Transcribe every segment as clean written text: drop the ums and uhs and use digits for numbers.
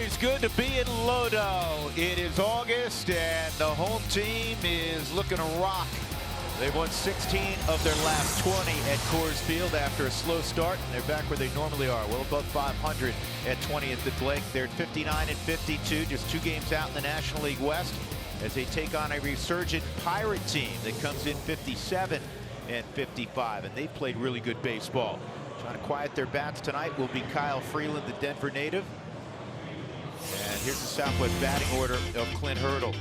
always good to be in Lodo. It is August, and the home team is looking to rock. They've won 16 of their last 20 at Coors Field after a slow start, and they're back where they normally are, well above 500 at 20th at Blake. They're at 59 and 52, just 2 games out in the National League West, as they take on a resurgent Pirate team that comes in 57 and 55, and they played really good baseball. Trying to quiet their bats tonight will be Kyle Freeland, the Denver native. And here's the Southwest batting order of Clint Hurdle.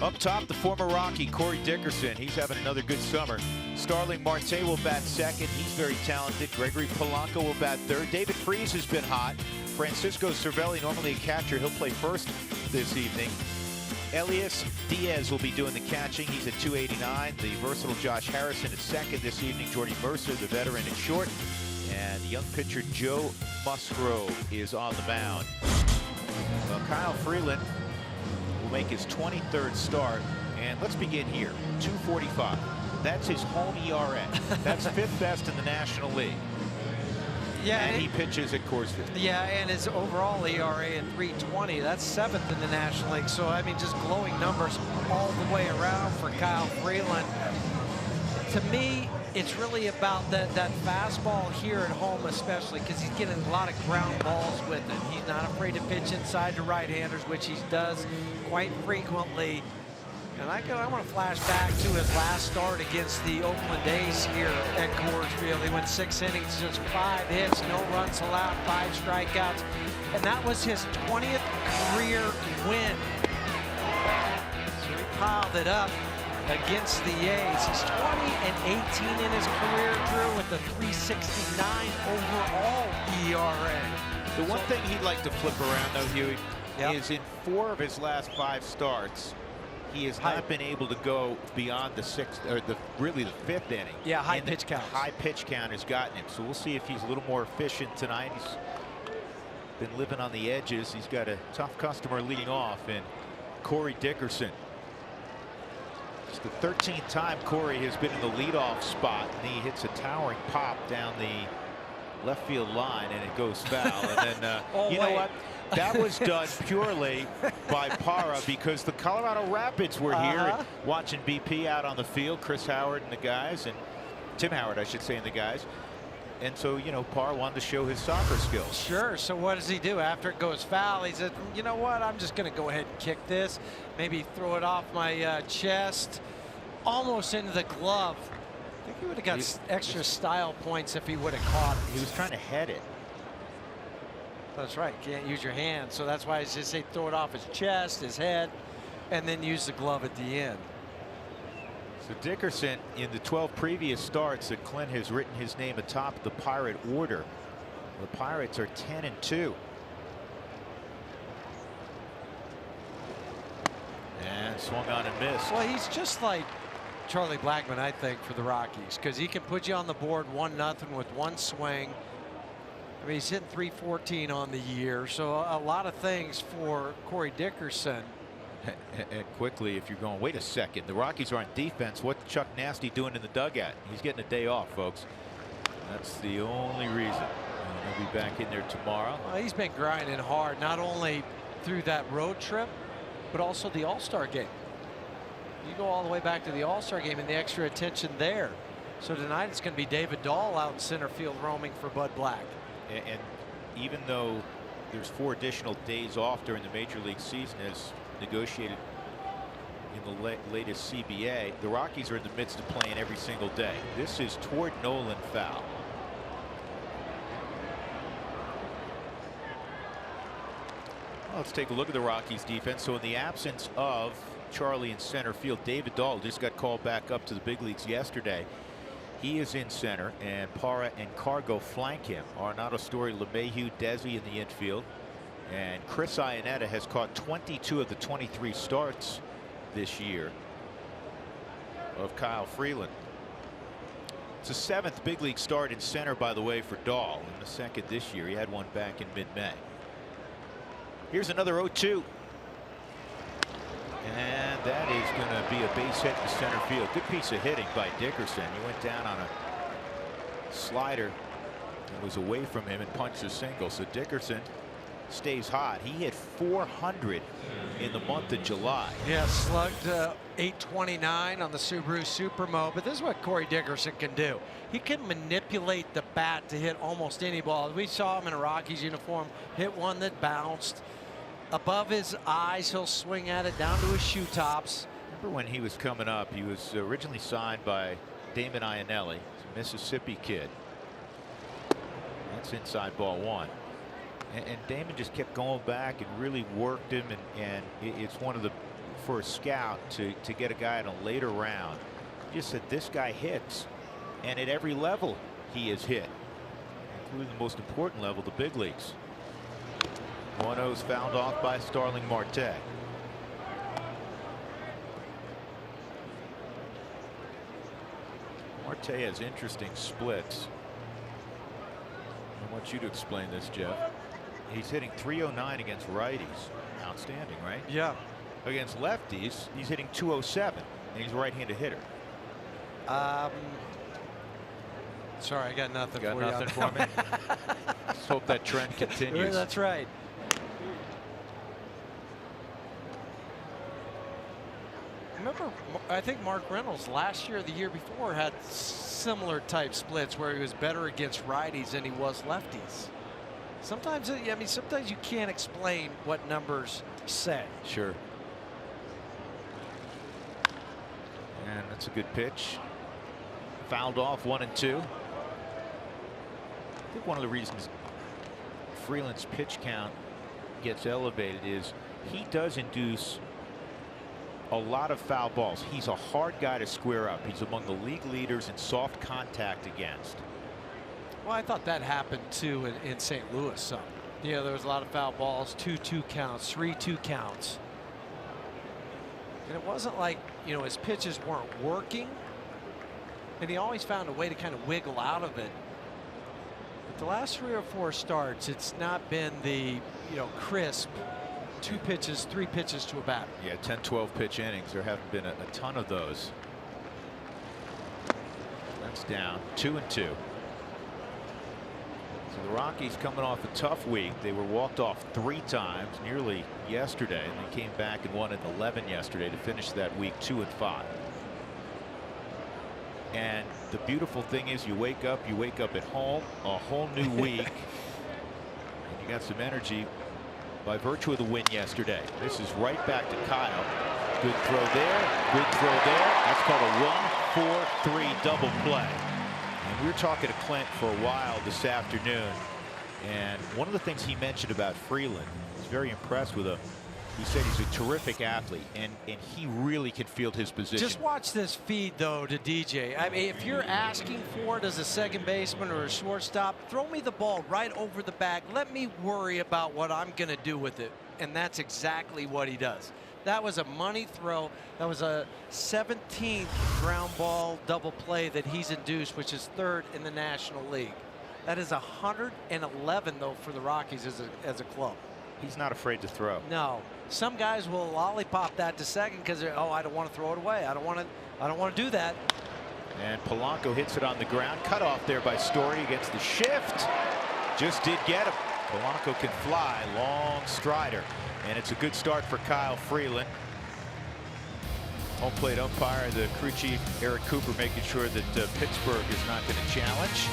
Up top, the former Rocky, Corey Dickerson. He's having another good summer. Starling Marte will bat second. He's very talented. Gregory Polanco will bat third. David Freese has been hot. Francisco Cervelli, normally a catcher. He'll play first this evening. Elias Diaz will be doing the catching. He's at 289. The versatile Josh Harrison at second this evening. Jordy Mercer, the veteran, at short. And the young pitcher Joe Musgrove is on the mound. Well, Kyle Freeland will make his 23rd start. And let's begin here. 2.45. That's his home ERA. That's 5th best in the National League. Yeah, and he pitches at Coors Field. Yeah, and his overall ERA at 3.20. That's 7th in the National League. So, I mean, just glowing numbers all the way around for Kyle Freeland. To me, it's really about that fastball here at home, especially because he's getting a lot of ground balls with it. He's not afraid to pitch inside to right-handers, which he does quite frequently. And I want to flash back to his last start against the Oakland A's here at Coors Field. He went 6 innings, just 5 hits, no runs allowed, 5 strikeouts. And that was his 20th career win. So he piled it up against the A's. He's 20 and 18 in his career, Drew, with a 3.69 overall ERA. The one thing he'd like to flip around, though, Huey, is in 4 of his last 5 starts, he has not been able to go beyond the 6th, or really the 5th inning. Yeah, high pitch count. High pitch count has gotten him. So we'll see if he's a little more efficient tonight. He's been living on the edges. He's got a tough customer leading off in Corey Dickerson. It's the 13th time Corey has been in the leadoff spot, and he hits a towering pop down the left field line, and it goes foul. And then you know what? That was done purely by Parra, because the Colorado Rapids were here and watching BP out on the field. Chris Howard and the guys, and Tim Howard, I should say, and the guys. And so, you know, Parra wanted to show his soccer skills. Sure. So what does he do after it goes foul? He said, you know what? I'm just going to go ahead and kick this. Maybe throw it off my chest, almost into the glove. I think he would have got extra style points if he would have caught it. He was trying to head it. That's right. Can't use your hand. So that's why I just say throw it off his chest, his head, and then use the glove at the end. So Dickerson, in the 12 previous starts that Clint has written his name atop the Pirate order. The Pirates are 10 and 2. And swung on and missed. Well, he's just like Charlie Blackmon, I think, for the Rockies, because he can put you on the board 1-0 with one swing. I mean, he's hitting 314 on the year, so a lot of things for Corey Dickerson. And quickly, if you're going, wait a second, the Rockies are on defense. What's Chuck Nasty doing in the dugout? He's getting a day off, folks. That's the only reason. He'll be back in there tomorrow. Well, he's been grinding hard, not only through that road trip, but also the All-Star game. You go all the way back to the All-Star game and the extra attention there. So tonight it's going to be David Dahl out in center field roaming for Bud Black. And even though there's 4 additional days off during the Major League season as negotiated in the latest CBA, the Rockies are in the midst of playing every single day. This is toward Nolan foul. Well, let's take a look at the Rockies defense. So in the absence of Charlie in center field, David Dahl just got called back up to the big leagues yesterday. He is in center, and Parra and Cargo flank him. Arenado, Story, LeMahieu, Desi in the infield. And Chris Iannetta has caught 22 of the 23 starts this year of Kyle Freeland. It's a 7th big league start in center, by the way, for Dahl, in the 2nd this year. He had one back in mid-May. Here's another 0-2. And that is going to be a base hit to center field. Good piece of hitting by Dickerson. He went down on a slider that was away from him and punched a single. So Dickerson stays hot. He hit 400 in the month of July. Yeah, slugged 829 on the Subaru Supermo, but this is what Corey Dickerson can do. He can manipulate the bat to hit almost any ball. We saw him in a Rockies uniform hit one that bounced above his eyes. He'll swing at it down to his shoe tops. Remember when he was coming up, he was originally signed by Damon Ionelli, a Mississippi kid. That's inside ball one. And Damon just kept going back and really worked him, and it's one of the, for a scout to get a guy in a later round, just said this guy hits, and at every level he is hit, including the most important level, the big leagues. 1-0's fouled off by Starling Marte. Marte has interesting splits. I want you to explain this, Jeff. He's hitting .309 against righties. Outstanding, right? Yeah. Against lefties, he's hitting .207, and he's a right-handed hitter. Sorry, I got nothing Got for nothing you. for me? Let's hope that trend continues. That's right. Remember, I think Mark Reynolds last year or the year before had similar type splits where he was better against righties than he was lefties. Sometimes, I mean, sometimes you can't explain what numbers say. Sure. And that's a good pitch. Fouled off 1-2. I think one of the reasons Freeland's pitch count gets elevated is he does induce a lot of foul balls. He's a hard guy to square up. He's among the league leaders in soft contact against. Well, I thought that happened too in St. Louis some. You know, there was a lot of foul balls, 2-2 counts, 3-2 counts. And it wasn't like, you know, his pitches weren't working, and he always found a way to kind of wiggle out of it. But the last 3 or 4 starts, it's not been the, you know, crisp 2 pitches, 3 pitches to a bat. Yeah, 10-12 pitch innings. There haven't been a ton of those. That's down 2-2. So the Rockies coming off a tough week. They were walked off 3 times nearly yesterday, and they came back and won at 11 yesterday to finish that week 2-5. And the beautiful thing is you wake up at home, a whole new week, and you got some energy by virtue of the win yesterday. This is right back to Kyle. Good throw there. Good throw there. That's called a 1-4-3 double play. And we were talking to Clint for a while this afternoon, and one of the things he mentioned about Freeland, he's very impressed with him. He said he's a terrific athlete, and he really can field his position. Just watch this feed, though, to DJ. I mean, if you're asking for it as a second baseman or a shortstop, throw me the ball right over the bag. Let me worry about what I'm going to do with it. And that's exactly what he does. That was a money throw. That was a 17th ground ball double play that he's induced, which is 3rd in the National League. That is 111, though, for the Rockies as a club. He's not afraid to throw. No. Some guys will lollipop that to second because oh, I don't want to throw it away. I don't want to do that. And Polanco hits it on the ground. Cut off there by Story against the shift. Just did get him. Polanco can fly. Long strider. And it's a good start for Kyle Freeland. Home plate umpire, the crew chief, Eric Cooper, making sure that Pittsburgh is not going to challenge.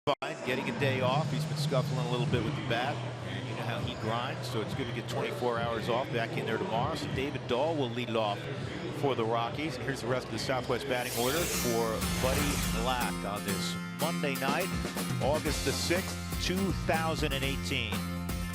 fine, getting a day off. He's been scuffling a little bit with the bat. And you know how he grinds, so it's good to get 24 hours off. Back in there tomorrow. So David Dahl will lead off for the Rockies. And here's the rest of the Southwest batting order for Buddy Black on this Monday night, August the 6th, 2018.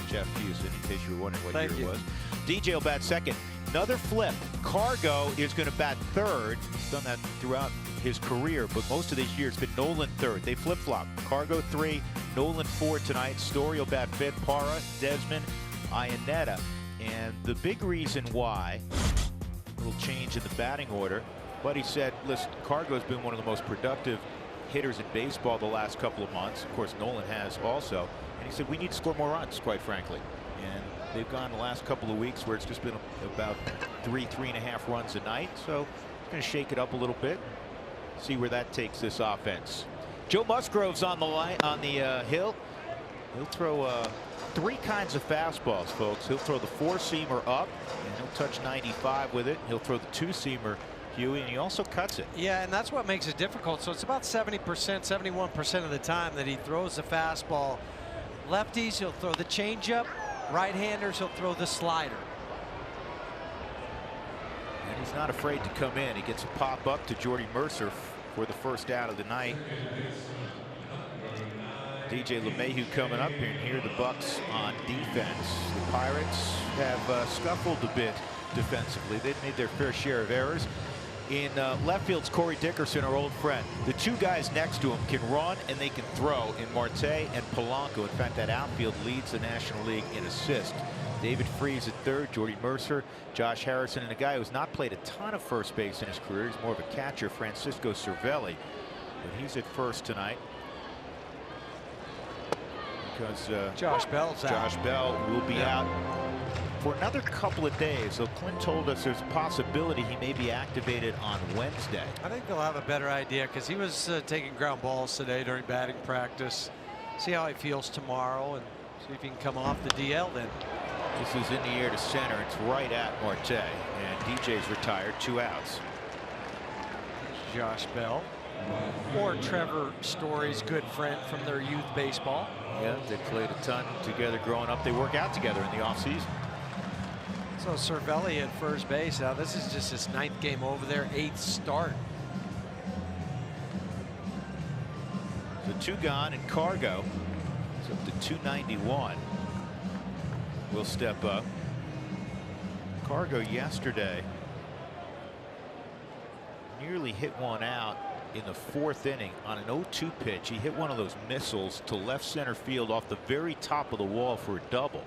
Jeff Houston, in case you were wondering what year it was. DJ will bat second. Another flip. Cargo is going to bat third. He's done that throughout his career, but most of this year it's been Nolan third. They flip-flop. Cargo 3, Nolan 4 tonight. Story will bat fifth. Parra, Desmond, Iannetta. And the big reason why, a little change in the batting order, but he said, listen, Cargo's been one of the most productive hitters in baseball the last couple of months. Of course, Nolan has also. And he said, we need to score more runs, quite frankly. And they've gone the last couple of weeks where it's just been about 3.5 runs a night. So it's going to shake it up a little bit. See where that takes this offense. Joe Musgrove's on the line, on the hill. He'll throw 3 kinds of fastballs, folks. He'll throw the 4-seamer up, and he'll touch 95 with it. He'll throw the 2-seamer, Huey, and he also cuts it. Yeah, and that's what makes it difficult. So it's about 70%, 71% of the time that he throws the fastball. Lefties, he'll throw the changeup. Right-handers, he'll throw the slider. And he's not afraid to come in. He gets a pop up to Jordy Mercer for the first out of the night. DJ LeMahieu coming up here, and here are the Bucks on defense. The Pirates have scuffled a bit defensively. They've made their fair share of errors. In left field's Corey Dickerson, our old friend. The 2 guys next to him can run and they can throw in Marte and Polanco. In fact, that outfield leads the National League in assists. David Freese at third, Jordy Mercer, Josh Harrison, and a guy who's not played a ton of first base in his career. He's more of a catcher, Francisco Cervelli. But he's at first tonight. Because Josh Bell's out. Josh Bell will be out for another couple of days. So Clint told us there's a possibility he may be activated on Wednesday. I think they'll have a better idea because he was taking ground balls today during batting practice. See how he feels tomorrow and see if he can come off the DL then. This is in the air to center. It's right at Marte. And DJ's retired, 2 outs. Josh Bell. Or Trevor Story's good friend from their youth baseball. Yeah, they played a ton together growing up. They work out together in the offseason. So Cervelli at first base. Now this is just his 9th game over there, 8th start. So 2 gone, and Cargo is up to 291. Will step up. Cargo yesterday nearly hit one out in the 4th inning on an 0-2 pitch. He hit one of those missiles to left center field off the very top of the wall for a double.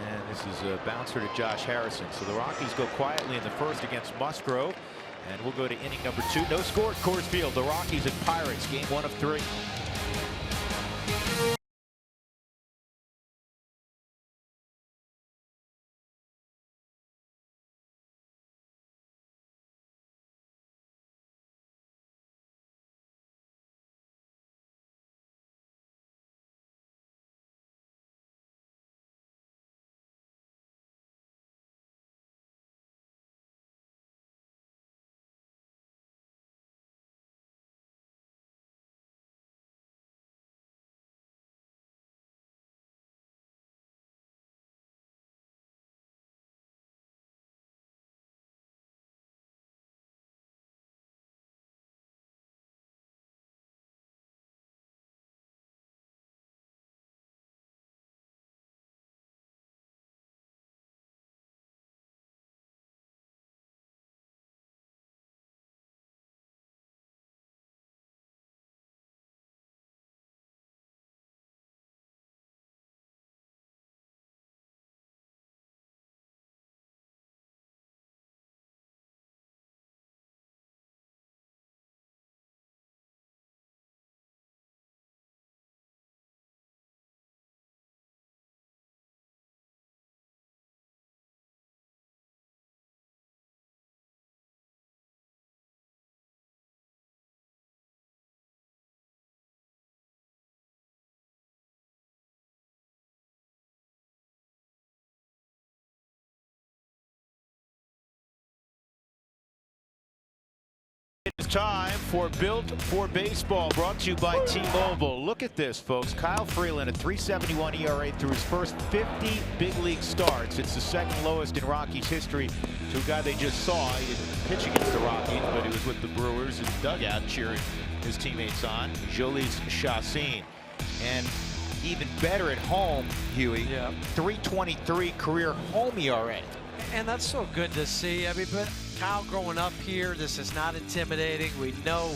And this is a bouncer to Josh Harrison. So the Rockies go quietly in the first against Musgrove. And we'll go to inning number 2. No score at Coors Field. The Rockies and Pirates, game 1 of 3. It's time for Built for Baseball, brought to you by T-Mobile. Look at this, folks. Kyle Freeland, a 3.71 ERA through his first 50 big league starts. It's the second lowest in Rockies history to a guy they just saw. He didn't pitch against the Rockies, but he was with the Brewers in the dugout cheering his teammates on. Jhoulys Chacín. And even better at home, Huey. Yeah. 3.23 career home ERA. And that's so good to see. I mean, but Kyle growing up here, this is not intimidating. We know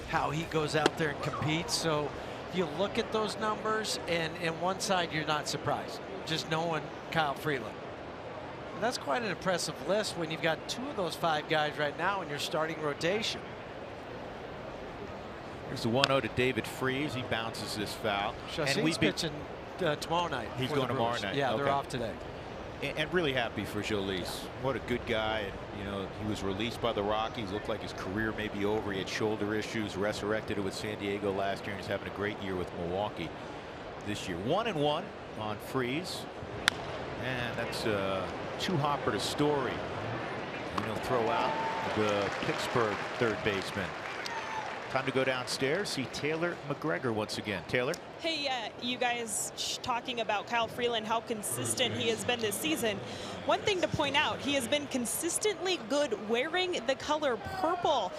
how he goes out there and competes. So you look at those numbers, and one side you're not surprised, just knowing Kyle Freeland. And that's quite an impressive list when you've got 2 of those 5 guys right now in your starting rotation. Here's the 1-0 to David Freese. He bounces this foul. Chacín's pitching tomorrow night. He's going tomorrow night. Yeah, okay. They're off today. And really happy for Jhoulys. What a good guy. And, you know, he was released by the Rockies. Looked like his career may be over. He had shoulder issues, resurrected it with San Diego last year, and he's having a great year with Milwaukee this year. 1-1 on Freese. And that's 2-hopper to Story. And he'll throw out the Pittsburgh third baseman. Time to go downstairs, see Taylor McGregor once again. Taylor? Hey, you guys talking about Kyle Freeland, how consistent he has been this season. One thing to point out, he has been consistently good wearing the color purple.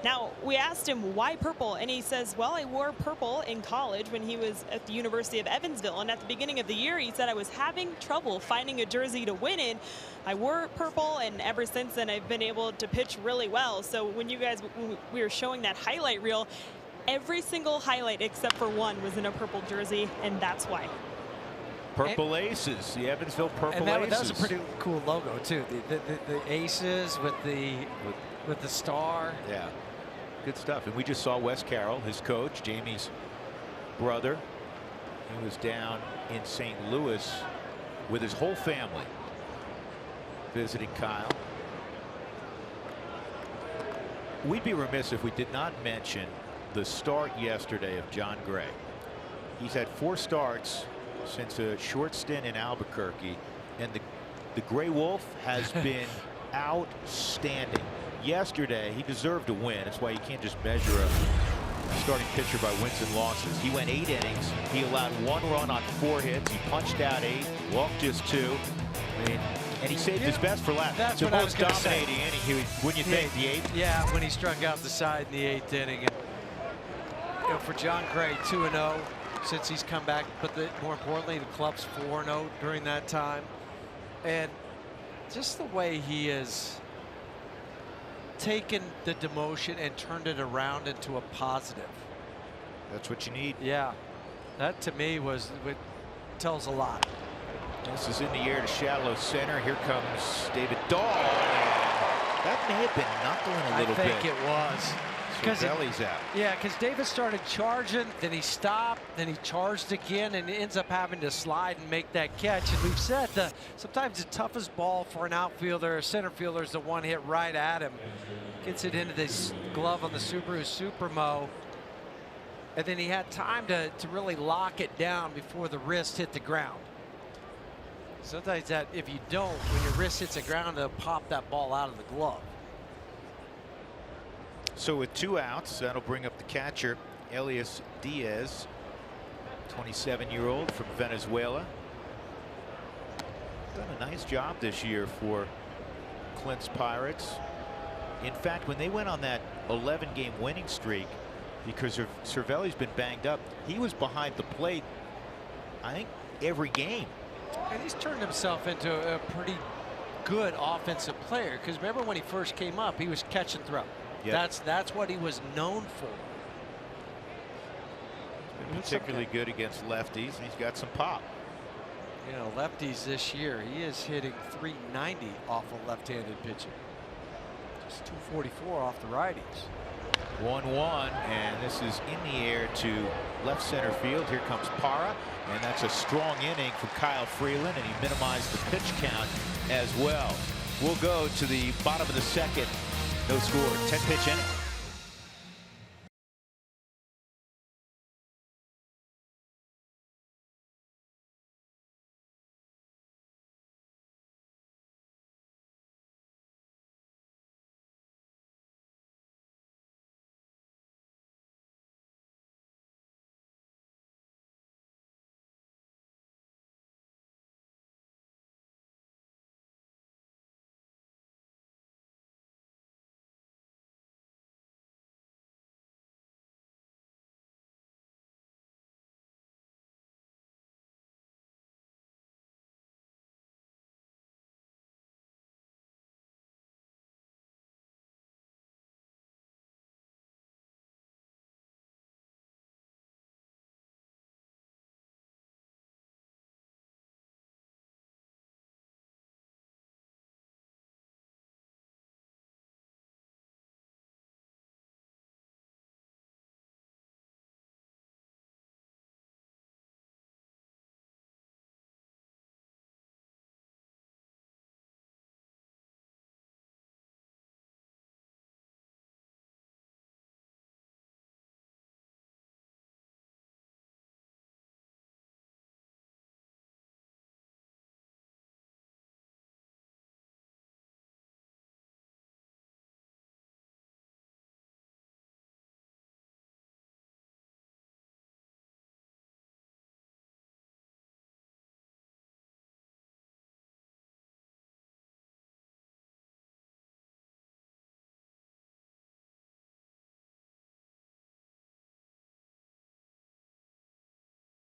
Now, we asked him why purple, and he says, well, I wore purple in college when he was at the University of Evansville, and at the beginning of the year, he said, I was having trouble finding a jersey to win in. I wore purple, and ever since then, I've been able to pitch really well. So when we were showing that highlight reel, every single highlight except for one was in a purple jersey, and that's why. Purple Aces, the Evansville Purple Aces. That was a pretty cool logo, too. The Aces with the star. Yeah. Good stuff. And we just saw Wes Carroll, his coach, Jamie's brother. He was down in St. Louis with his whole family visiting Kyle. We'd be remiss if we did not mention the start yesterday of John Gray. He's had 4 starts since a short stint in Albuquerque, and the Gray Wolf has been outstanding. Yesterday, he deserved to win. That's why you can't just measure a starting pitcher by wins and losses. He went 8 innings. He allowed 1 run on 4 hits. He punched out 8, walked just 2. I mean, and he saved his best for last. That's the what most dominating inning, wouldn't you think? The 8th? Yeah, when he struck out the side in the 8th inning. And, you know, for John Gray, 2-0 since he's come back. But more importantly, the club's 4-0 during that time. And just the way he is taken the demotion and turned it around into a positive. That's what you need. Yeah, that to me tells a lot. This is in the air to shallow center. Here comes David Dahl. That may have been knuckling a little bit. I think it was. Cervelli's out. Yeah, because David started charging, then he stopped, then he charged again, and ends up having to slide and make that catch. And we've said sometimes the toughest ball for an outfielder or center fielder is the one hit right at him. Gets it into this glove on the Subaru Supermo. And then he had time to really lock it down before the wrist hit the ground. Sometimes that, if you don't, when your wrist hits the ground, it'll pop that ball out of the glove. So with 2 outs, that'll bring up the catcher, Elias Diaz, 27-year-old from Venezuela. Done a nice job this year for Clint's Pirates. In fact, when they went on that 11-game winning streak, because Cervelli's been banged up, he was behind the plate, I think, every game. And he's turned himself into a pretty good offensive player, because remember when he first came up, he was catch and throw. Yep. That's what he was known for. Been particularly good against lefties, and he's got some pop. You know, lefties this year, he is hitting .390 off of left-handed pitching. Just .244 off the righties. 1-1, and this is in the air to left center field. Here comes Parra, and that's a strong inning from Kyle Freeland, and he minimized the pitch count as well. We'll go to the bottom of the 2nd. No score, 10-pitch inning.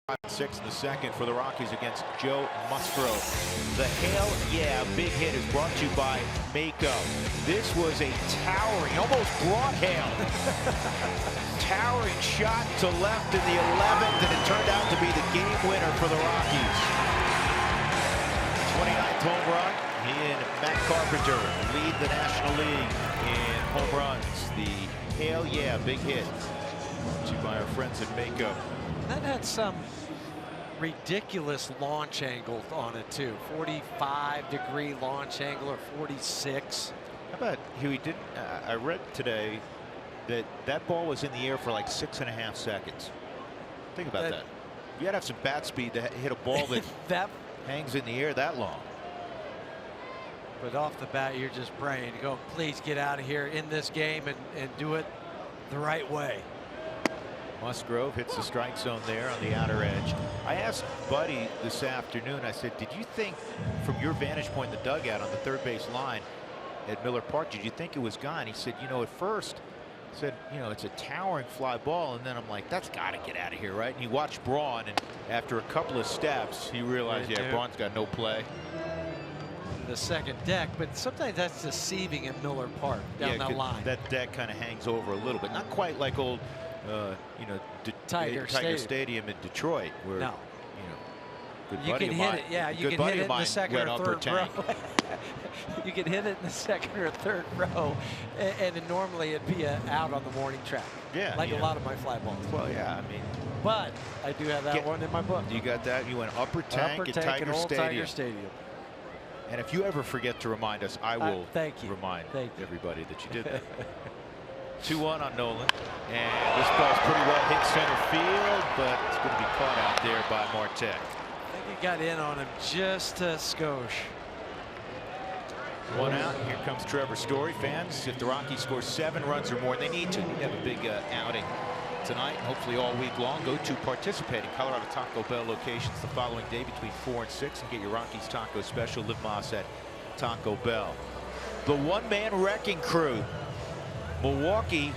5-6 in the second for the Rockies against Joe Musgrove. The Hail Yeah big hit is brought to you by Mako. This was a towering, almost brought hail. Towering shot to left in the 11th, and it turned out to be the game winner for the Rockies. 29th home run. He and Matt Carpenter lead the National League in home runs. The Hail Yeah big hit brought to you by our friends at Mako. That had some ridiculous launch angle on it too. 45-degree launch angle or 46. How about Huey? I read today that that ball was in the air for like 6.5 seconds. Think about that. You got to have some bat speed to hit a ball that hangs in the air that long. But off the bat, you're just praying to go, please get out of here in this game and do it the right way. Musgrove hits the strike zone there on the outer edge. I asked Buddy this afternoon, I said, did you think from your vantage point in the dugout on the third base line at Miller Park, did you think it was gone? He said, you know, at first, said, you know, it's a towering fly ball, and then I'm like, that's got to get out of here, right? And he watched Braun, and after a couple of steps, he realized, yeah, Braun's got no play. The second deck, but sometimes that's deceiving at Miller Park down that line. That deck kind of hangs over a little bit, not quite like old you know, Tiger Stadium in Detroit, where no. you know, good you buddy can of hit mine, it. Yeah, you can hit it in the second or third row. You can hit it in the second or third row, and normally it'd be out on the morning track. Yeah, like a lot of my fly balls. Well, yeah, I mean, but I do have that one in my book. You got that? You went Upper Tank at Tiger Stadium. And if you ever forget to remind us, I will remind everybody that you did that. 2-1 on Nolan, and this ball's pretty well hit center field, but it's going to be caught out there by Marte. I think he got in on him just a skosh. 1 out. Here comes Trevor Story. Fans, if the Rockies score 7 runs or more, they need to have a big outing tonight, and hopefully all week long. Go to participating Colorado Taco Bell locations the following day between 4 and 6 and get your Rockies taco special. Live Moss at Taco Bell. The one-man wrecking crew. Milwaukee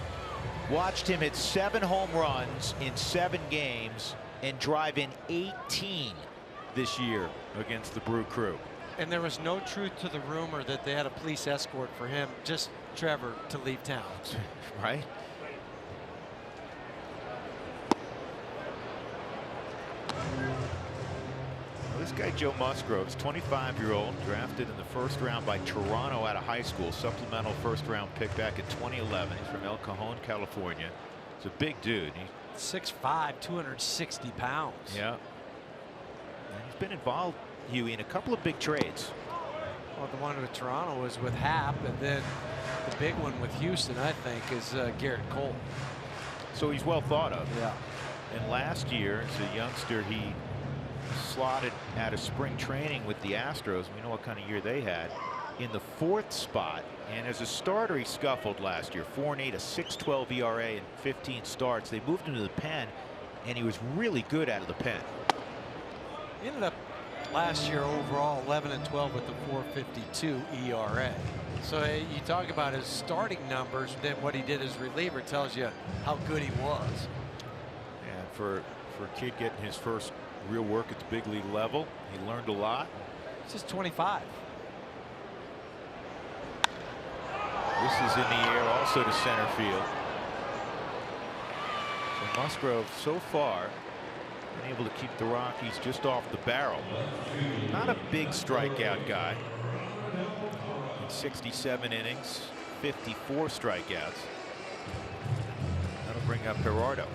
watched him hit 7 home runs in 7 games and drive in 18 this year against the Brew Crew. And there was no truth to the rumor that they had a police escort for him, just Trevor to leave town. Right? This guy Joe Musgrove is 25-year-old, drafted in the first round by Toronto out of high school, supplemental first-round pick back in 2011. He's from El Cajon, California. He's a big dude. He's 6'5", 260 pounds. Yeah. And he's been involved, Huey, in a couple of big trades. Well, the one with Toronto was with Happ, and then the big one with Houston, I think, is Garrett Cole. So he's well thought of. Yeah. And last year, as a youngster, he slotted out of spring training with the Astros. We know what kind of year they had, in the 4th spot. And as a starter, he scuffled last year. 4-8, a 6.12 ERA in 15 starts. They moved him to the pen, and he was really good out of the pen. He ended up last year overall 11-12 with the 4.52 ERA. So you talk about his starting numbers, then what he did as reliever tells you how good he was. And for a kid getting his first real work at the big league level, he learned a lot. He's just 25. This is in the air, also to center field. So Musgrove so far been able to keep the Rockies just off the barrel. Not a big strikeout guy. In 67 innings, 54 strikeouts. That'll bring up Gerardo.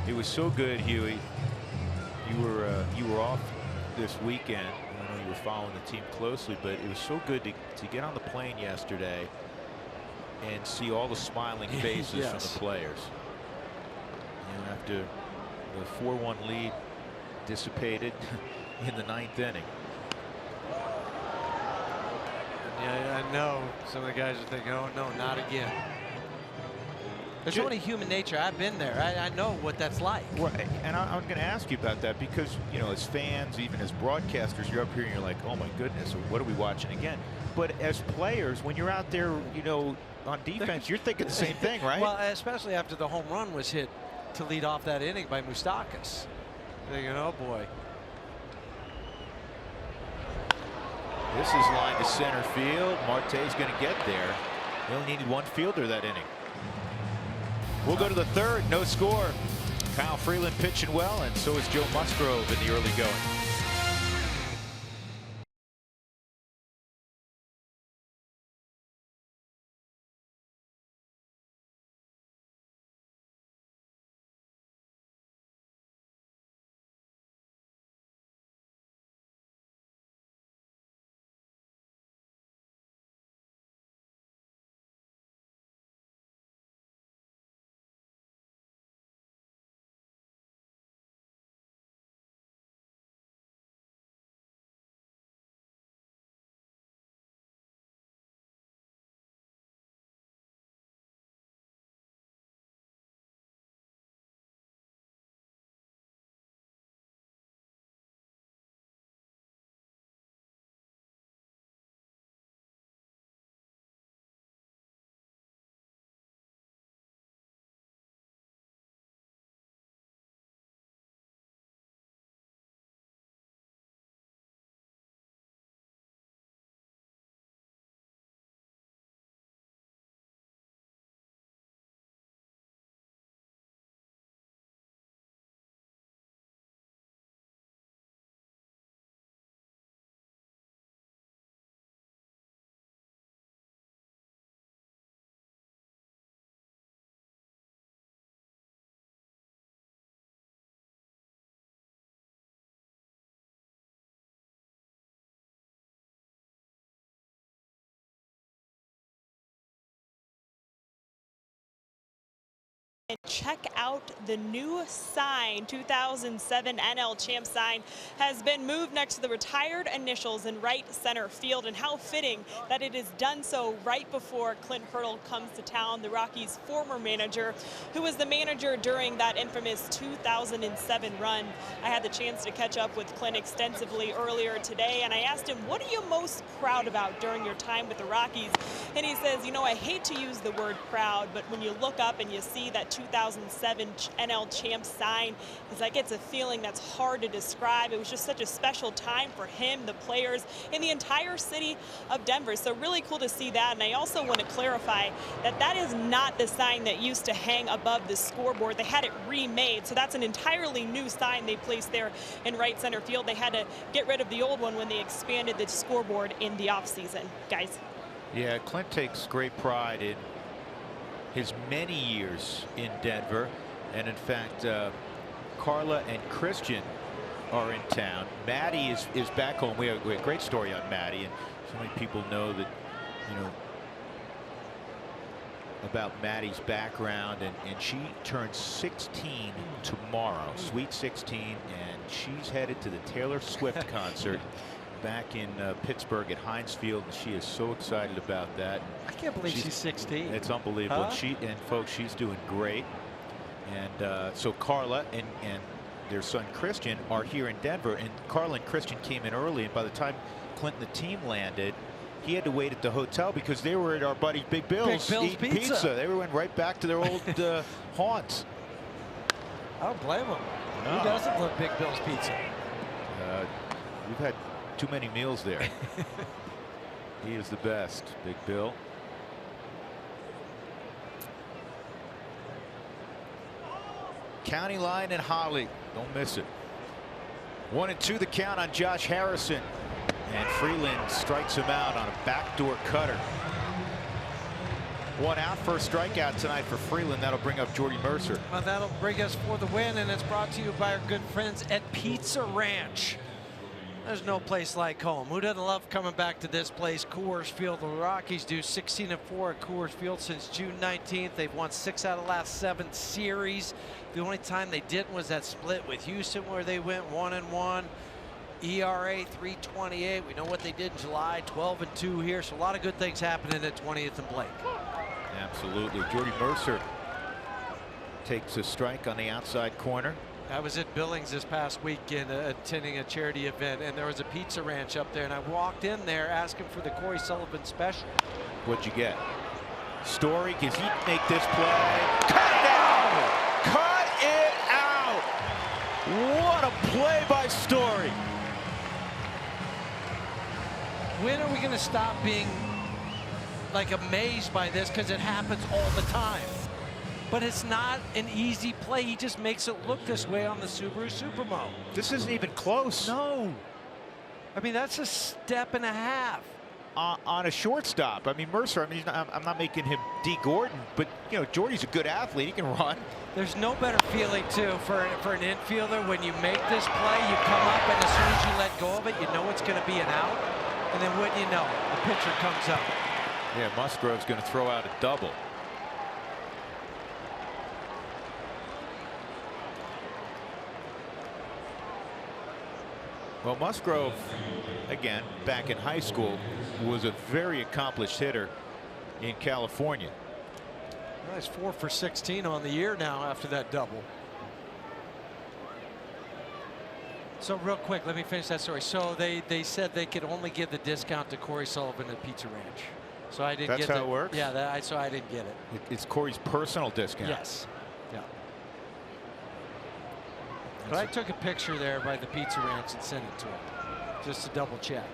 It was so good, Huey. You were off this weekend. I know you were following the team closely, but it was so good to get on the plane yesterday and see all the smiling faces from the players. You know, after the 4-1 lead dissipated in the 9th inning. Yeah, I know some of the guys are thinking, oh no, not again. There's only human nature. I've been there. I know what that's like. Right. And I'm going to ask you about that because, you know, as fans, even as broadcasters, you're up here and you're like, oh my goodness, what are we watching again? But as players, when you're out there, you know, on defense, you're thinking the same thing, right? Well, especially after the home run was hit to lead off that inning by Moustakas. Thinking, oh boy. This is line to center field. Marte's going to get there. He only needed one fielder that inning. We'll go to the third. No score. Kyle Freeland pitching well, and so is Joe Musgrove in the early going. And check out the new sign. 2007 NL Champ sign has been moved next to the retired initials in right center field, and how fitting that it is done so right before Clint Hurdle comes to town, the Rockies' former manager, who was the manager during that infamous 2007 run. I had the chance to catch up with Clint extensively earlier today, and I asked him, what are you most proud about during your time with the Rockies? And he says, you know, I hate to use the word proud, but when you look up and you see that 2007 NL Champ sign, he's like, it's a feeling that's hard to describe. It was just such a special time for him, the players, and the entire city of Denver. So really cool to see that. And I also want to clarify that that is not the sign that used to hang above the scoreboard. They had it remade. So that's an entirely new sign they placed there in right center field. They had to get rid of the old one when they expanded the scoreboard in the offseason. Guys. Yeah, Clint takes great pride in his many years in Denver, and in fact Carla and Christian are in town. Maddie is back home. We have a great story on Maddie, and so many people know that, you know, about Maddie's background, and she turns 16 tomorrow, sweet 16, and she's headed to the Taylor Swift concert back in Pittsburgh at Heinz Field, and she is so excited about that. I can't believe she's 16. It's unbelievable. Huh? And folks, she's doing great. And so Carla and their son Christian are here in Denver, and Carla and Christian came in early, and by the time Clint and the team landed, he had to wait at the hotel because they were at our buddy Big Bill's eating pizza. They went right back to their old haunts. I don't blame them. No. Who doesn't love Big Bill's pizza? We've had too many meals there. He is the best, Big Bill. County line and Holly. Don't miss it. 1-2 the count on Josh Harrison. And Freeland strikes him out on a backdoor cutter. One out for a strikeout tonight for Freeland. That'll bring up Jordy Mercer. Well, that'll bring us for the win, and it's brought to you by our good friends at Pizza Ranch. There's no place like home. Who doesn't love coming back to this place? Coors Field. The Rockies do 16-4 at Coors Field since June 19th. They've won 6 out of the last 7 series. The only time they didn't was that split with Houston where they went 1-1. ERA 3.28. We know what they did in July, 12-2 here. So a lot of good things happening at 20th and Blake. Absolutely. Jordy Mercer takes a strike on the outside corner. I was at Billings this past weekend attending a charity event, and there was a Pizza Ranch up there, and I walked in there asking for the Corey Sullivan special. What'd you get? Story, does he make this play? Cut it out! Cut it out! What a play by Story. When are we going to stop being like amazed by this? Because it happens all the time. But it's not an easy play. He just makes it look this way on the Subaru Supermo. This isn't even close. No. I mean, that's a step and a half. On a shortstop. I mean, Mercer, I'm not making him D. Gordon, but, you know, Jordy's a good athlete. He can run. There's no better feeling, too, for an infielder when you make this play, you come up, and as soon as you let go of it, you know it's going to be an out. And then what you know, the pitcher comes up. Yeah, Musgrove's going to throw out a double. Well, Musgrove, again, back in high school, was a very accomplished hitter in California. Well, he's 4 for 16 on the year now after that double. So real quick, let me finish that story. So they said they could only give the discount to Corey Sullivan at Pizza Ranch. So I didn't get That's how it works? Yeah, so I didn't get it. It's Corey's personal discount. Yes. Yeah. But I took a picture there by the Pizza Ranch and sent it to him, just to double check.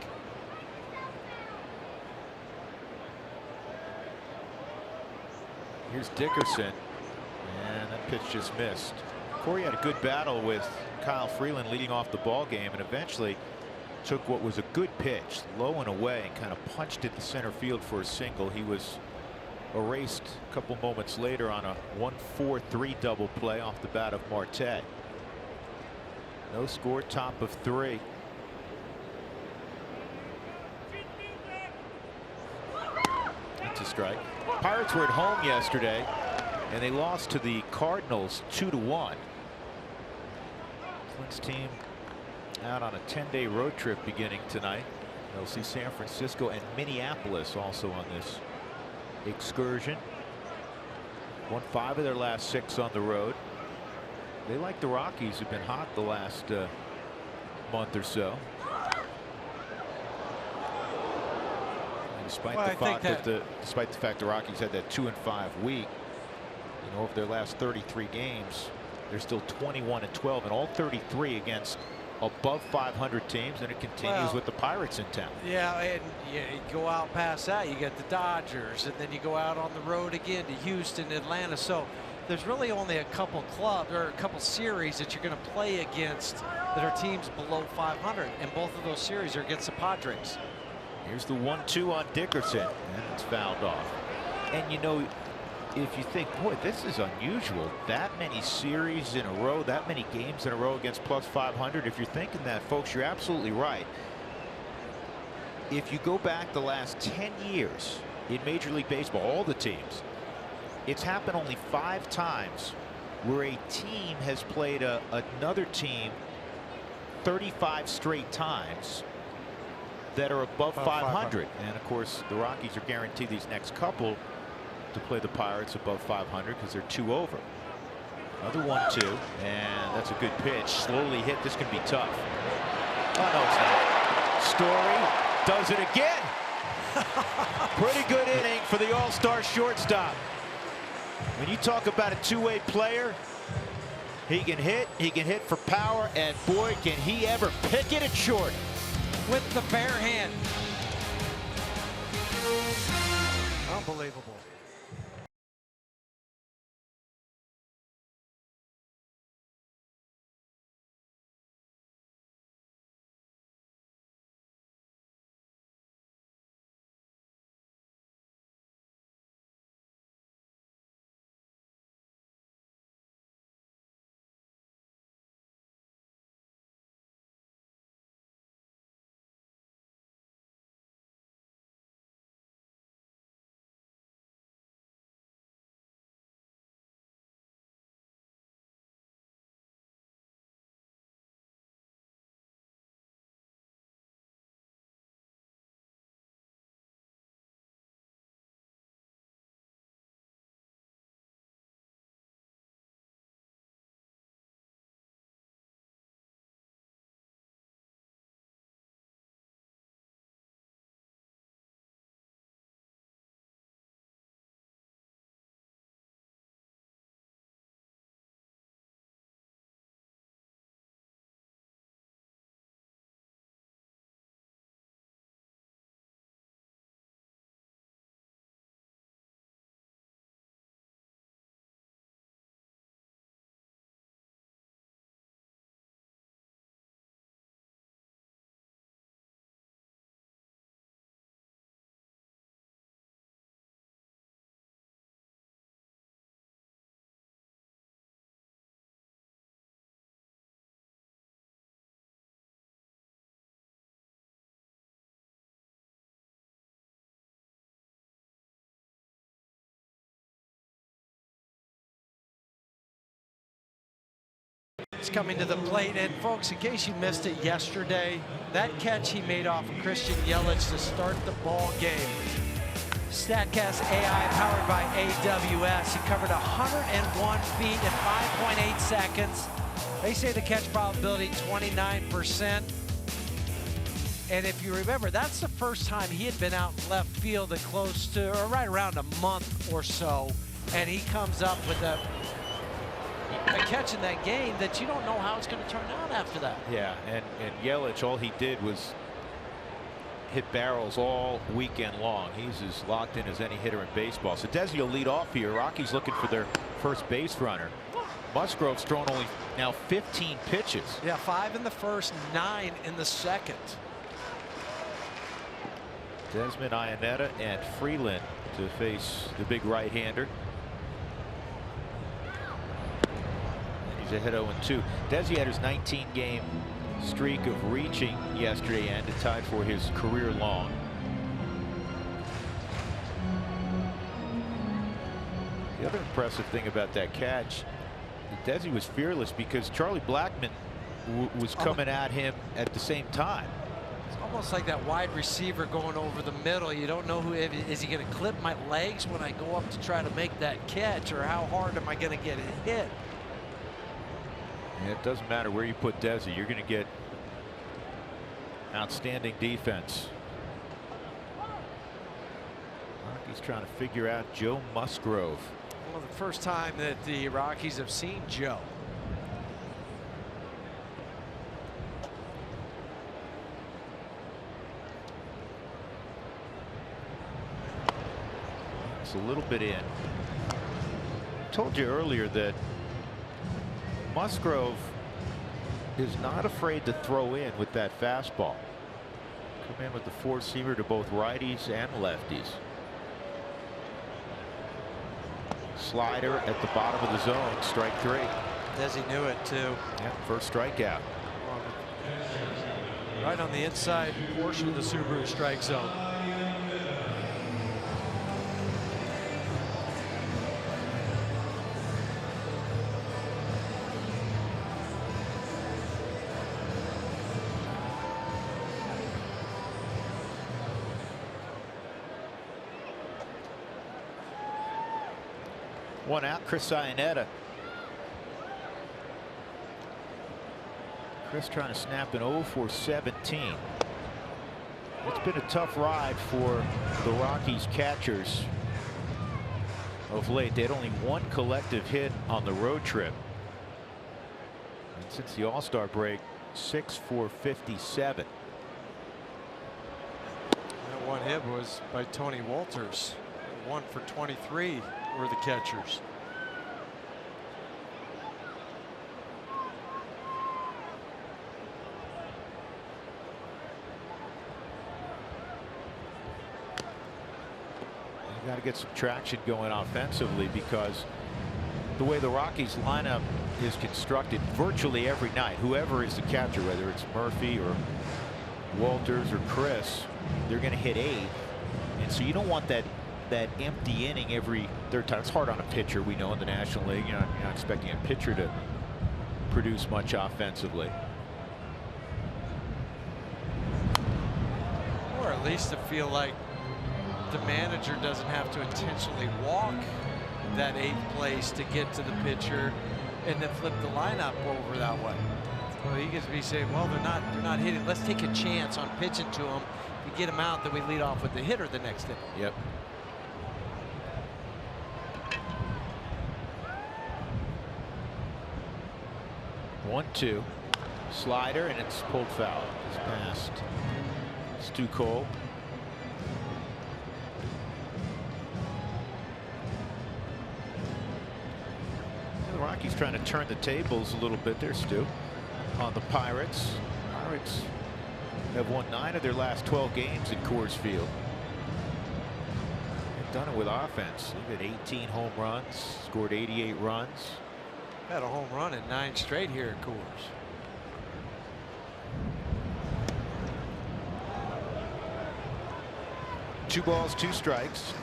Here's Dickerson, and that pitch just missed. Corey had a good battle with Kyle Freeland leading off the ball game, and eventually took what was a good pitch low and away and kind of punched it to center field for a single. He was erased a couple moments later on a 1-4-3 double play off the bat of Marte. No score, top of 3. That's a strike. Pirates were at home yesterday, and they lost to the Cardinals 2-1. Clint's team out on a 10-day road trip beginning tonight. They'll see San Francisco and Minneapolis also on this excursion. Won 5 of their last 6 on the road. They, like the Rockies, have been hot the last month or so. And despite the fact the Rockies had that 2-5 week, you know, over their last 33 games, they're still 21-12 and all 33 against above 500 teams, and it continues with the Pirates in town. Yeah, and you go out past that, you get the Dodgers, and then you go out on the road again to Houston, Atlanta. So there's really only a couple clubs or a couple series that you're going to play against that are teams below 500, and both of those series are against the Padres. Here's the 1-2 on Dickerson, and it's fouled off. And you know, if you think, boy, this is unusual, that many series in a row, that many games in a row against plus 500, if you're thinking that, folks, you're absolutely right. If you go back the last 10 years in Major League Baseball, all the teams, it's happened only 5 times where a team has played another team 35 straight times that are above 500. And of course, the Rockies are guaranteed these next couple to play the Pirates above 500 because they're 2 over. Another 1-2, and that's a good pitch. Slowly hit. This can be tough. Oh no, it's not. Story does it again. Pretty good inning for the all-star shortstop. When you talk about a two-way player, he can hit for power, and boy, can he ever pick it at short. With the bare hand. Unbelievable. It's coming to the plate. And folks, in case you missed it yesterday, that catch he made off of Christian Yelich to start the ball game. StatCast AI powered by AWS. He covered 101 feet in 5.8 seconds. They say the catch probability 29%. And if you remember, that's the first time he had been out in left field at close to, or right around a month or so. And he comes up with a catch in that game that you don't know how it's going to turn out after that. Yeah, and Yelich, all he did was hit barrels all weekend long. He's as locked in as any hitter in baseball. So Desi will lead off here. Rockies looking for their first base runner. Musgrove's thrown only now 15 pitches. Yeah, 5 in the first, 9 in the second. Desmond Iannetta and Freeland to face the big right-hander. He's ahead 0-2. Desi had his 19-game streak of reaching yesterday and it tied for his career long. The other impressive thing about that catch, Desi was fearless because Charlie Blackmon was coming at him at the same time. It's almost like that wide receiver going over the middle. You don't know who is he going to clip my legs when I go up to try to make that catch, or how hard am I going to get it hit? Yeah, it doesn't matter where you put Desi, you're going to get outstanding defense. Rockies trying to figure out Joe Musgrove. Well, the first time that the Rockies have seen Joe. It's a little bit in. I told you earlier that Musgrove is not afraid to throw in with that fastball. Come in with the four-seamer to both righties and lefties. Slider at the bottom of the zone, strike 3. Desi knew it too. Yeah, first strikeout. Right on the inside portion of the Subaru strike zone. One out, Chris Iannetta. Chris trying to snap an 0 for 17. It's been a tough ride for the Rockies catchers of late. They had only one collective hit on the road trip. And since the All-Star break, 6 for 57. That one hit was by Tony Walters. 1 for 23 were the catchers. You got to get some traction going offensively, because the way the Rockies lineup is constructed virtually every night, whoever is the catcher, whether it's Murphy or Walters or Chris, they're going to hit 8. And so you don't want that empty inning every third time. It's hard on a pitcher, we know, in the National League. You're not expecting a pitcher to produce much offensively. Or at least to feel like the manager doesn't have to intentionally walk that 8th place to get to the pitcher and then flip the lineup over that way. Well, he gets to be saying, well, they're not hitting. Let's take a chance on pitching to them. If we get them out, then we lead off with the hitter the next inning. Yep. One, 2, slider, and it's pulled foul. It's past. It's too cold. The Rockies trying to turn the tables a little bit there, Stu, on the Pirates. Pirates have won 9 of their last 12 games at Coors Field. They've done it with offense. They've had 18 home runs, scored 88 runs. Had a home run in 9 straight here at Coors. Two balls, 2 strikes.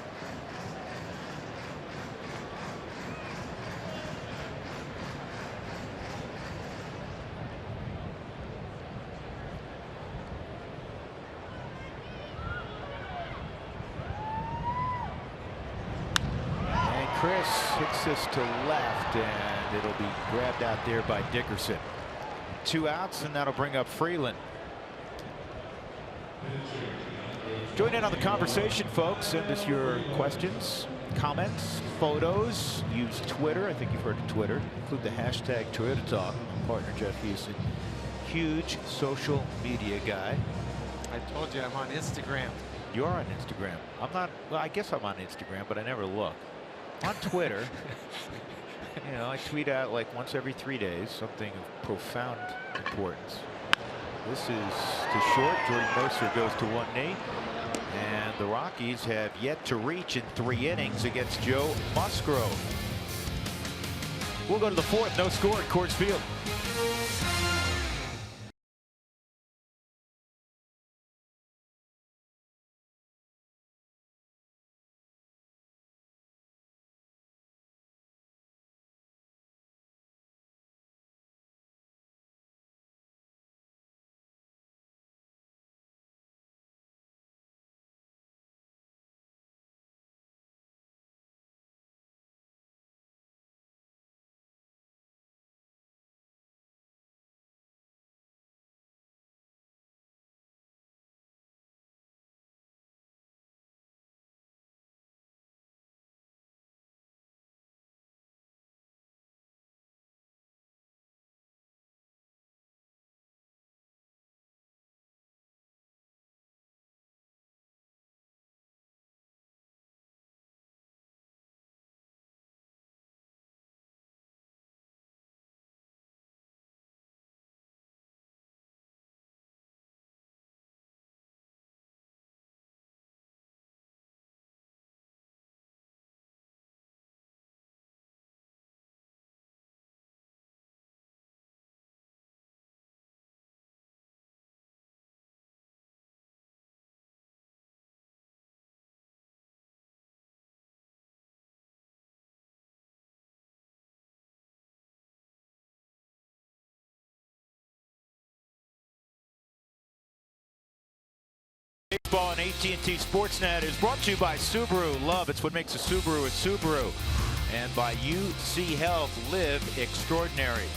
Harris hits this to left, and it'll be grabbed out there by Dickerson. 2 outs, and that'll bring up Freeland. Join in on the conversation, folks. Send us your questions, comments, photos. Use Twitter. I think you've heard of Twitter. Include the hashtag Twitter Talk. My partner Jeff Houston, huge social media guy. I told you I'm on Instagram. You are on Instagram. I'm not. Well, I guess I'm on Instagram, but I never look. On Twitter, you know, I tweet out like once every 3 days something of profound importance. This is too short. Jordan Mercer goes to one knee. And the Rockies have yet to reach in 3 innings against Joe Musgrove. We'll go to the 4th. No score at Coors Field. Baseball on AT Sportsnet is brought to you by Subaru. Love, it's what makes a Subaru a Subaru. And by UC Health, live extraordinary.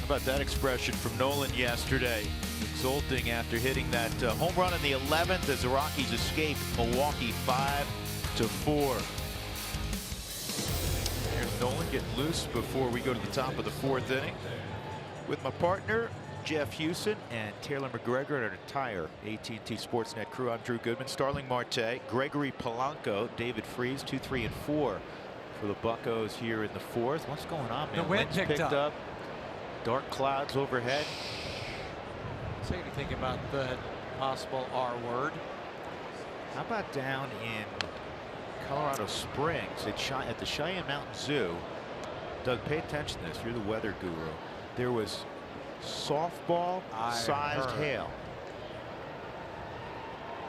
How about that expression from Nolan yesterday? Exulting after hitting that home run in the 11th as the Rockies escape Milwaukee 5-4. Here's Nolan getting loose before we go to the top of the 4th inning with my partner Jeff Houston and Taylor McGregor and our entire AT&T Sportsnet crew. I'm Drew Goodman, Starling Marte, Gregory Polanco, David Freese, 2, 3, and 4 for the Buccos here in the 4th. What's going on, man? The wind picked up. Dark clouds overhead. Say anything about the possible R word? How about down in Colorado Springs at the Cheyenne Mountain Zoo? Doug, pay attention to this. You're the weather guru. There was softball-sized hail.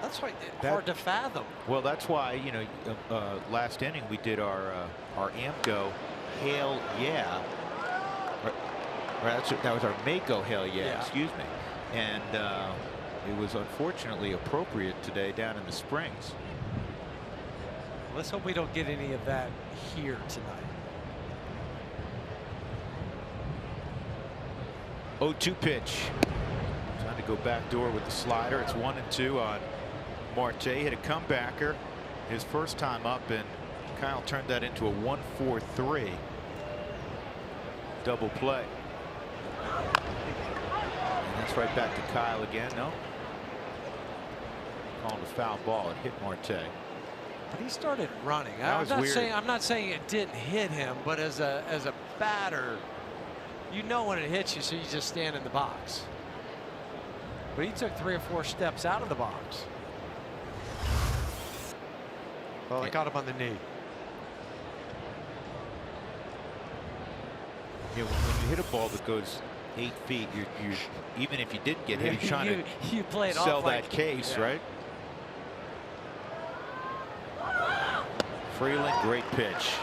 That's hard to fathom. Well, that's why, you know, last inning we did our AMCO hail yeah. That was our Mako hail yeah. Excuse me. And it was unfortunately appropriate today down in the Springs. Let's hope we don't get any of that here tonight. 0-2 pitch. Trying to go back door with the slider. It's 1-2 on Marte. Hit a comebacker his first time up, and Kyle turned that into a 1-4-3 double play. And that's right back to Kyle again. No, calling a foul ball. It hit Marte. But he started running. I'm not saying it didn't hit him, but as a batter, you know when it hits you, so you just stand in the box. But he took 3 or 4 steps out of the box. Well, they caught him on the knee. Yeah, when you hit a ball that goes 8 feet, you're even if you didn't get hit, you're trying to play it sell off that like, case, right? Freeland, great pitch.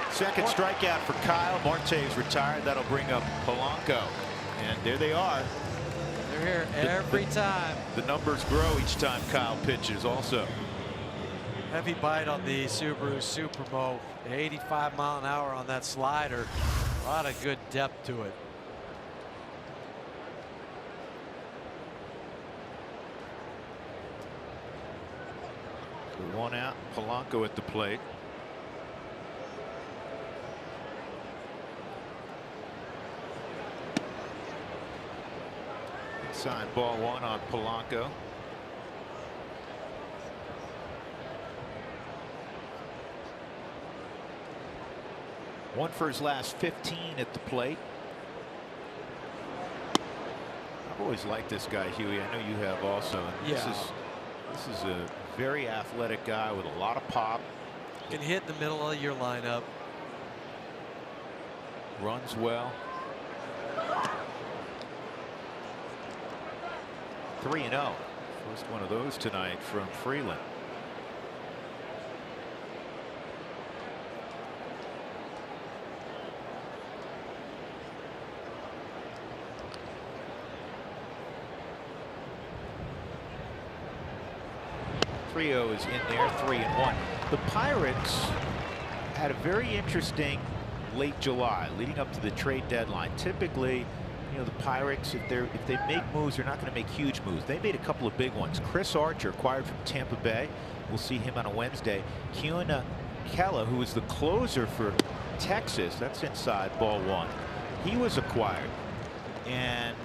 Second strikeout for Kyle. Marte's retired. That'll bring up Polanco. And there they are. They're here every time. The numbers grow each time Kyle pitches also. Heavy bite on the Subaru Supermo. 85 mile an hour on that slider. A lot of good depth to it. So 1 out. Polanco at the plate. Inside ball 1 on Polanco. One for his last 15 at the plate. I've always liked this guy, Huey. I know you have also. And Yeah. This is a very athletic guy with a lot of pop. Can hit in the middle of your lineup. Runs well. 3-0. First one of those tonight from Freeland. Trio is in there, 3-1. The Pirates had a very interesting late July leading up to the trade deadline. Typically, you know, the Pirates, if they make moves, they're not going to make huge moves. They made a couple of big ones. Chris Archer, acquired from Tampa Bay. We'll see him on a Wednesday. Keona Kella, who was the closer for Texas, that's inside ball 1. He was acquired. And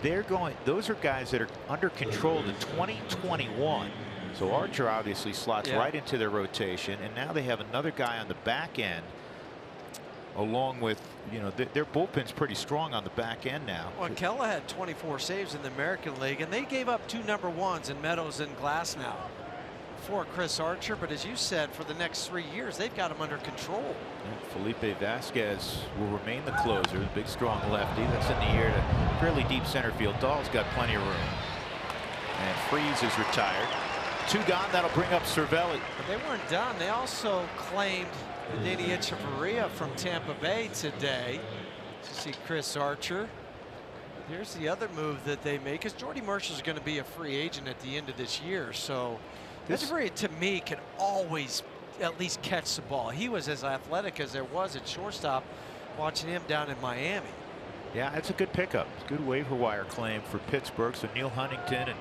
they're going, those are guys that are under control to 2021. So Archer obviously slots right into their rotation, and now they have another guy on the back end, along with, you know, their bullpen's pretty strong on the back end now. Well, Kella had 24 saves in the American League, and they gave up 2 number 1s in Meadows and Glasnow for Chris Archer. But as you said, for the next 3 years, they've got him under control. Felipe Vasquez will remain the closer, the big strong lefty. That's in the air to fairly deep center field. Dahl's got plenty of room. And Freeze is retired. 2 gone. That'll bring up Cervelli. But they weren't done. They also claimed Danny Echeverria from Tampa Bay today. You see Chris Archer. Here's the other move that they make, because Jordy Marshall's going to be a free agent at the end of this year. So Echeverria, to me, can always at least catch the ball. He was as athletic as there was at shortstop watching him down in Miami. Yeah, it's a good pickup. Good waiver wire claim for Pittsburgh. So Neil Huntington and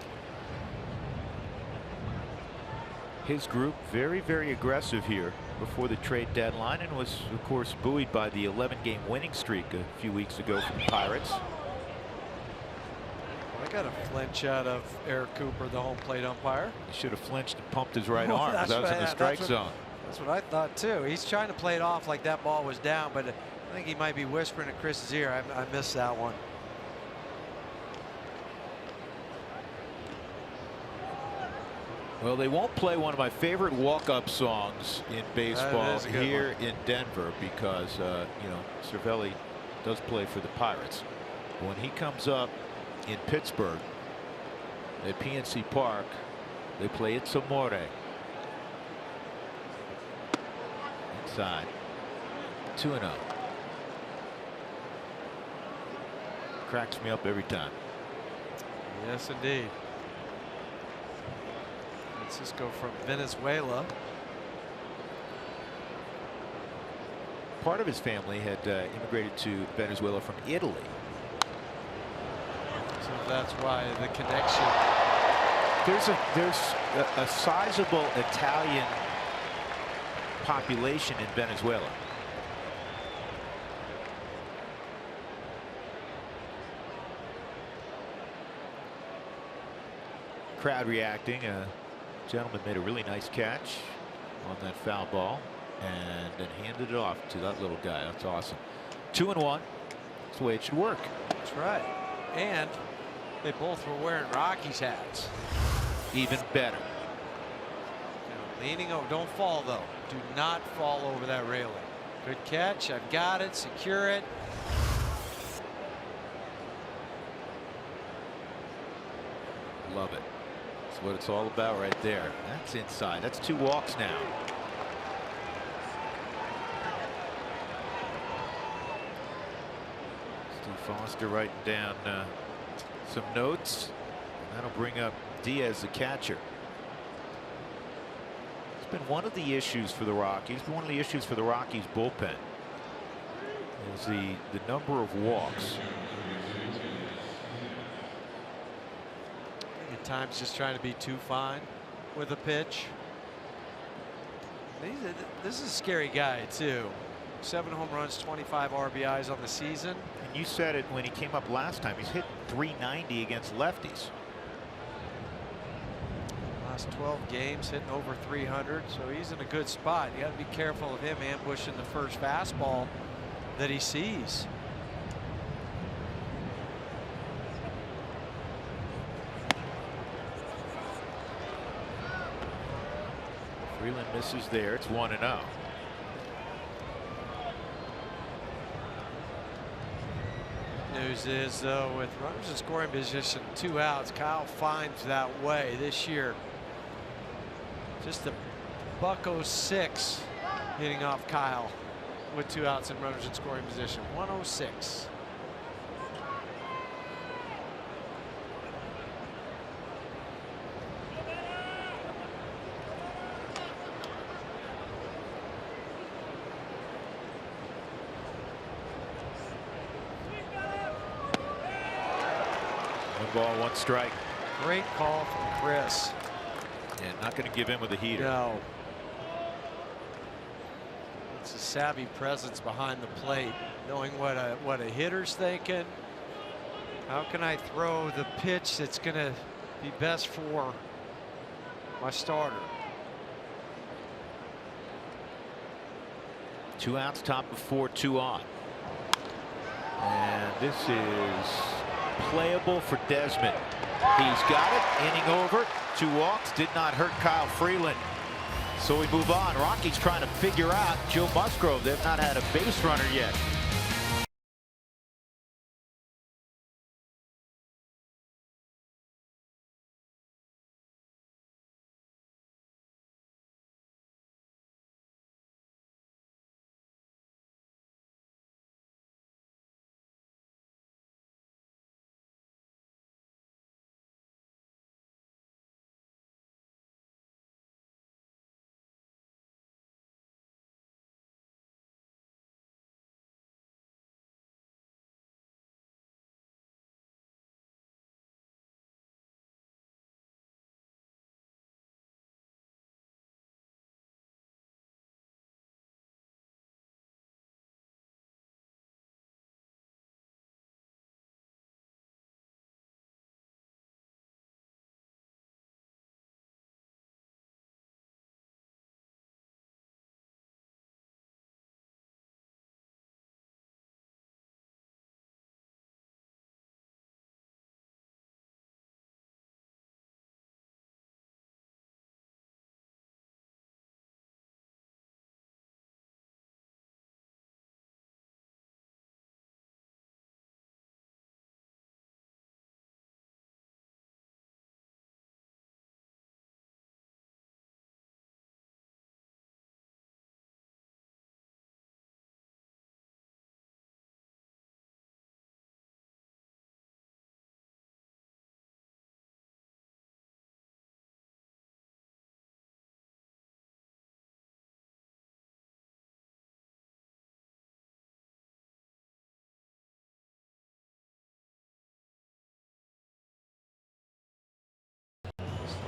his group very, very aggressive here before the trade deadline, and was, of course, buoyed by the 11-game winning streak a few weeks ago from the Pirates. I got a flinch out of Eric Cooper, the home plate umpire. He should have flinched and pumped his right arm. That was in the strike zone. That's what I thought too. He's trying to play it off like that ball was down, but I think he might be whispering in Chris's ear. I missed that one. Well, they won't play one of my favorite walk-up songs in baseball here in Denver, because you know, Cervelli does play for the Pirates. But when he comes up in Pittsburgh at PNC Park, they play It's Amore. Inside. 2-0. Cracks me up every time. Yes, indeed. Francisco from Venezuela. Part of his family had immigrated to Venezuela from Italy. So that's why the connection. There's a sizable Italian population in Venezuela. Crowd reacting. A gentleman made a really nice catch on that foul ball and then handed it off to that little guy. That's awesome. 2-1. That's the way it should work. That's right. And they both were wearing Rockies hats. Even better. Now, leaning over. Don't fall, though. Do not fall over that railing. Good catch. I've got it. Secure it. Love it. That's what it's all about right there. That's inside. That's 2 walks now. Steve Foster writing down some notes. That'll bring up Diaz, the catcher. It's been one of the issues for the Rockies. One of the issues for the Rockies bullpen is the number of walks. At times just trying to be too fine with a pitch. This is a scary guy too. 7 home runs, 25 RBIs on the season. And you said it when he came up last time. He's hit .390 against lefties. Last 12 games hitting over 300, so he's in a good spot. You got to be careful of him ambushing the first fastball that he sees. Freeland misses there. It's 1-0. News is, though, with runners in scoring position, 2 outs, Kyle finds that way this year. Just a .06 hitting off Kyle with 2 outs and runners in scoring position. 106. Ball, 1 strike. Great call from Chris. Yeah, not going to give in with a heater. No. It's a savvy presence behind the plate, knowing what a hitter's thinking. How can I throw the pitch that's going to be best for my starter? 2 outs, top of 4, 2 on. And this is playable for Desmond. He's got it. Inning over. 2 walks. Did not hurt Kyle Freeland. So we move on. Rockies trying to figure out Joe Musgrove. They've not had a base runner yet.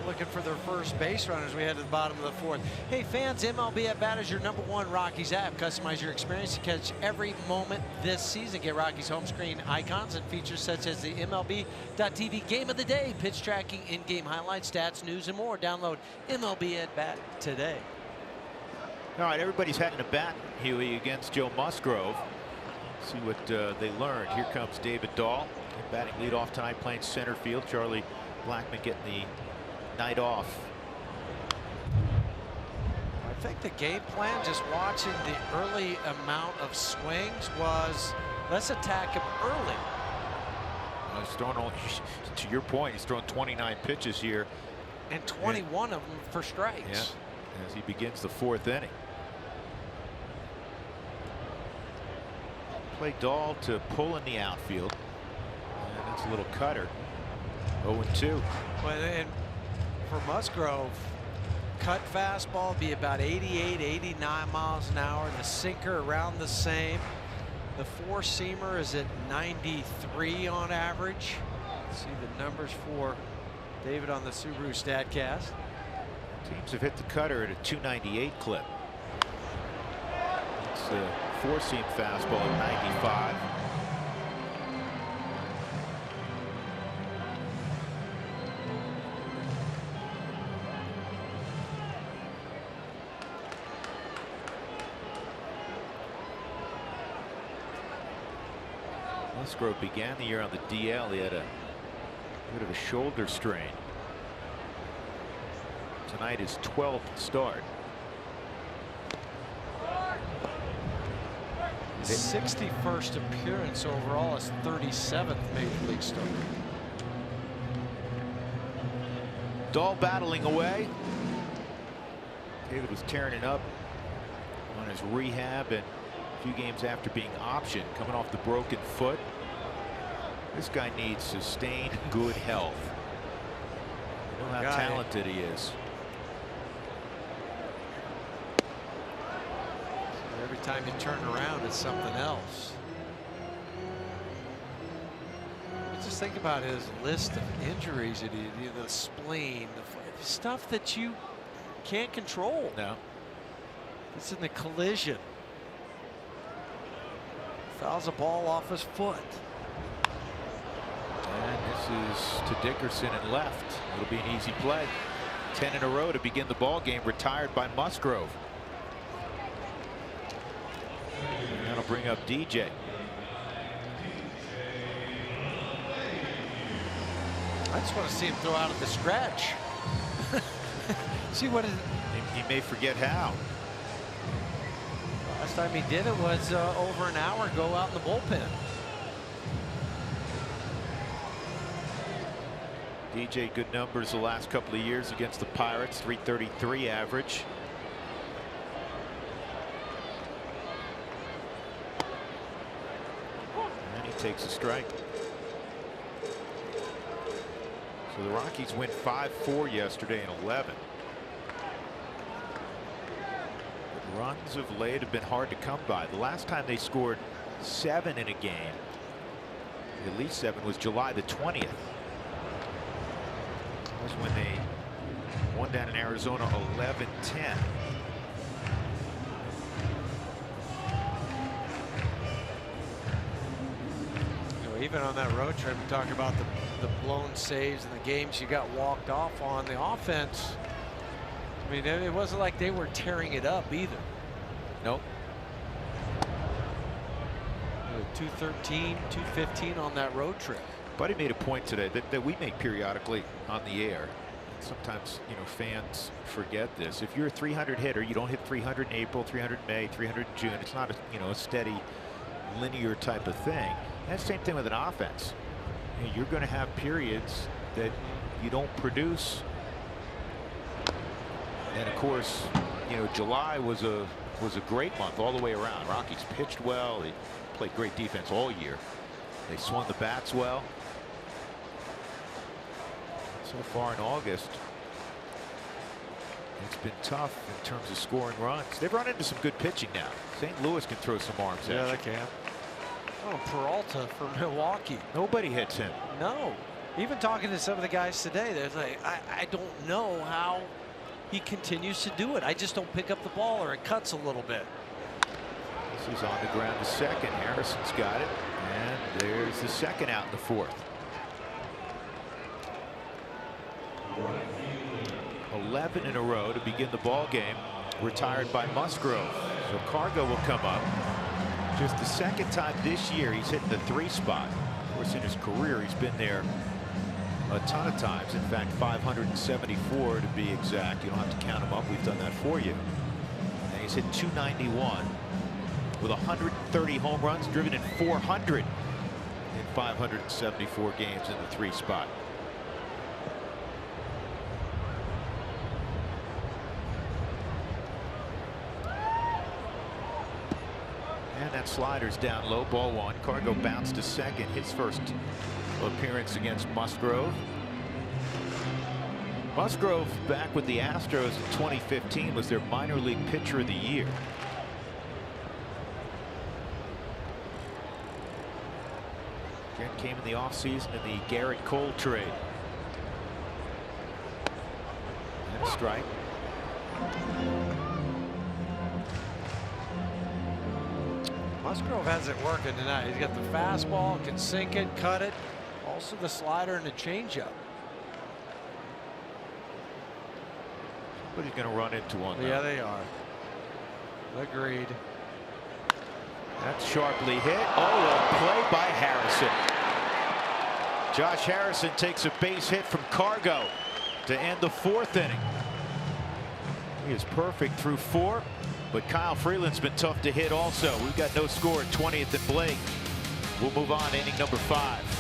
Looking for their first base runners. We head to the bottom of the 4th. Hey fans, MLB at Bat is your #1 Rockies app. Customize your experience to catch every moment this season. Get Rockies home screen icons and features such as the MLB.TV Game of the Day, pitch tracking, in-game highlights, stats, news, and more. Download MLB at Bat today. All right, everybody's heading to bat, Huey, against Joe Musgrove. See what they learned. Here comes David Dahl, batting leadoff tonight, playing center field. Charlie Blackmon getting the night off. I think the game plan, just watching the early amount of swings, was let's attack him early. Well, he's throwing only, to your point, he's thrown 29 pitches here. And 21 of them for strikes. Yeah, as he begins the 4th inning. Play Dahl to pull in the outfield. And that's a little cutter. 0-2. Well, and for Musgrove, cut fastball be about 88, 89 miles an hour. The sinker around the same. The four-seamer is at 93 on average. Let's see the numbers for David on the Subaru StatCast. Teams have hit the cutter at a 298 clip. It's the four-seam fastball at 95. Musgrove began the year on the DL. He had a bit of a shoulder strain. Tonight his 12th start. His 61st appearance overall, his 37th Major League start. Dahl battling away. David was tearing it up on his rehab and a few games after being optioned, coming off the broken foot. This guy needs sustained good health. You know how talented he is. Every time you turn around, it's something else. Just think about his list of injuries that the spleen, the stuff that you can't control. No. It's in the collision. Fouls a ball off his foot. And this is to Dickerson and left. It'll be an easy play. 10 in a row to begin the ball game, retired by Musgrove. And that'll bring up DJ. I just want to see him throw out at the stretch. See what He may forget how. Last time he did it was over an hour ago out in the bullpen. DJ, good numbers the last couple of years against the Pirates, 333 average. And he takes a strike. So the Rockies win 5-4 yesterday in 11. But runs of late have been hard to come by. The last time they scored 7 in a game, at least 7, was July the 20th. That was when they won down in Arizona 11-10. Even on that road trip, we talk about the blown saves and the games you got walked off on. The offense, I mean, it wasn't like they were tearing it up either. Nope. 213, 215 on that road trip. Buddy made a point today that we make periodically on the air. Sometimes, you know, fans forget this. If you're a 300 hitter, you don't hit 300 in April, 300 in May, 300 in June. It's not a, you know, a steady, linear type of thing. And same thing with an offense. You know, you're going to have periods that you don't produce. And of course, you know, July was a great month all the way around. Rockies pitched well. They played great defense all year. They swung the bats well. So far in August, it's been tough in terms of scoring runs. They've run into some good pitching now. St. Louis can throw some arms at you. Yeah, they can. Oh, Peralta for Milwaukee. Nobody hits him. No. Even talking to some of the guys today, they're like, I don't know how he continues to do it. I just don't pick up the ball or it cuts a little bit. This is on the ground to second. Harrison's got it. And there's the second out in the fourth. 11 in a row to begin the ball game, retired by Musgrove. So Cargo will come up. Just the second time this year he's hitting the 3 spot. Of course, in his career he's been there a ton of times. In fact, 574 to be exact. You don't have to count them up. We've done that for you. And he's hit 291 with 130 home runs, driven in 400 in 574 games in the 3 spot. And that slider's down low, ball 1. Cargo bounced to second, his first appearance against Musgrove. Musgrove, back with the Astros in 2015, was their minor league pitcher of the year. Again, came in the offseason in the Garrett Cole trade. And a strike. Musgrove has it working tonight. He's got the fastball, can sink it, cut it. Also the slider and the changeup. Somebody's going to run into one. Yeah, they are. Agreed. That's sharply hit. Oh, a play by Harrison. Josh Harrison takes a base hit from Cargo to end the 4th inning. He is perfect through 4, but Kyle Freeland's been tough to hit also. We've got no score at 20th and Blake. We'll move on to inning number 5.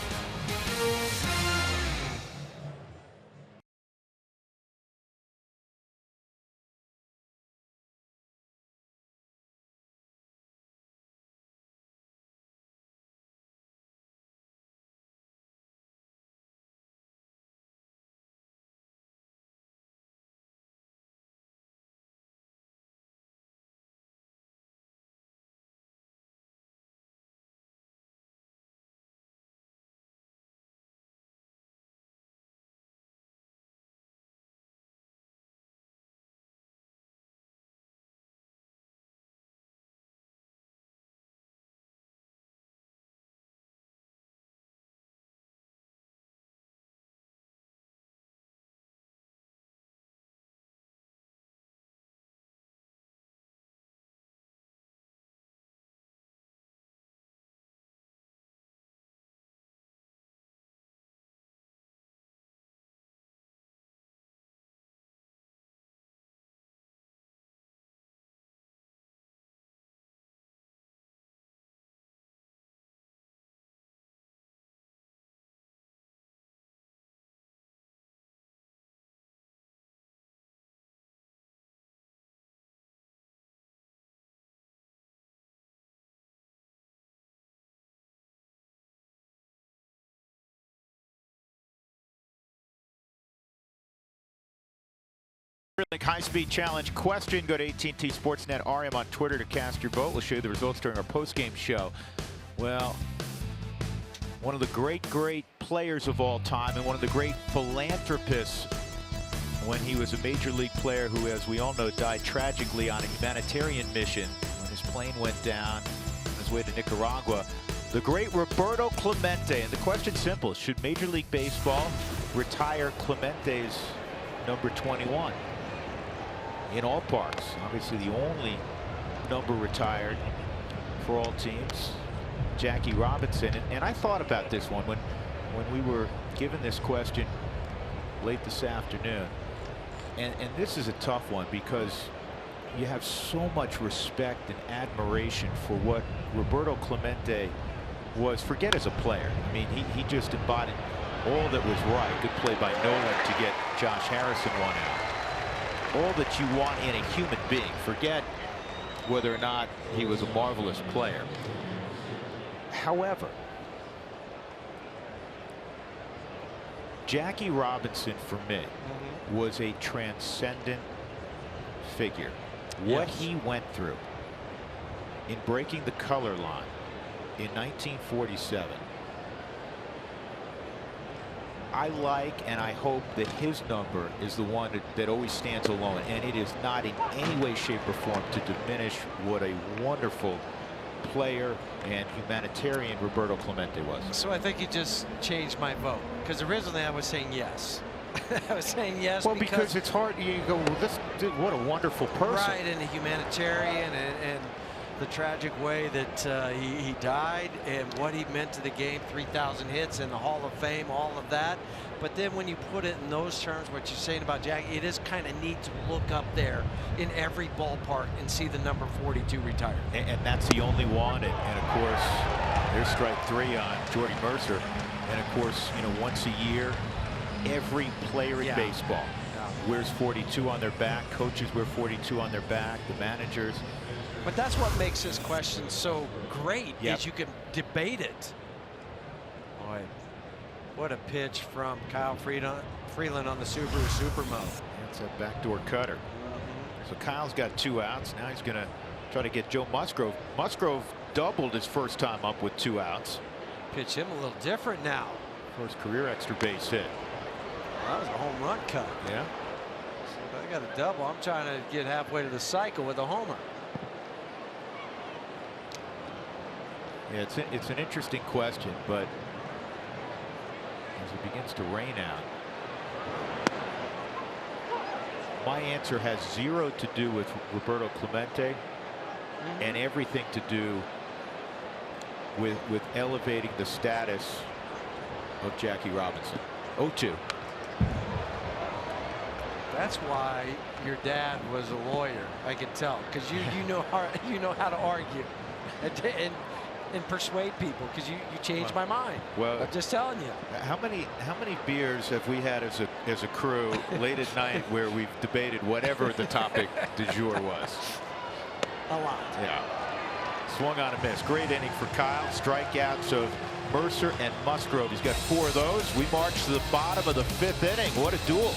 High-speed challenge question. Go to AT Sportsnet RM on Twitter to cast your vote. We'll show you the results during our post-game show. Well, one of the great players of all time and one of the great philanthropists when he was a major league player who, as we all know, died tragically on a humanitarian mission when his plane went down on his way to Nicaragua. The great Roberto Clemente. And the question's simple. Should Major League Baseball retire Clemente's number 21? In all parks, obviously the only number retired for all teams, Jackie Robinson. And I thought about this one when we were given this question late this afternoon. And this is a tough one because you have so much respect and admiration for what Roberto Clemente was. Forget as a player. I mean, he just embodied all that was right. Good play by Nolan to get Josh Harrison one out. All that you want in a human being. Forget whether or not he was a marvelous player. However, Jackie Robinson for me was a transcendent figure. What he went through in breaking the color line in 1947. I like and I hope that his number is the one that always stands alone, and it is not in any way, shape, or form to diminish what a wonderful player and humanitarian Roberto Clemente was. So I think you just changed my vote, because originally I was saying yes. I was saying yes. Well, because it's hard. You go, well, this dude, what a wonderful person. Right, and a humanitarian, and the tragic way that he died and what he meant to the game, 3,000 hits in the Hall of Fame, all of that. But then when you put it in those terms, what you're saying about Jackie, it is kind of neat to look up there in every ballpark and see the number 42 retired. And that's the only one. And of course, there's strike 3 on Jordy Mercer. And of course, you know, once a year, every player in baseball wears 42 on their back. Coaches wear 42 on their back. The managers. But that's what makes this question so great, is you can debate it. Boy, What a pitch from Kyle Freeland on the Subaru Supermo. That's a backdoor cutter. So Kyle's got 2 outs. Now he's going to try to get Joe Musgrove. Musgrove doubled his first time up with 2 outs. Pitch him a little different now. First career extra base hit. That was a home run cut. Yeah. So I got a double. I'm trying to get halfway to the cycle with a homer. Yeah, it's an interesting question, but as it begins to rain out, my answer has 0 to do with Roberto Clemente and everything to do with elevating the status of Jackie Robinson. 0-2. That's why your dad was a lawyer. I can tell, because you know how to argue and persuade people, because you changed my mind. Well, I'm just telling you. How many beers have we had as a crew late at night where we've debated whatever the topic du jour was? A lot. Yeah. Swung on a miss. Great inning for Kyle. Strikeouts of Mercer and Musgrove. He's got 4 of those. We march to the bottom of the 5th inning. What a duel.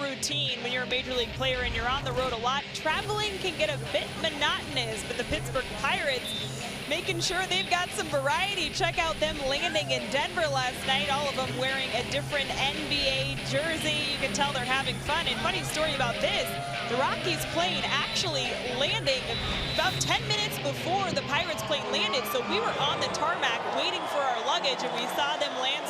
Routine when you're a major league player and you're on the road a lot, traveling can get a bit monotonous, but the Pittsburgh Pirates making sure they've got some variety. Check out them landing in Denver last night, all of them wearing a different NBA jersey. You can tell they're having fun. And funny story about this, the Rockies plane actually landing about 10 minutes before the Pirates plane landed, so we were on the tarmac waiting for our luggage, and we saw them land,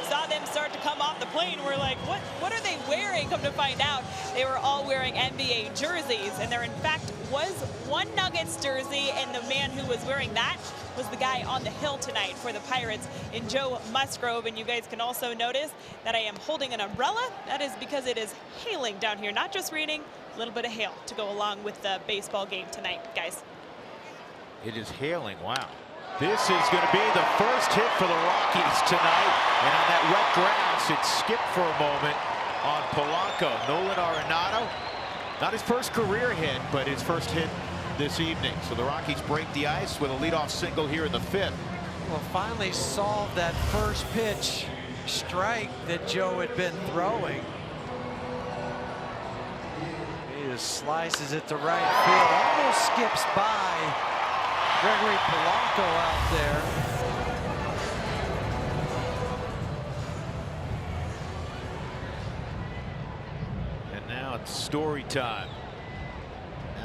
saw them start to come off the plane. We're like, what are they wearing? Come to find out, they were all wearing NBA jerseys, and there in fact was one Nuggets jersey, and the man who was wearing that was the guy on the hill tonight for the Pirates in Joe Musgrove. And you guys can also notice that I am holding an umbrella. That is because it is hailing down here, not just raining, a little bit of hail to go along with the baseball game tonight, guys. It is hailing. Wow. This is going to be the first hit for the Rockies tonight. And on that wet grass, it skipped for a moment on Polanco. Nolan Arenado, not his first career hit, but his first hit this evening. So the Rockies break the ice with a leadoff single here in the 5th. Well, finally solved that first pitch strike that Joe had been throwing. He just slices it to right field, almost skips by Gregory Polanco out there. And now it's story time.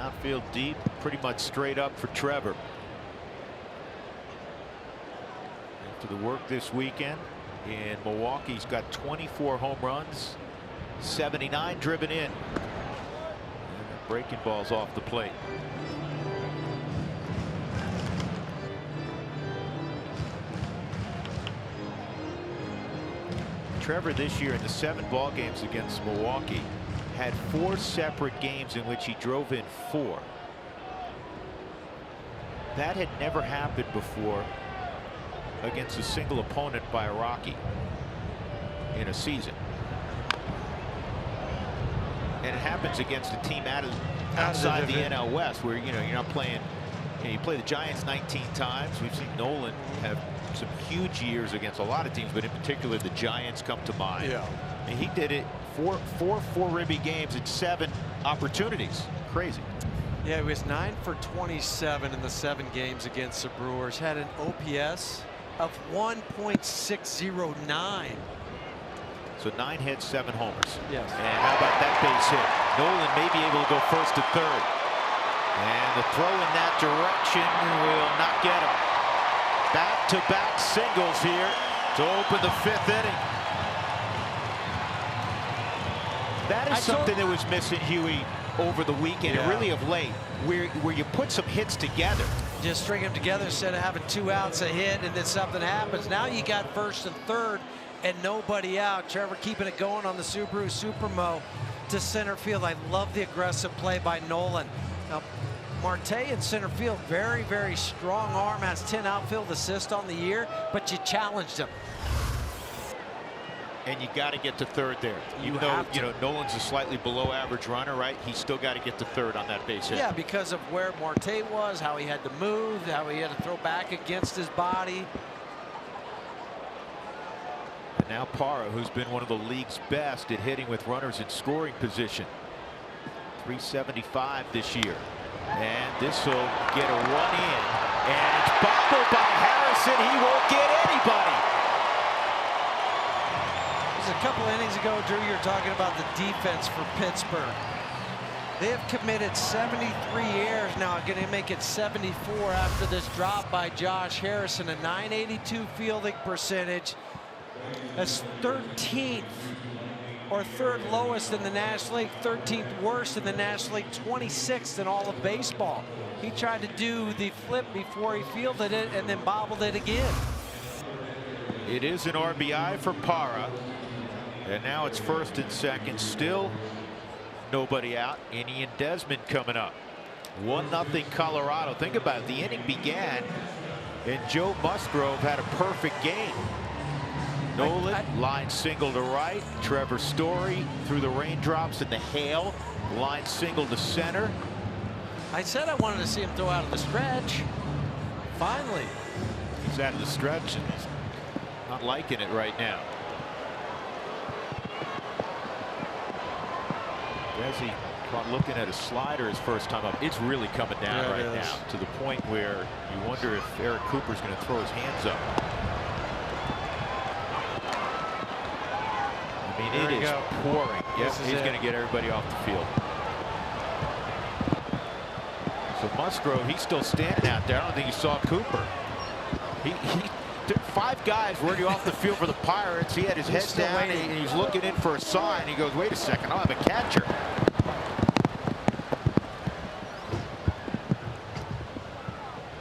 Outfield deep, pretty much straight up for Trevor. After the work this weekend in Milwaukee, he's got 24 home runs, 79 driven in. And the breaking ball's off the plate. Trevor this year in the 7 ball games against Milwaukee had 4 separate games in which he drove in 4. That had never happened before against a single opponent by a Rocky in a season. And it happens against a team outside the NL West, where you're not playing. You play the Giants 19 times. We've seen Nolan have some huge years against a lot of teams, but in particular the Giants come to mind. Yeah. And he did it four ribby games in 7 opportunities. Crazy. Yeah, he was 9 for 27 in the 7 games against the Brewers. Had an OPS of 1.609. So 9 hits, 7 homers. Yes. And how about that base hit? Nolan may be able to go first to third. And the throw in that direction will not get him. Back-to-back singles here to open the 5th inning. That is something that was missing, Huey, over the weekend, and really of late, where you put some hits together. Just string them together instead of having 2 outs, a hit, and then something happens. Now you got first and third and nobody out. Trevor keeping it going on the Subaru Supermo to center field. I love the aggressive play by Nolan. Now, Marte in center field, very, very strong arm, has 10 outfield assists on the year, but you challenged him. And you got to get to third there. Even though, Nolan's a slightly below average runner, right? He's still got to get to third on that base hit. Yeah, because of where Marte was, how he had to move, how he had to throw back against his body. And now Parra, who's been one of the league's best at hitting with runners in scoring position. 375 this year. And this will get a run in. And it's bobbled by Harrison. He won't get anybody. A couple innings ago, Drew, you're talking about the defense for Pittsburgh. They have committed 73 errors now, going to make it 74 after this drop by Josh Harrison, a .982 fielding percentage. That's 13th or 3rd lowest in the National League, 13th worst in the National League, 26th in all of baseball. He tried to do the flip before he fielded it and then bobbled it again. It is an RBI for Parra. And now it's first and second, still nobody out. And Ian Desmond coming up. 1-0 Colorado. Think about it. The inning began and Joe Musgrove had a perfect game. Nolan line single to right. Trevor Story through the raindrops and the hail. Line single to center. I said I wanted to see him throw out of the stretch. Finally. He's out of the stretch and he's not liking it right now. Desi looking at a slider his first time up. It's really coming down right now to the point where you wonder if Eric Cooper's going to throw his hands up. I mean, it is pouring. Yes, he's going to get everybody off the field. So Musgrove, he's still standing out there. I don't think he saw Cooper. He 5 guys were already off the field for the Pirates. He had his head down and he's looking in for a sign. He goes, wait a second, I'll have a catcher.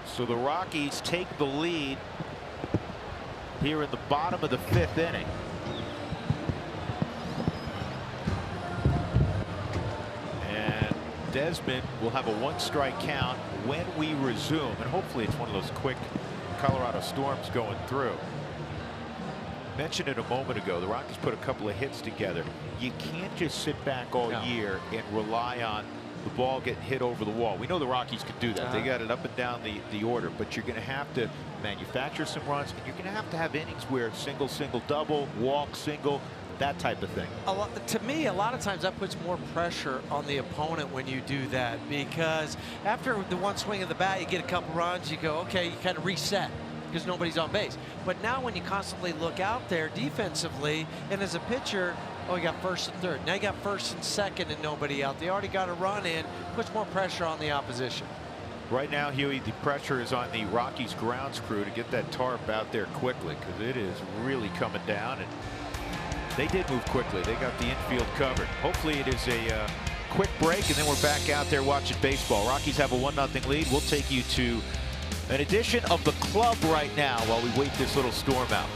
So the Rockies take the lead here in the bottom of the 5th inning. And Desmond will have a 1-strike count when we resume. And hopefully it's one of those quick Colorado storms going through. Mentioned it a moment ago, the Rockies put a couple of hits together. You can't just sit back all year and rely on the ball getting hit over the wall. We know the Rockies can do that. They got it up and down the order, but you're going to have to manufacture some runs, and you're going to have innings where single, double, walk, single, that type of thing. To me, a lot of times that puts more pressure on the opponent when you do that, because after the one swing of the bat, you get a couple runs, you go, okay, you kind of reset because nobody's on base. But now when you constantly look out there defensively, and as a pitcher, oh, you got first and third. Now you got first and second and nobody out. They already got a run in, puts more pressure on the opposition. Right now, Huey, the pressure is on the Rockies grounds crew to get that tarp out there quickly, because it is really coming down. And they did move quickly. They got the infield covered. Hopefully it is a quick break, and then we're back out there watching baseball. Rockies have a 1-0 lead. We'll take you to an edition of the club right now while we wait this little storm out.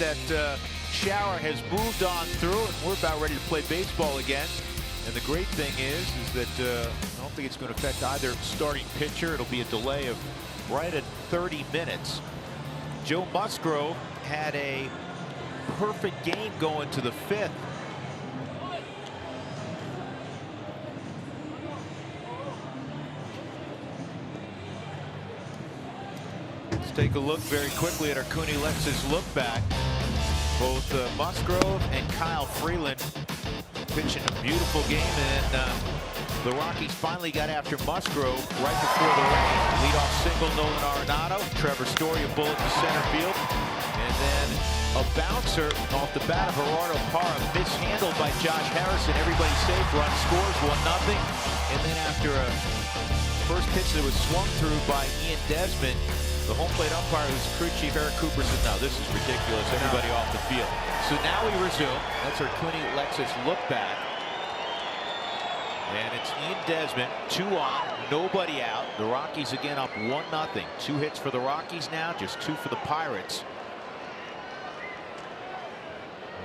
that shower has moved on through, and we're about ready to play baseball again. And the great thing is that I don't think it's going to affect either starting pitcher. It'll be a delay of right at 30 minutes. Joe Musgrove had a perfect game going to the 5th. Let's take a look very quickly at our Cooney Lexus look back. Both Musgrove and Kyle Freeland pitching a beautiful game, and the Rockies finally got after Musgrove right before the rain. Leadoff single, Nolan Arenado. Trevor Story, a bullet to center field, and then a bouncer off the bat of Gerardo Parra, mishandled by Josh Harrison. Everybody safe, run scores, 1-0. And then after a first pitch that was swung through by Ian Desmond, the home plate umpire, who's crew chief Eric Cooper, said, "No, this is ridiculous. Everybody off the field." So now we resume. That's our Cooney Lexus look back. And it's Ian Desmond, 2 on, nobody out. The Rockies again up 1-0. 2 hits for the Rockies now, just 2 for the Pirates.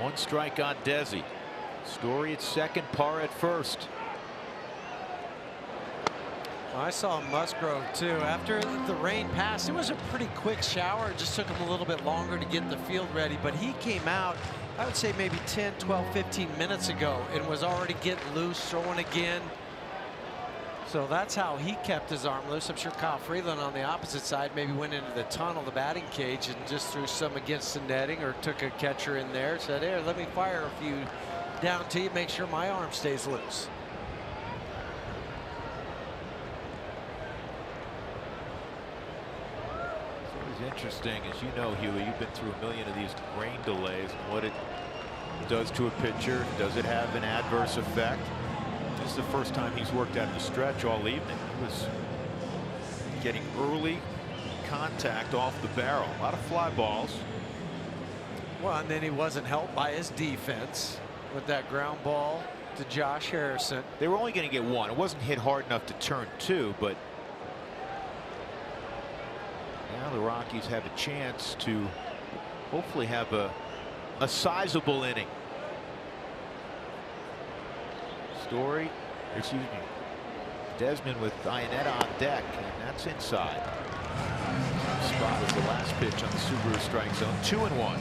1 strike on Desi. Story at second, Parra at first. I saw Musgrove too. After the rain passed, it was a pretty quick shower. It just took him a little bit longer to get the field ready, but he came out, I would say maybe 10, 12, 15 minutes ago, and was already getting loose, throwing again. So that's how he kept his arm loose. I'm sure Kyle Freeland on the opposite side maybe went into the tunnel, the batting cage, and just threw some against the netting, or took a catcher in there, said, "Here, let me fire a few down to you, make sure my arm stays loose." Interesting, as you know, Huey, you've been through a million of these rain delays, and what it does to a pitcher. Does it have an adverse effect? This is the first time he's worked out the stretch all evening. He was getting early contact off the barrel. A lot of fly balls. Well, and then he wasn't helped by his defense with that ground ball to Josh Harrison. They were only going to get 1. It wasn't hit hard enough to turn 2, but now the Rockies have a chance to hopefully have a sizable inning. Story, excuse me, Desmond with Iannetta on deck, and that's inside. Spot was the last pitch on the Subaru strike zone. 2-1.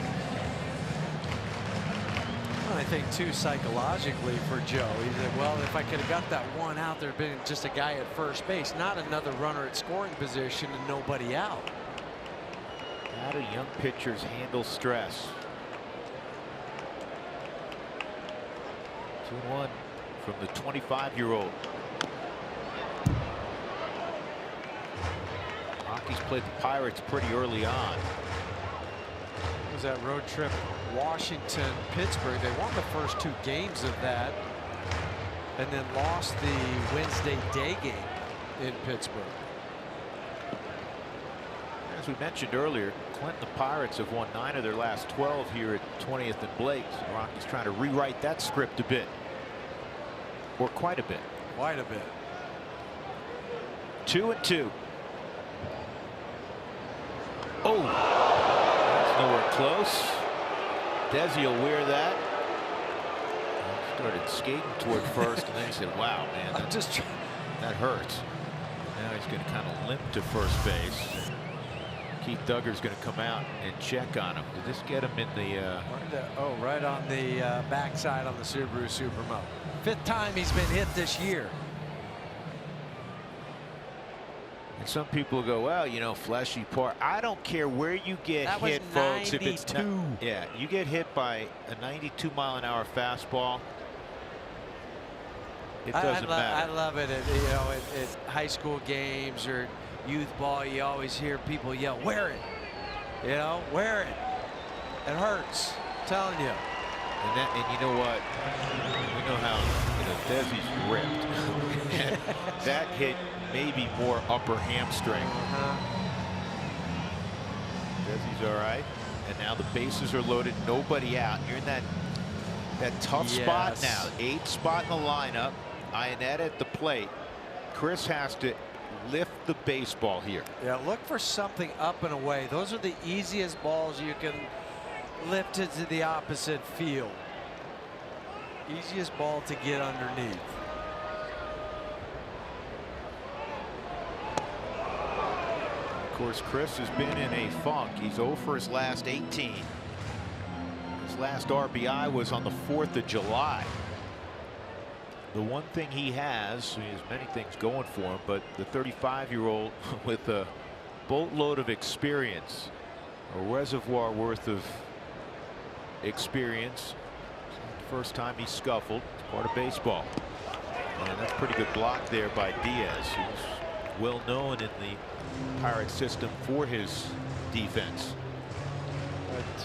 I think too, psychologically for Joe, he said, well, if I could have got that 1 out, there'd been just a guy at first base, not another runner at scoring position and nobody out. How do young pitchers handle stress? 2-1 from the 25-year-old. Rockies played the Pirates pretty early on. It was that road trip, Washington, Pittsburgh. They won the first 2 games of that, and then lost the Wednesday day game in Pittsburgh. As we mentioned earlier, Clinton, the Pirates have won 9 of their last 12 here at 20th and Blake. So the Rockies trying to rewrite that script a bit, or quite a bit. Quite a bit. 2-2. Oh, that's nowhere close. Desi will wear that. He started skating toward first, and then he said, "Wow, man, that hurts." Now he's going to kind of limp to first base. Keith Duggar's going to come out and check on him. Did this get him in the? Right on the backside on the Subaru Supermo. 5th time he's been hit this year. And some people go, well, you know, fleshy part. I don't care where you get hit, folks. If it's yeah, you get hit by a 92-mile-an-hour fastball, it doesn't matter. I love it. You know, at high school games or youth ball, you always hear people yell, "Wear it!" You know, wear it. It hurts. I'm telling you. And you know what? We know how, you know, Desi's ripped. That hit maybe more upper hamstring. Desi's all right. And now the bases are loaded, nobody out. You're in that tough spot now. 8th spot in the lineup. Iannetta at the plate. Chris has to lift the baseball here. Yeah, look for something up and away. Those are the easiest balls you can lifted to the opposite field. Easiest ball to get underneath. Of course, Chris has been in a funk. He's 0 for his last 18. His last RBI was on the 4th of July. The one thing he has many things going for him, but the 35-year-old with a boatload of experience, a reservoir worth of experience. First time he scuffled. It's part of baseball. And that's a pretty good block there by Diaz, who's well known in the Pirate system for his defense.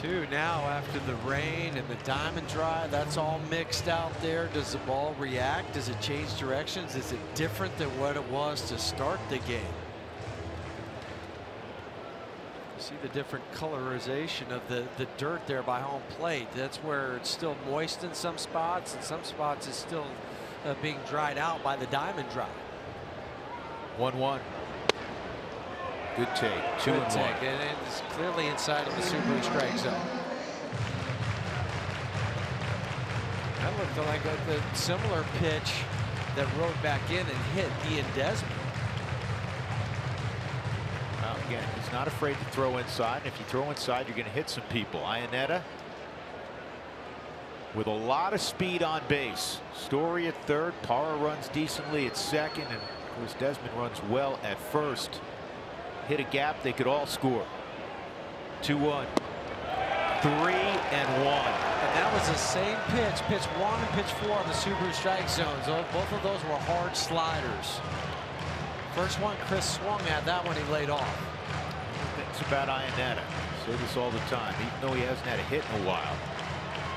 Two now after the rain and the diamond drive, that's all mixed out there. Does the ball react? Does it change directions? Is it different than what it was to start the game? See the different colorization of the dirt there by home plate. That's where it's still moist in some spots, and some spots it's still being dried out by the diamond drive. 1-1. Good take. 2-1. And it's clearly inside of the Subaru strike zone. That looked like the similar pitch that rode back in and hit Ian Desmond. Well, again, he's not afraid to throw inside. And if you throw inside, you're going to hit some people. Iannetta with a lot of speed on base. Story at third. Parra runs decently at second. And of course, Desmond runs well at first. Hit a gap, they could all score. 2-1. 3-1. And that was the same pitch, pitch 1 and pitch 4 on the Subaru strike zones. Both of those were hard sliders. First one Chris swung at, that one he laid off. Things about Iannetta. I say this all the time. Even though he hasn't had a hit in a while,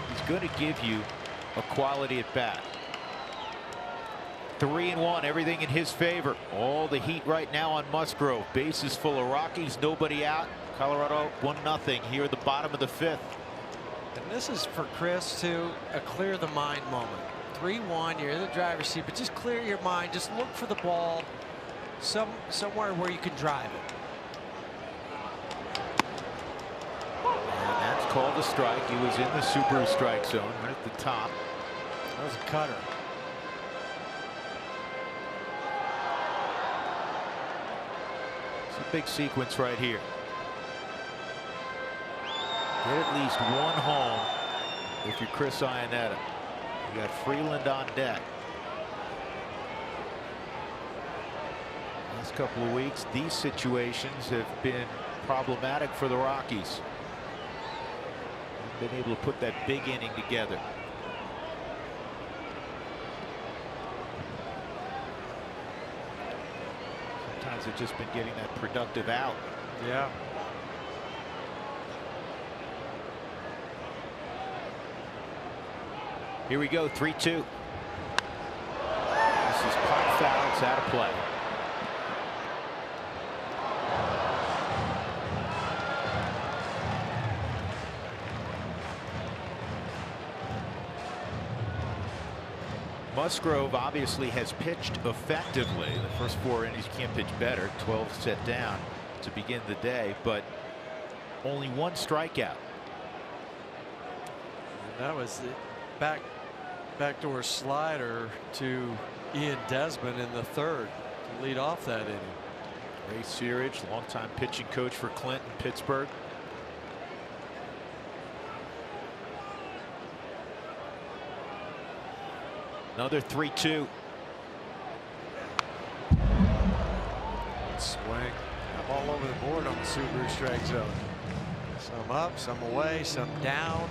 he's going to give you a quality at bat. 3-1, everything in his favor. All the heat right now on Musgrove. Bases full of Rockies, nobody out. Colorado 1-0 here at the bottom of the 5th. And this is for Chris too, a clear the mind moment. 3-1, you're in the driver's seat, but just clear your mind. Just look for the ball somewhere where you can drive it. And that's called a strike. He was in the Subaru strike zone right at the top. That was a cutter. It's a big sequence right here. Get at least one home if you're Chris Iannetta. You got Freeland on deck. Last couple of weeks, these situations have been problematic for the Rockies. They've been able to put that big inning together. Sometimes they've just been getting that productive out. Yeah. Here we go, 3-2. This is pop foul. It's out of play. Musgrove obviously has pitched effectively. The first 4 innings, you can't pitch better. 12 set down to begin the day, but only 1 strikeout. And that was the backdoor slider to Ian Desmond in the 3rd to lead off that inning. Ray Searage, longtime pitching coach for Clinton, Pittsburgh. Another 3-2. Swing. I'm all over the board on the Subaru strike zone. Some up, some away, some down.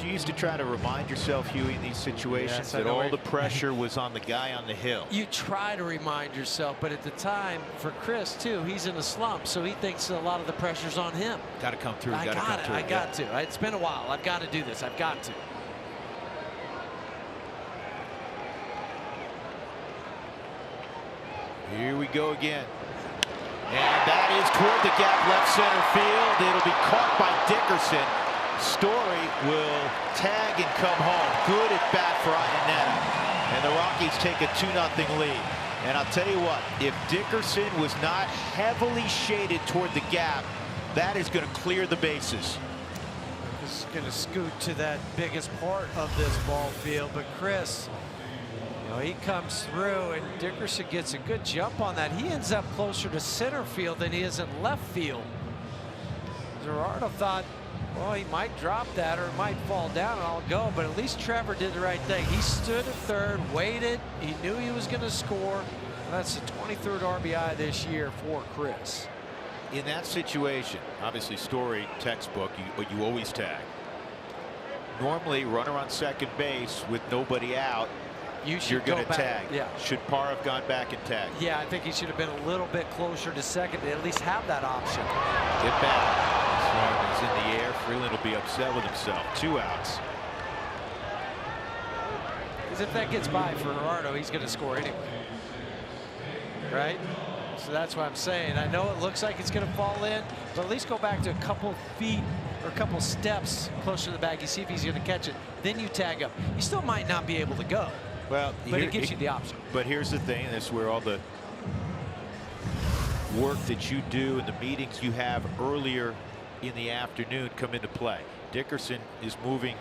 You used to try to remind yourself, Huey, in these situations that all the pressure was on the guy on the hill. You try to remind yourself, but at the time, for Chris too, he's in a slump, so he thinks a lot of the pressure's on him. Got to come through. I got to. It's been a while. I've got to do this. I've got to. Here we go again. And that is toward the gap, left center field. It'll be caught by Dickerson. Story will tag and come home. Good at bat for Iannetta. And the Rockies take a 2-0 lead. And I'll tell you what, if Dickerson was not heavily shaded toward the gap, that is going to clear the bases. This is going to scoot to that biggest part of this ball field, but Chris, you know, he comes through and Dickerson gets a good jump on that. He ends up closer to center field than he is in left field. Gerardo thought, well, he might drop that or it might fall down and I'll go, but at least Trevor did the right thing. He stood at third, waited, he knew he was going to score. That's the 23rd RBI this year for Chris. In that situation, obviously Story textbook, you always tag. Normally, runner on second base with nobody out, you're going to tag. Yeah. Should Parr have gone back and tagged? Yeah, I think he should have been a little bit closer to second to at least have that option. Get back. He's in the air. Freeland will be upset with himself. 2 outs. Because if that gets by for Gerardo, he's going to score anyway. Right? So that's what I'm saying. I know it looks like it's going to fall in, but at least go back to a couple feet or a couple steps closer to the bag. You see if he's going to catch it. Then you tag him. You still might not be able to go. Well, but it gives you the option. But here's the thing. This is where all the work that you do and the meetings you have earlier in the afternoon come into play. Dickerson is moving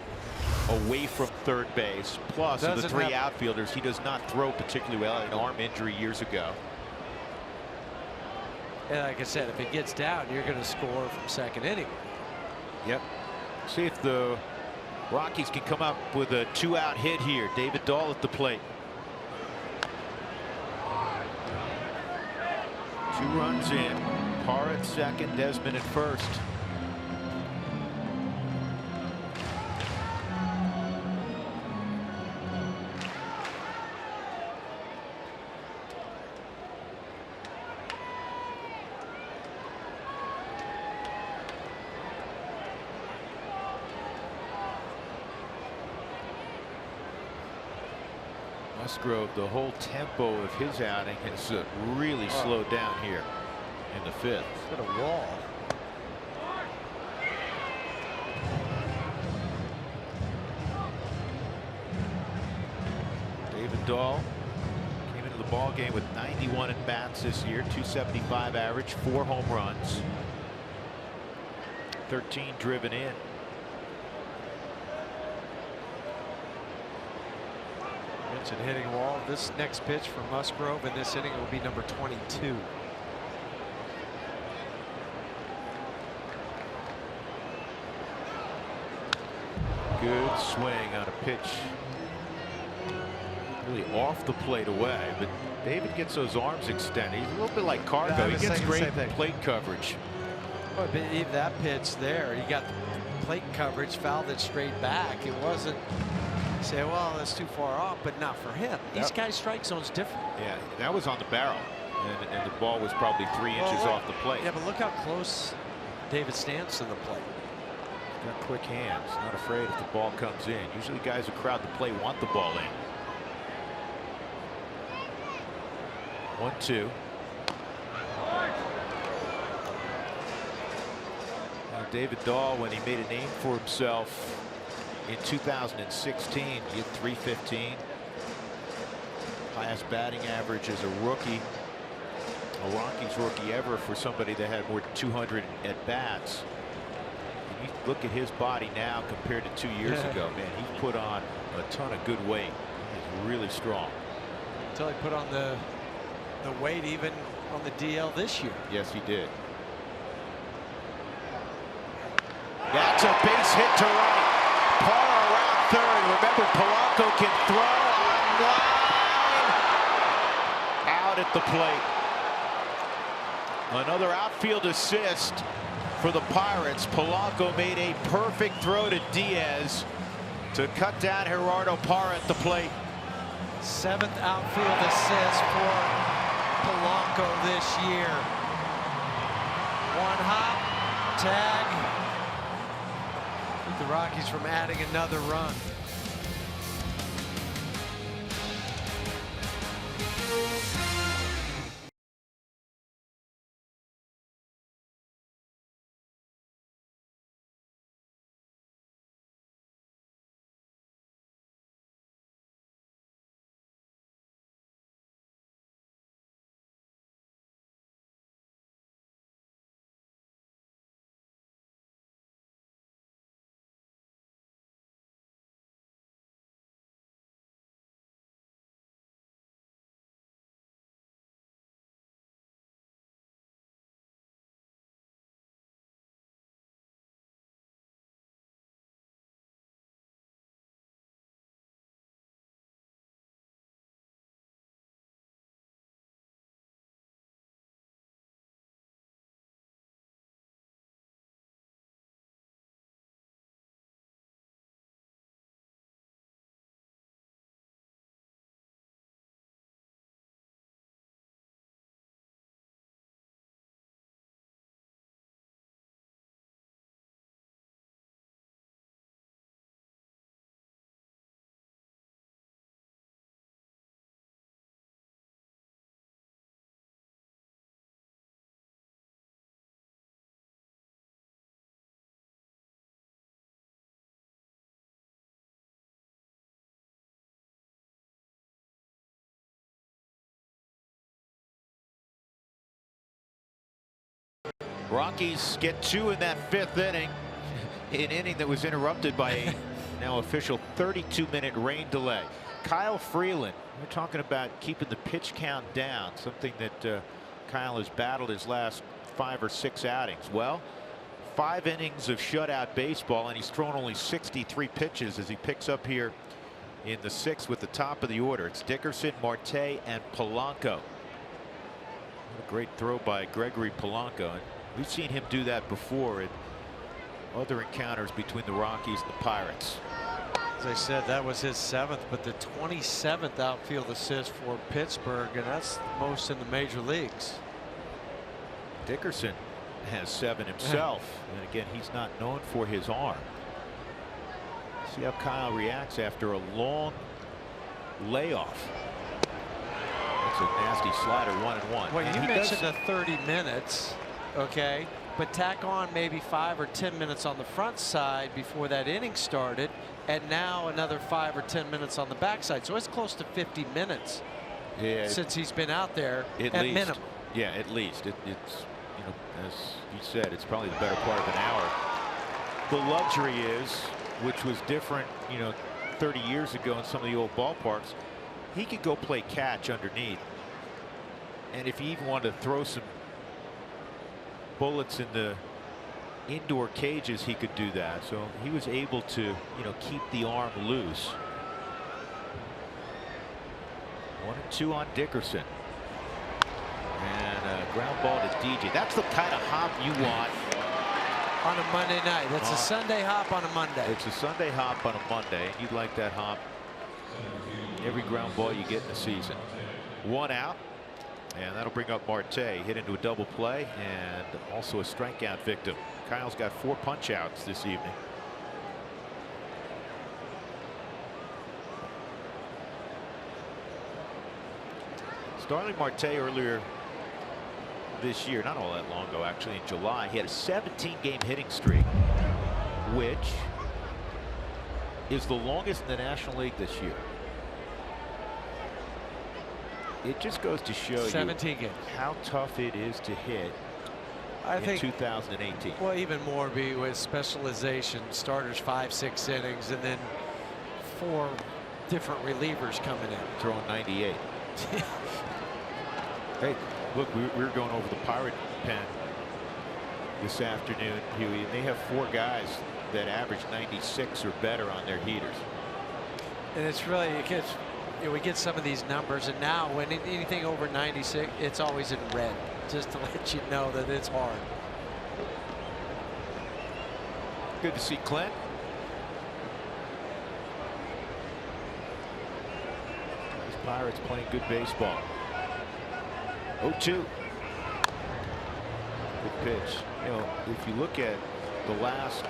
away from third base. Plus, of the 3 outfielders, he does not throw particularly well. An arm injury years ago. And like I said, if it gets down, you're going to score from second anyway. Yep. See if the Rockies can come up with a 2-out hit here. David Dahl at the plate. 2 runs in. Parr at second, Desmond at first. Musgrove, the whole tempo of his outing has really slowed down here in the 5th. It's got a wall. David Dahl came into the ball game with 91 at bats this year, 275 average, 4 home runs, 13 driven in. Mentioned hitting wall. This next pitch from Musgrove in this inning will be number 22. Good swing on a pitch. Really off the plate away, but David gets those arms extended. He's a little bit like Cargo. Yeah, he gets great plate coverage. Oh, but even that pitch there, he got the plate coverage, fouled it straight back. It wasn't. Say, well, that's too far off, but not for him. These guys' strike zone's different. Yeah, that was on the barrel, and the ball was probably 3 inches off the plate. Yeah, but look how close David stands to the plate. He's got quick hands, not afraid if the ball comes in. Usually guys who crowd the plate want the ball in. 1-2. Now David Dahl, when he made a name for himself in 2016, he hit .315. Highest batting average as a rookie, a Rockies rookie ever, for somebody that had more than 200 at bats. And you look at his body now compared to 2 years ago, man, he put on a ton of good weight. He's really strong. Until he put on the weight even on the DL this year. Yes, he did. That's a base hit to right. Parr around third. Remember, Polanco can throw on line. Out at the plate. Another outfield assist for the Pirates. Polanco made a perfect throw to Diaz to cut down Gerardo Parr at the plate. 7th outfield assist for Polanco this year. 1 hop, tag. Keep the Rockies from adding another run. Rockies get 2 in that 5th inning. An inning that was interrupted by a now official 32-minute rain delay. Kyle Freeland, we're talking about keeping the pitch count down, something that Kyle has battled his last 5 or 6 outings. Well, 5 innings of shutout baseball, and he's thrown only 63 pitches as he picks up here in the 6th with the top of the order. It's Dickerson, Marte, and Polanco. What a great throw by Gregory Polanco, and we've seen him do that before in other encounters between the Rockies and the Pirates. As I said, that was his 7th, but the 27th outfield assist for Pittsburgh, and that's the most in the major leagues. Dickerson has 7 himself, and again, he's not known for his arm. See how Kyle reacts after a long layoff. That's a nasty slider, 1-1. Well, you mentioned the 30 minutes, okay, but tack on maybe 5 or 10 minutes on the front side before that inning started, and now another 5 or 10 minutes on the backside. So it's close to 50 minutes since he's been out there at minimum. Yeah, at least. It's, you know, as you said, it's probably the better part of an hour. The luxury is, which was different, you know, 30 years ago in some of the old ballparks, he could go play catch underneath. And if he even wanted to throw some bullets in the indoor cages, he could do that. So he was able to, you know, keep the arm loose. 1-2 on Dickerson. And a ground ball to DJ. That's the kind of hop you want on a Monday night. That's a Sunday hop on a Monday. It's a Sunday hop on a Monday. You'd like that hop every ground ball you get in the season. 1 out. And that'll bring up Marte, hit into a double play, and also a strikeout victim. Kyle's got 4 punch outs this evening. Starling Marte earlier this year, not all that long ago, actually in July, he had a 17-game hitting streak, which is the longest in the National League this year. It just goes to show 17 games. How tough it is to hit in 2018. Well, even more be with specialization, starters 5-6 innings, and then 4 different relievers coming in. Throwing 98. Hey, look, we were going over the Pirate pen this afternoon, Huey, and they have 4 guys that average 96 or better on their heaters. And it's really, it gets, you know, we get some of these numbers, and now when anything over 96, it's always in red, just to let you know that it's hard. Good to see Clint. These Pirates playing good baseball. 0-2. Good pitch. You know, if you look at the last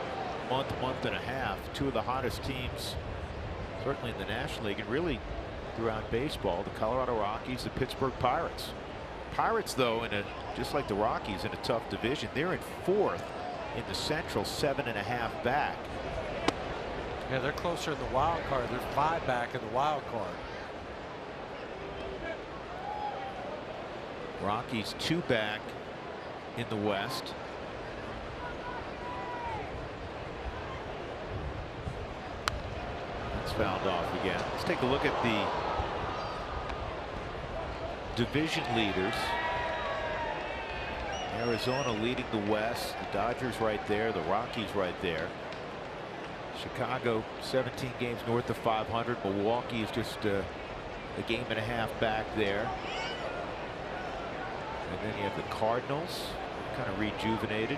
month and a half, 2 of the hottest teams, certainly in the National League and really throughout baseball, the Colorado Rockies, the Pittsburgh Pirates. Pirates, though, just like the Rockies, in a tough division. They're in 4th in the Central, 7.5 back. Yeah, they're closer in the wild card. They're 5 back in the wild card. Rockies 2 back in the West. That's fouled off again. Let's take a look at the division leaders. Arizona leading the West. The Dodgers right there. The Rockies right there. Chicago 17 games north of 500. Milwaukee is just a game and a half back there. And then you have the Cardinals, kind of rejuvenated.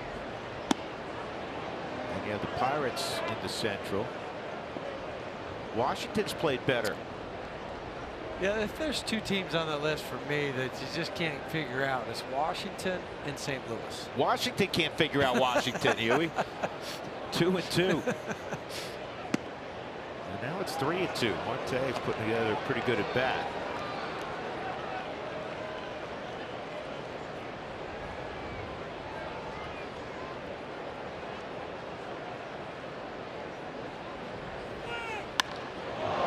And you have the Pirates in the Central. Washington's played better. Yeah, if there's 2 teams on the list for me that you just can't figure out, it's Washington and St. Louis. Washington can't figure out Washington, Huey. 2-2. And now it's 3-2. Marte's putting together a pretty good at bat.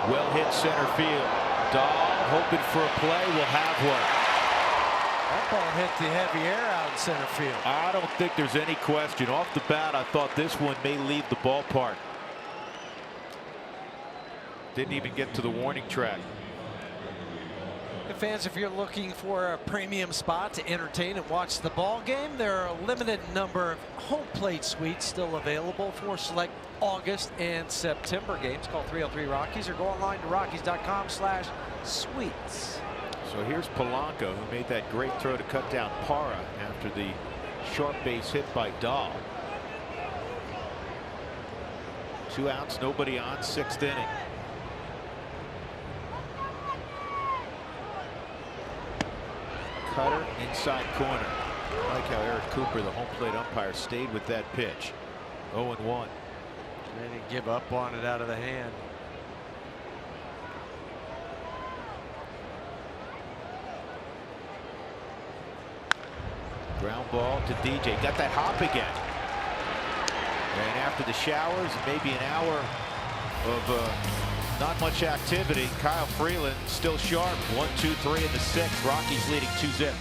Well hit center field. Dahl hoping for a play, will have one. That ball hit the heavy air out in center field. I don't think there's any question. Off the bat, I thought this one may leave the ballpark. Didn't even get to the warning track. Fans, if you're looking for a premium spot to entertain and watch the ball game, there are a limited number of home plate suites still available for select August and September games. Call 303 Rockies or go online to rockies.com/suites. So here's Polanco, who made that great throw to cut down Parra after the short base hit by Dahl. 2 outs, nobody on, 6th inning. Cutter inside corner. I like how Eric Cooper, the home plate umpire, stayed with that pitch. 0-1. They didn't give up on it out of the hand. Ground ball to DJ. Got that hop again. And after the showers, maybe an hour of not much activity, Kyle Freeland still sharp. 1, 2, 3 in the 6th. Rockies leading 2-0.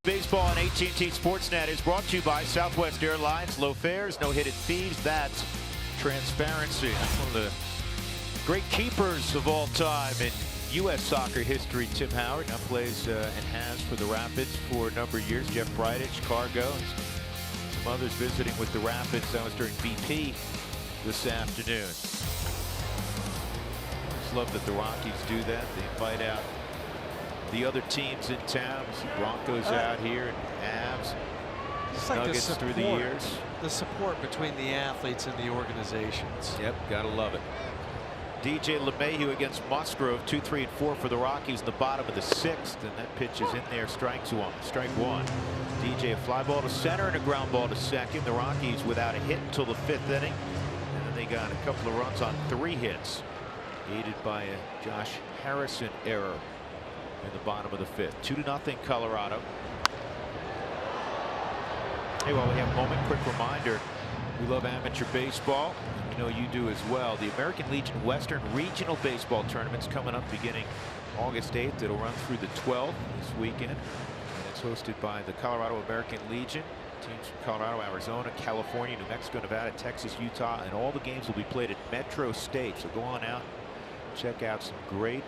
Baseball on AT&T Sportsnet is brought to you by Southwest Airlines. Low fares, no hidden fees. That's transparency. That's one of the great keepers of all time in U.S. soccer history. Tim Howard now plays and has for the Rapids for a number of years. Jeff Bridich, Cargo, some others visiting with the Rapids. That was during BP this afternoon. Just love that the Rockies do that. They invite out the other teams in town. Broncos out here, and Avs, like Nuggets through the years. The support between the athletes and the organizations. Yep, gotta love it. DJ LeMahieu against Musgrove, 2, 3, and 4 for the Rockies in the bottom of the 6th, and that pitch is in there. Strike one. DJ a fly ball to center and a ground ball to second. The Rockies without a hit until the 5th inning, and then they got a couple of runs on 3 hits, aided by a Josh Harrison error in the bottom of the 5th. 2-0 Colorado. Hey, while we have a moment, quick reminder, we love amateur baseball. We know you do as well. The American Legion Western Regional Baseball Tournament's coming up beginning August 8th. It'll run through the 12th this weekend. And it's hosted by the Colorado American Legion. Teams from Colorado, Arizona, California, New Mexico, Nevada, Texas, Utah, and all the games will be played at Metro State. So go on out, check out some great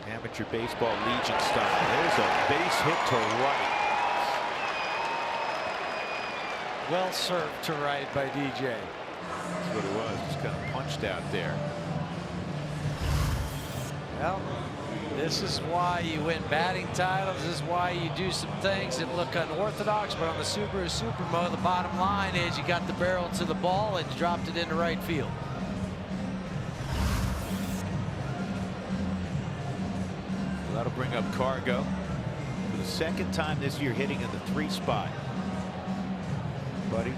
amateur baseball Legion style. There's a base hit to right. Well served to right by DJ. That's what it was. Just kind of punched out there. Well, this is why you win batting titles. This is why you do some things that look unorthodox. But on the Subaru Supermo, the bottom line is you got the barrel to the ball and you dropped it into right field. That'll bring up Cargo for the second time this year, hitting in the 3 spot. Buddy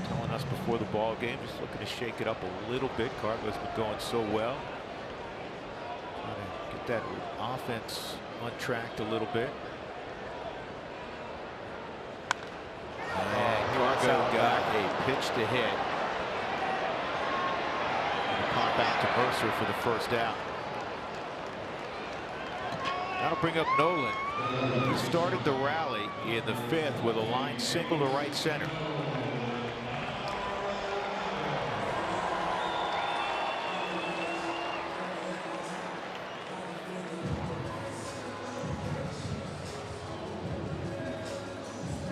telling us before the ball game, just looking to shake it up a little bit. Cargo's been going so well. Trying to get that offense untracked a little bit. And Cargo got a pitch to hit. And a pop out to Mercer for the first out. That'll bring up Nolan. He started the rally in the 5th with a line single to right center.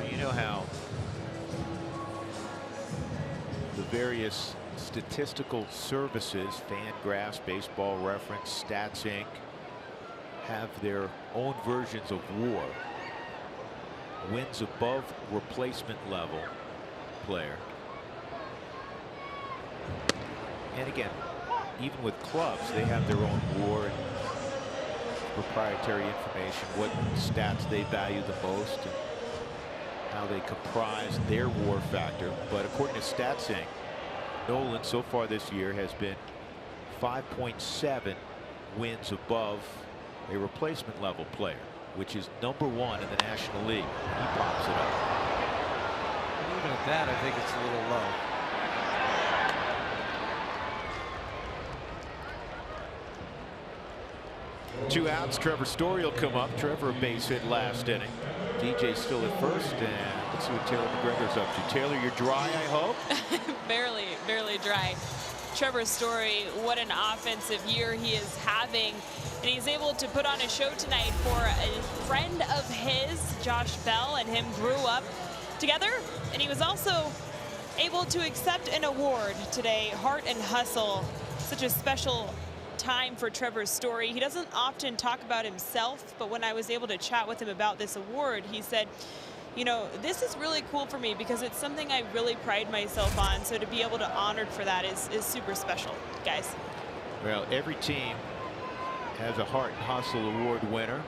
You know how the various statistical services, Fangraphs, Baseball Reference, Stats Inc., have their own versions of WAR. Wins above replacement level player. And again, even with clubs, they have their own WAR and proprietary information, what stats they value the most and how they comprise their WAR factor. But according to Stats Inc., Nolan so far this year has been 5.7 wins above a replacement level player, which is #1 in the National League. He pops it up. Even at that, I think it's a little low. 2 outs. Trevor Story will come up. Trevor a base hit last inning. DJ still at first, and let's see what Taylor McGregor's up to. Taylor, you're dry, I hope. barely dry. Trevor Story, what an offensive year he is having. And he's able to put on a show tonight for a friend of his, Josh Bell, and him grew up together. And he was also able to accept an award today, Heart and Hustle. Such a special time for Trevor's Story. He doesn't often talk about himself, but when I was able to chat with him about this award, he said, you know, this is really cool for me because it's something I really pride myself on. So to be able to honored for that is super special, guys. Well, every team has a Heart and Hustle Award winner.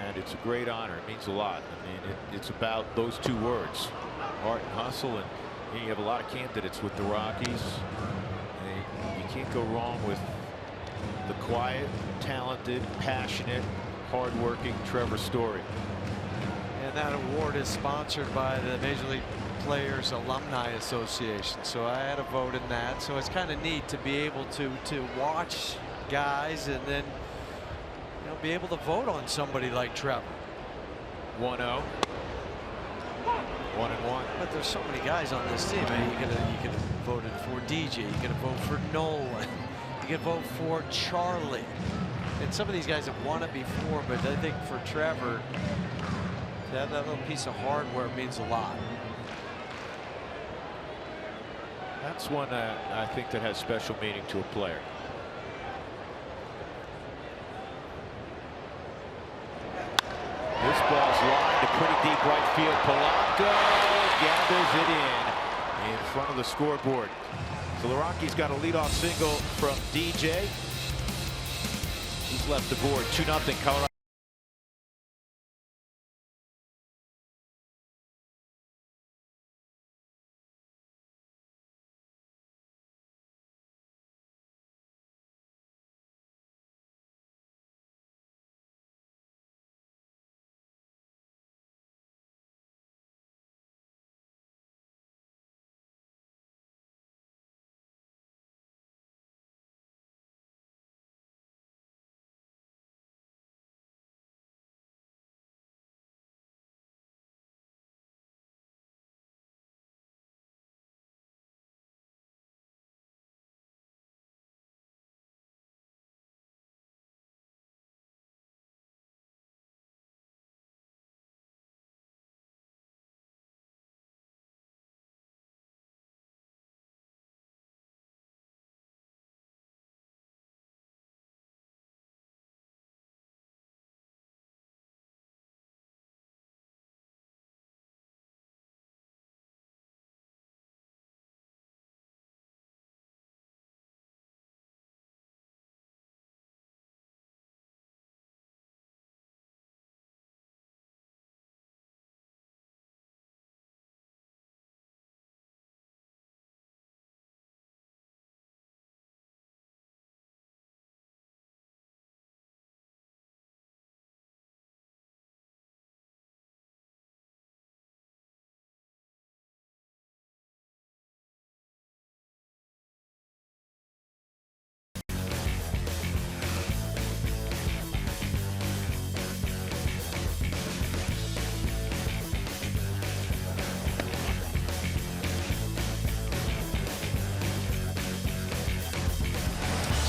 And it's a great honor. It means a lot. I mean, it's about those 2 words, Heart and Hustle. And you have a lot of candidates with the Rockies. You can't go wrong with the quiet, talented, passionate, hardworking Trevor Story. And that award is sponsored by the Major League Players Alumni Association. So I had a vote in that. So it's kind of neat to be able to watch guys and then, you know, be able to vote on somebody like Trevor. 1-0. 1-1. But there's so many guys on this team. Man, you could have voted for DJ. You could have voted for Nolan. You could vote for Charlie. And some of these guys have won it before, but I think for Trevor, to have that little piece of hardware means a lot. That's one I think that has special meaning to a player. This ball's lined to pretty deep right field. Polanco gathers it in front of the scoreboard. So the Rockies got a leadoff single from DJ. He's left the board 2-0 Colorado.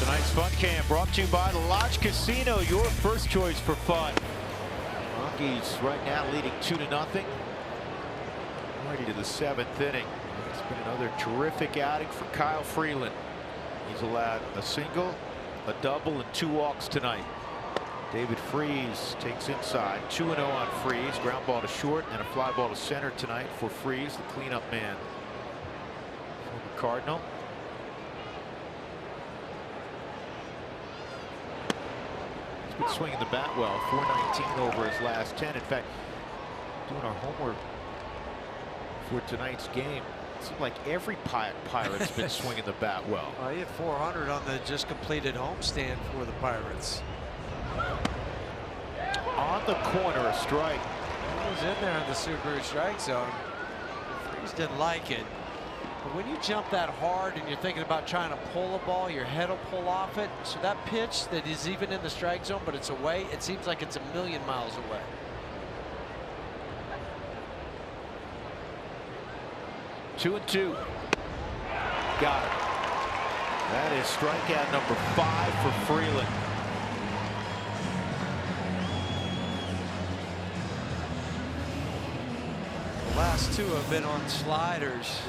Tonight's Fun Cam brought to you by the Lodge Casino, your first choice for fun. Rockies right now leading 2-0. Already to the 7th inning. It's been another terrific outing for Kyle Freeland. He's allowed a single, a double, and 2 walks tonight. David Freese takes inside. 2-0 on Freese. Ground ball to short and a fly ball to center tonight for Freese, the cleanup man. Former Cardinal. He's been swinging the bat well. 419 over his last 10. In fact, doing our homework for tonight's game, it seemed like every Pirate's been swinging the bat well. He hit 400 on the just completed homestand for the Pirates. On the corner, a strike. He was in there in the Subaru strike zone. Freeze didn't like it. But when you jump that hard and you're thinking about trying to pull a ball, your head will pull off it. So that pitch that is even in the strike zone, but it's away, it seems like it's a million miles away. Two and two. Got it. That is strikeout number 5 for Freeland. The last 2 have been on sliders.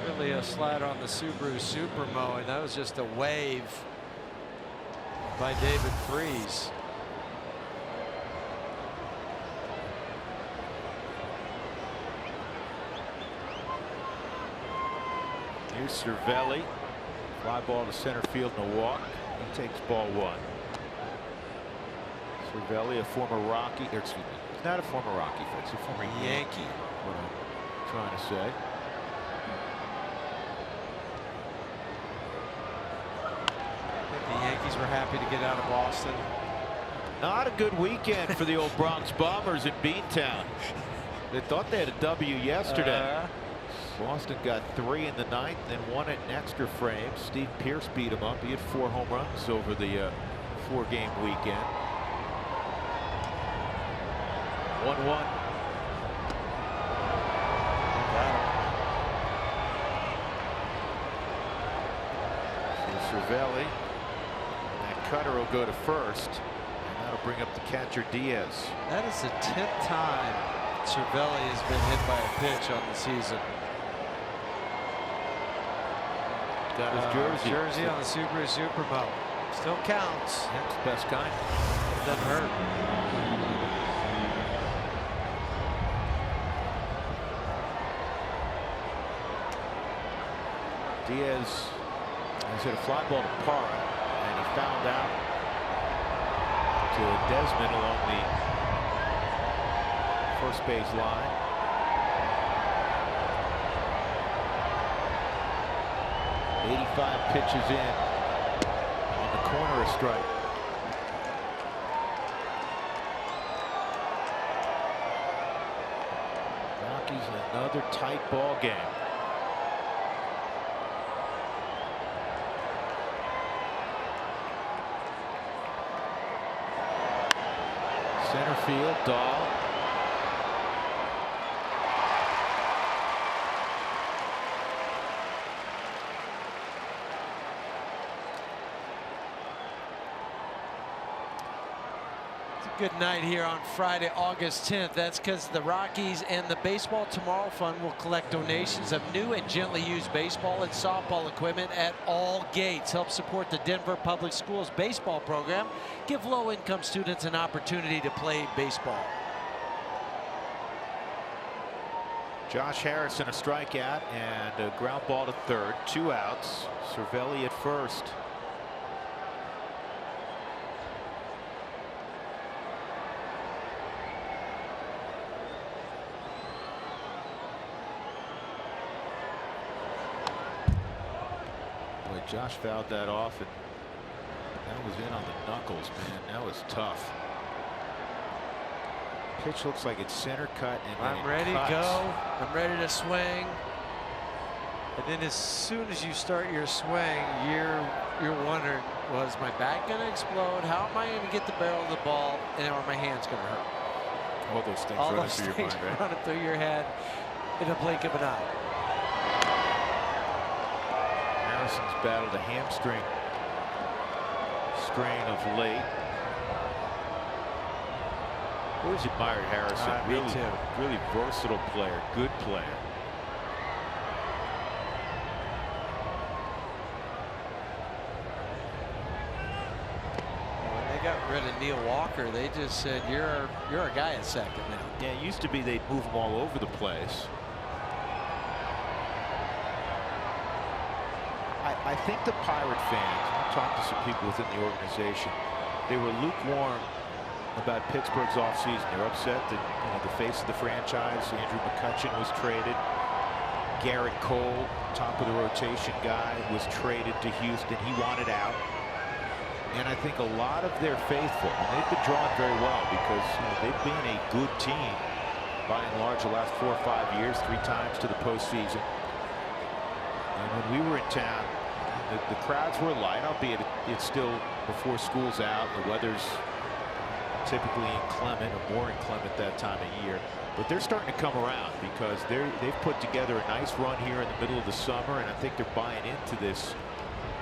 Really a slider on the Subaru Supermo, and that was just a wave by David Freese. Here's Cervelli. Fly ball to center field and a walk. He takes ball 1. Cervelli, a former Rocky, or excuse me, he's not a former Rocky, he's a former Yankee, what I'm trying to say. I think the Yankees were happy to get out of Boston. Not a good weekend for the old Bronx Bombers in Beantown. They thought they had a W yesterday. Boston got 3 in the 9th, then 1 in extra frames. Steve Pearce beat him up. He had 4 home runs over the 4-game weekend. 1-1. So Cervelli, that cutter will go to first, and that'll bring up the catcher Diaz. That is the 10th time Cervelli has been hit by a pitch on the season. Got his jersey on the Subaru Supermo. Still counts. That's the best kind. Doesn't hurt. Diaz has hit a fly ball to Parra, and he fouled out to Desmond along the first base line. 85 pitches in. On the corner, a strike. Rockies in another tight ball game. Center field, Dahl. Good night here on Friday, August 10th. That's because the Rockies and the Baseball Tomorrow Fund will collect donations of new and gently used baseball and softball equipment at all gates. Help support the Denver Public Schools baseball program. Give low-income students an opportunity to play baseball. Josh Harrison a strikeout and a ground ball to third. 2 outs. Cervelli at first. Josh fouled that off, and that was in on the knuckles, man. That was tough. Pitch looks like it's center cut, and I'm ready to go. I'm ready to swing. And then as soon as you start your swing, you're wondering, was my back going to explode? How am I going to get the barrel of the ball, and are my hands going to hurt? All those things running through your mind, right? Running through your head in a blink of an eye. Harrison's battled a hamstring strain of late. Always admired Harrison. Me too. Really versatile player, good player. When they got rid of Neil Walker, they just said, you're a guy at second now. Yeah, it used to be they'd move him all over the place. I think the Pirate fans, I talked to some people within the organization, they were lukewarm about Pittsburgh's offseason. They're upset that the face of the franchise, Andrew McCutchen, was traded. Garrett Cole, top of the rotation guy, was traded to Houston. He wanted out. And I think a lot of their faithful, and they've been drawn very well because they've been a good team by and large the last 4 or 5 years, 3 times to the postseason. And when we were in town, the crowds were light, albeit it's still before school's out. The weather's typically inclement or more inclement that time of year. But they're starting to come around because they've put together a nice run here in the middle of the summer, and I think they're buying into this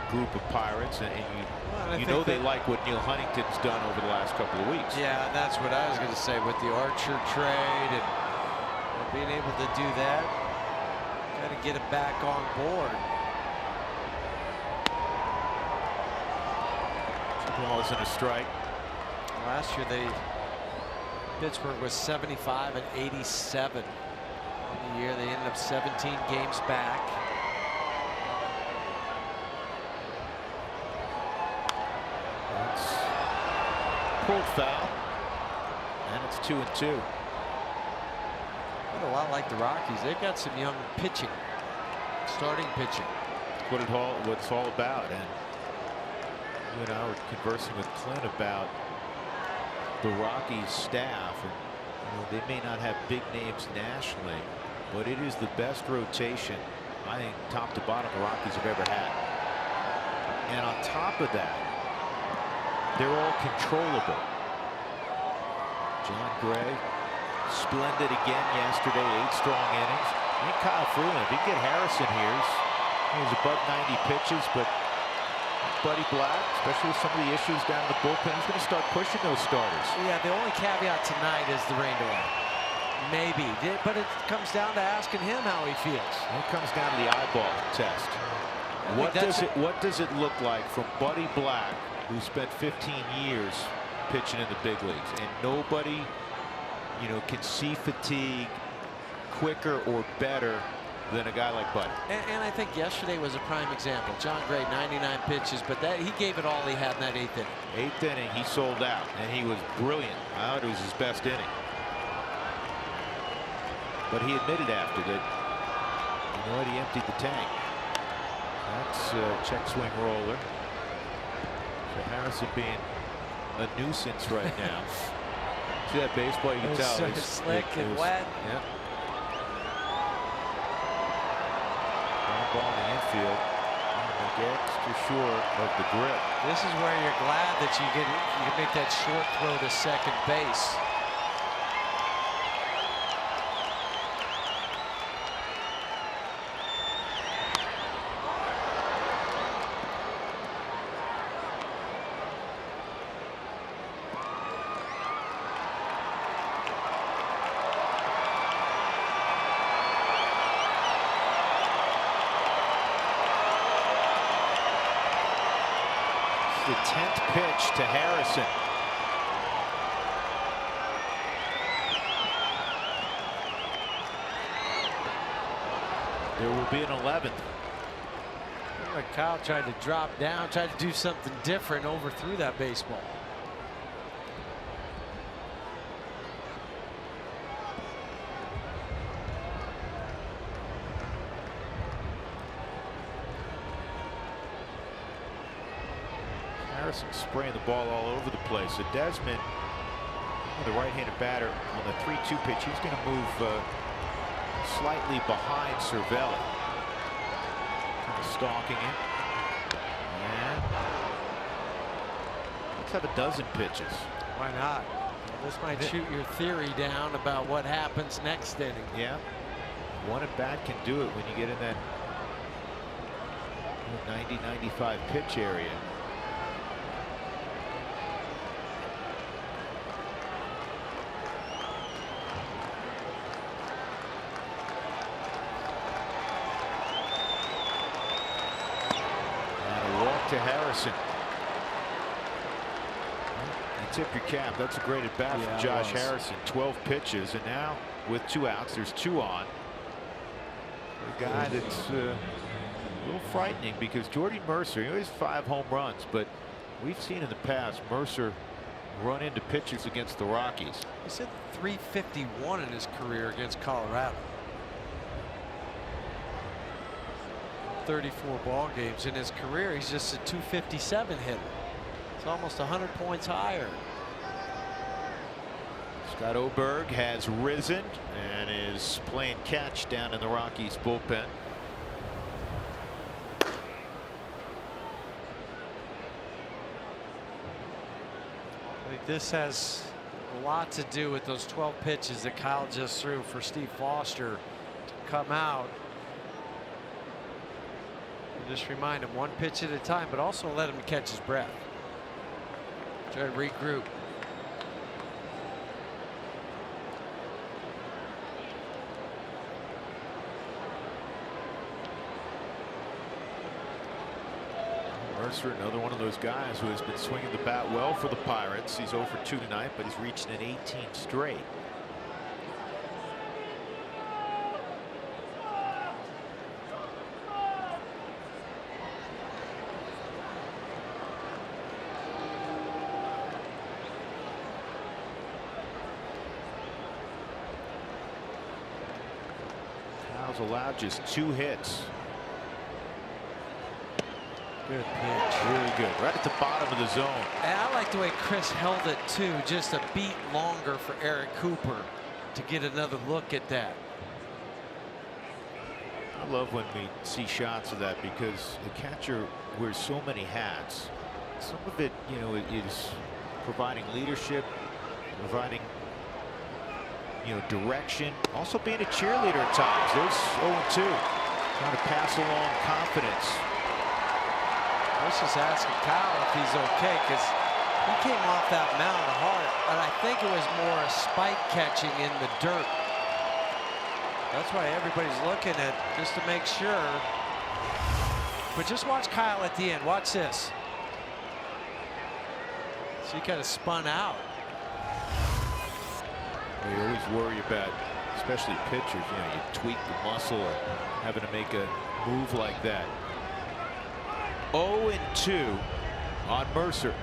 group of Pirates, and you know they like what Neil Huntington's done over the last couple of weeks. Yeah, that's what I was going to say with the Archer trade and being able to do that. Got to get it back on board. Ball isn't a strike. Last year Pittsburgh was 75 and 87 on the year. They ended up 17 games back. That's pulled foul, and it's 2-2. A lot like the Rockies, they've got some young pitching, starting pitching. What it's all about. And you and I were conversing with Clint about the Rockies staff, and they may not have big names nationally, but it is the best rotation, I think, top to bottom, the Rockies have ever had. And on top of that, they're all controllable. John Gray, splendid again yesterday, 8 strong innings. I think Kyle Freeland, if he can get Harrison here, he's above 90 pitches, but Buddy Black, especially with some of the issues down in the bullpen, he's going to start pushing those starters. Yeah, the only caveat tonight is the rain delay. Maybe, but it comes down to asking him how he feels. It comes down to the eyeball test. What does it look like from Buddy Black, who spent 15 years pitching in the big leagues, and nobody, can see fatigue quicker or better than a guy like Buddy. And I think yesterday was a prime example. John Gray, 99 pitches, but he gave it all he had in that 8th inning. 8th inning, he sold out, and he was brilliant. I thought it was his best inning. But he admitted after that, he emptied the tank. That's a check swing roller. So Harrison being a nuisance right now. See that baseball? You can tell. So slick and wet. Yeah. Ball in the infield. Extra short of the grip. This is where you're glad that you can make that short throw to second base. The 10th pitch to Harrison. There will be an 11th. Kyle tried to drop down, tried to do something different, overthrew that baseball. Harrison spraying the ball all over the place. So Desmond, the right-handed batter, on the 3-2 pitch, he's going to move slightly behind Cervelli. Kind of stalking him. And let's have a dozen pitches. Why not? This might shoot your theory down about what happens next inning. Yeah. One at bat can do it when you get in that 90-95 pitch area. Harrison. And tip your cap. That's a great at bat from Josh Harrison. 12 pitches, and now with 2 outs, there's 2 on. A guy that's a little frightening because Jordy Mercer, he has 5 home runs, but we've seen in the past Mercer run into pitchers against the Rockies. He's hit .351 in his career against Colorado. 34 ball games in his career. He's just a .257 hitter. It's almost 100 points higher. Scott Oberg has risen and is playing catch down in the Rockies bullpen. I think this has a lot to do with those 12 pitches that Kyle just threw for Steve Foster to come out. And just remind him 1 pitch at a time, but also let him catch his breath. Try to regroup. Mercer, another one of those guys who has been swinging the bat well for the Pirates. He's 0 for 2 tonight, but he's reached an 18 straight. Kyle's allowed just 2 hits. Good pitch. Really good. Right at the bottom of the zone. And I like the way Chris held it too, just a beat longer for Eric Cooper to get another look at that. I love when we see shots of that because the catcher wears so many hats. Some of it, you know, is providing leadership, providing, you know, direction, also being a cheerleader at times. There's 0-2, trying to pass along confidence. I was just asking Kyle if he's okay, because he came off that mound hard, and I think it was more a spike catching in the dirt. That's why everybody's looking at just to make sure. But just watch Kyle at the end. Watch this. So he kind of spun out. You always worry about, especially pitchers, you know, you tweak the muscle or having to make a move like that. 0-2 on Mercer.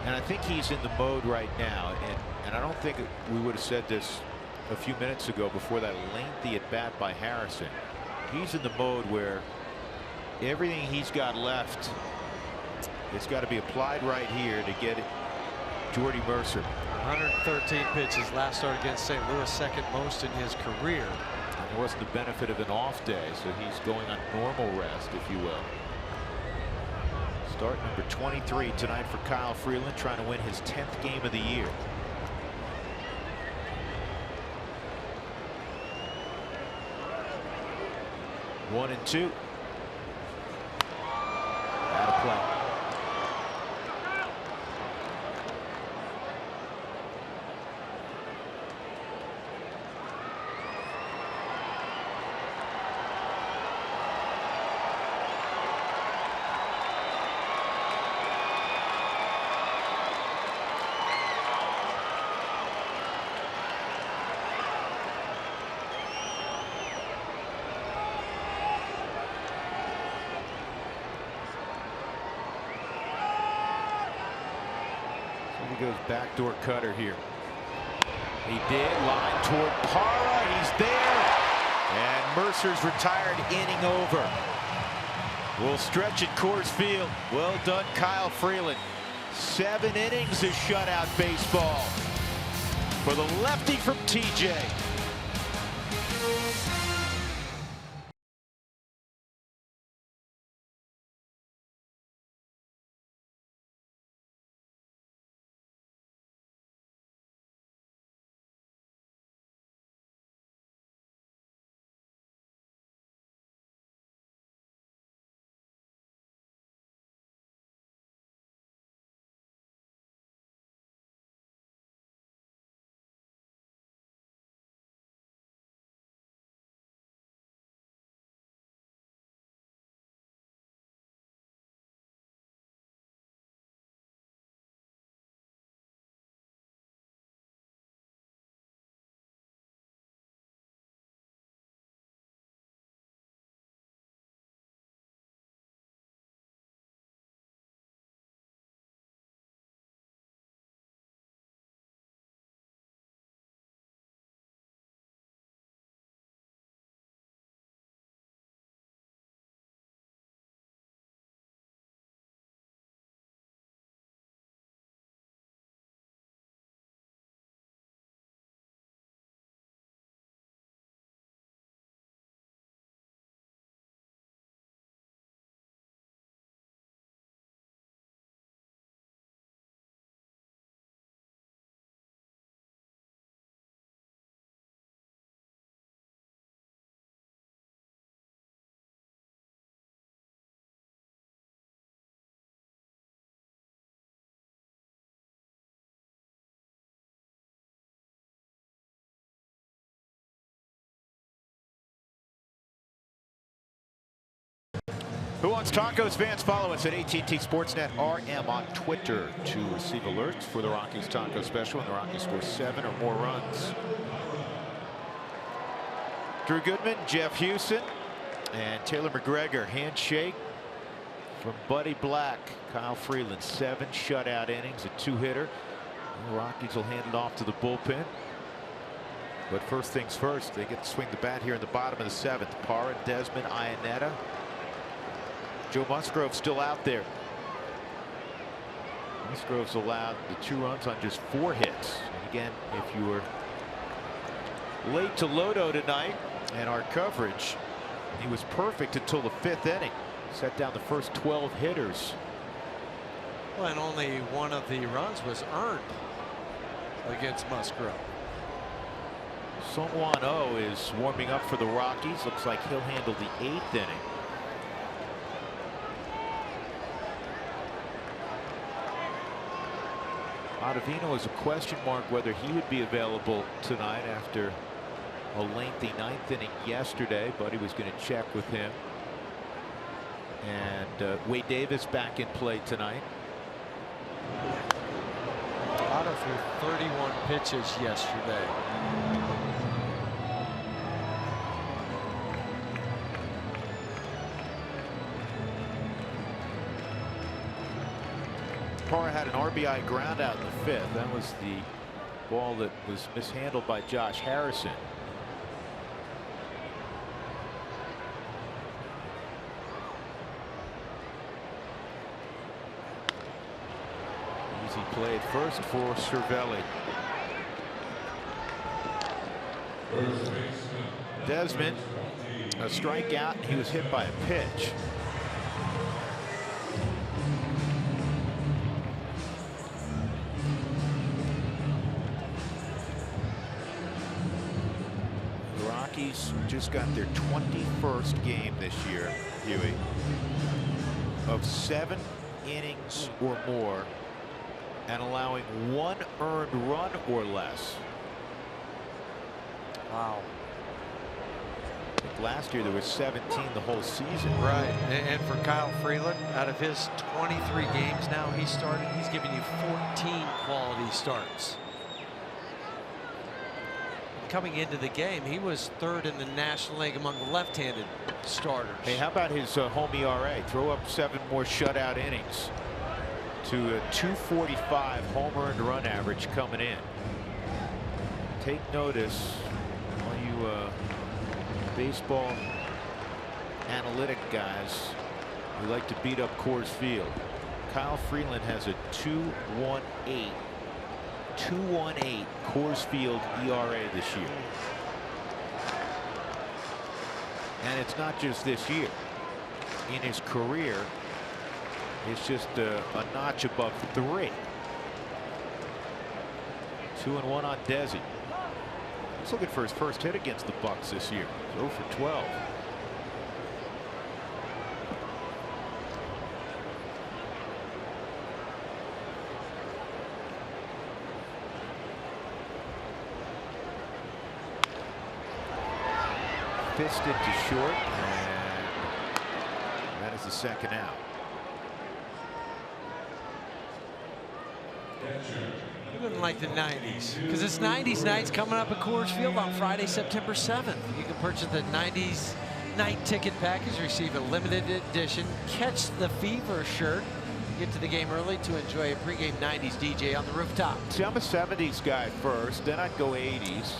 And I think he's in the mode right now, and I don't think we would have said this a few minutes ago before that lengthy at bat by Harrison. He's in the mode where everything he's got left, it's got to be applied right here to get it. Jordy Mercer. 113 pitches last start against St. Louis, second most in his career. And there wasn't the benefit of an off day, so he's going on normal rest, if you will. Start number 23 tonight for Kyle Freeland, trying to win his 10th game of the year. One and 2. Out of play. He goes backdoor cutter here. He did. Line toward Parra. He's there. And Mercer's retired inning over. We'll stretch at Coors Field. Well done, Kyle Freeland. 7 innings of shutout baseball for the lefty from TJ. Who Wants Tacos fans, follow us at AT Sportsnet RM on Twitter to receive alerts for the Rockies Taco Special, and the Rockies score 7 or more runs. Drew Goodman, Jeff Houston, and Taylor McGregor. Handshake from Buddy Black. Kyle Freeland, 7 shutout innings, a 2-hitter. The Rockies will hand it off to the bullpen. But first things first, they get to swing the bat here in the bottom of the 7th. Parra, Desmond, Iannetta. Joe Musgrove still out there. Musgrove's allowed the 2 runs on just 4 hits. And again, if you were late to Lodo tonight and our coverage, he was perfect until the 5th inning. Set down the first 12 hitters. Well, and only one of the runs was earned against Musgrove. Song-Hwan Oh is warming up for the Rockies. Looks like he'll handle the 8th inning. Ottavino is a question mark whether he would be available tonight after a lengthy 9th inning yesterday. Buddy was going to check with him. And Wade Davis back in play tonight. Otto threw 31 pitches yesterday. Parra had an RBI ground out in the 5th. That was the ball that was mishandled by Josh Harrison. Easy play at first for Cervelli. Desmond, a strikeout, and he was hit by a pitch. Just got their 21st game this year, Huey, of 7 innings or more and allowing 1 earned run or less. Wow. I think last year there was 17 the whole season. Right. And for Kyle Freeland, out of his 23 games now he started, he's giving you 14 quality starts. Coming into the game, he was 3rd in the National League among left-handed starters. Hey, how about his home ERA? Throw up 7 more shutout innings to a 2.45 home earned run average coming in. Take notice, all you baseball analytic guys who like to beat up Coors Field. Kyle Freeland has a 2.18 Coors Field ERA this year. And it's not just this year. In his career, it's just a notch above 3. 2-1 on Desi. He's looking for his first hit against the Bucks this year. 0 for 12. Fisted to short, and that is the 2nd out. You wouldn't like the 90s because it's 90s nights coming up at Coors Field on Friday, September 7th. You can purchase the 90s night ticket package, receive a limited edition Catch the Fever shirt, get to the game early to enjoy a pregame 90s DJ on the rooftop. See, I'm a 70s guy first, then I'd go 80s.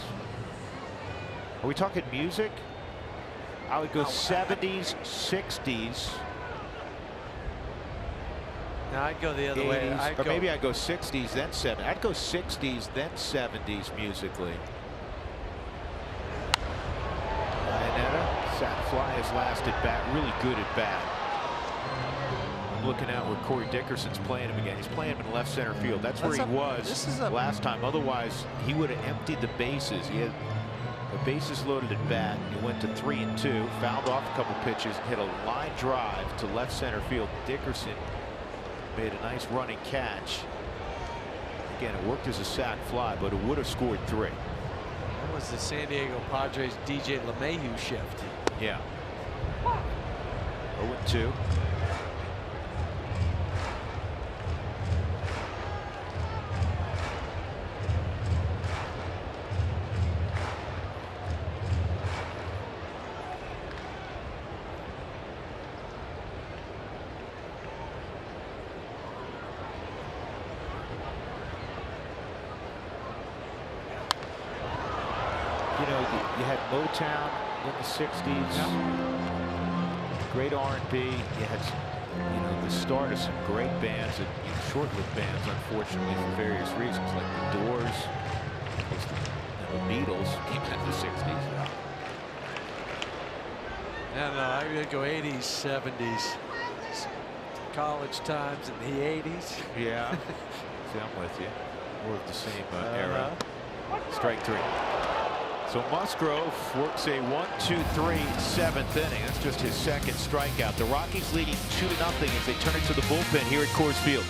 Are we talking music? I would go 70s, 60s. Now I'd go the other way. Or maybe I'd go 60s, then 70s. I'd go 60s, then 70s musically. Iannetta, sac fly his last at bat. Really good at bat. I'm looking at where Corey Dickerson's playing him again. He's playing him in left center field. That's where he was last time. Otherwise, he would have emptied the bases. He had the bases loaded at bat. He went to 3-2, fouled off a couple pitches, hit a line drive to left center field. Dickerson made a nice running catch. Again, it worked as a sac fly, but it would have scored 3. That was the San Diego Padres DJ LeMahieu shift. Yeah. 2. You know, you had Motown in the 60s, great R&B. You had, you know, the start of some great bands and short-lived bands, unfortunately, for various reasons, like the Doors, and the Beatles came out in the 60s. No, I'm gonna go 80s, 70s, college times in the 80s. Yeah, see, I'm with you. More of the same era. Strike 3. So Musgrove works a 1-2-3 7th inning. That's just his second strikeout. The Rockies leading 2-0 as they turn it to the bullpen here at Coors Field.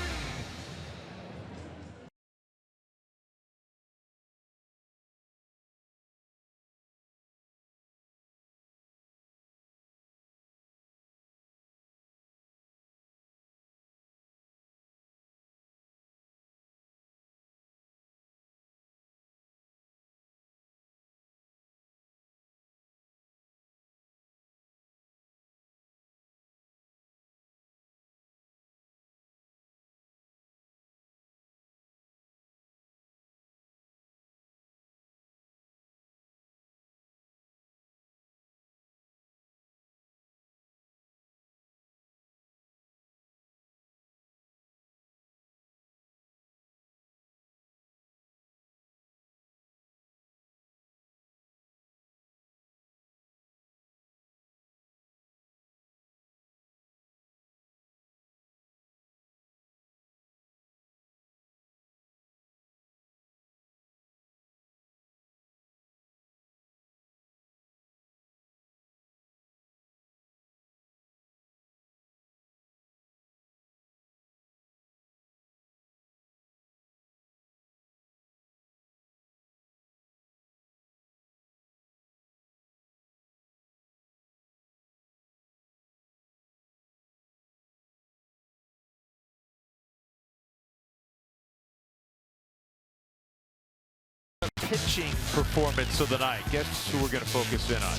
Pitching performance of the night. Guess who we're going to focus in on?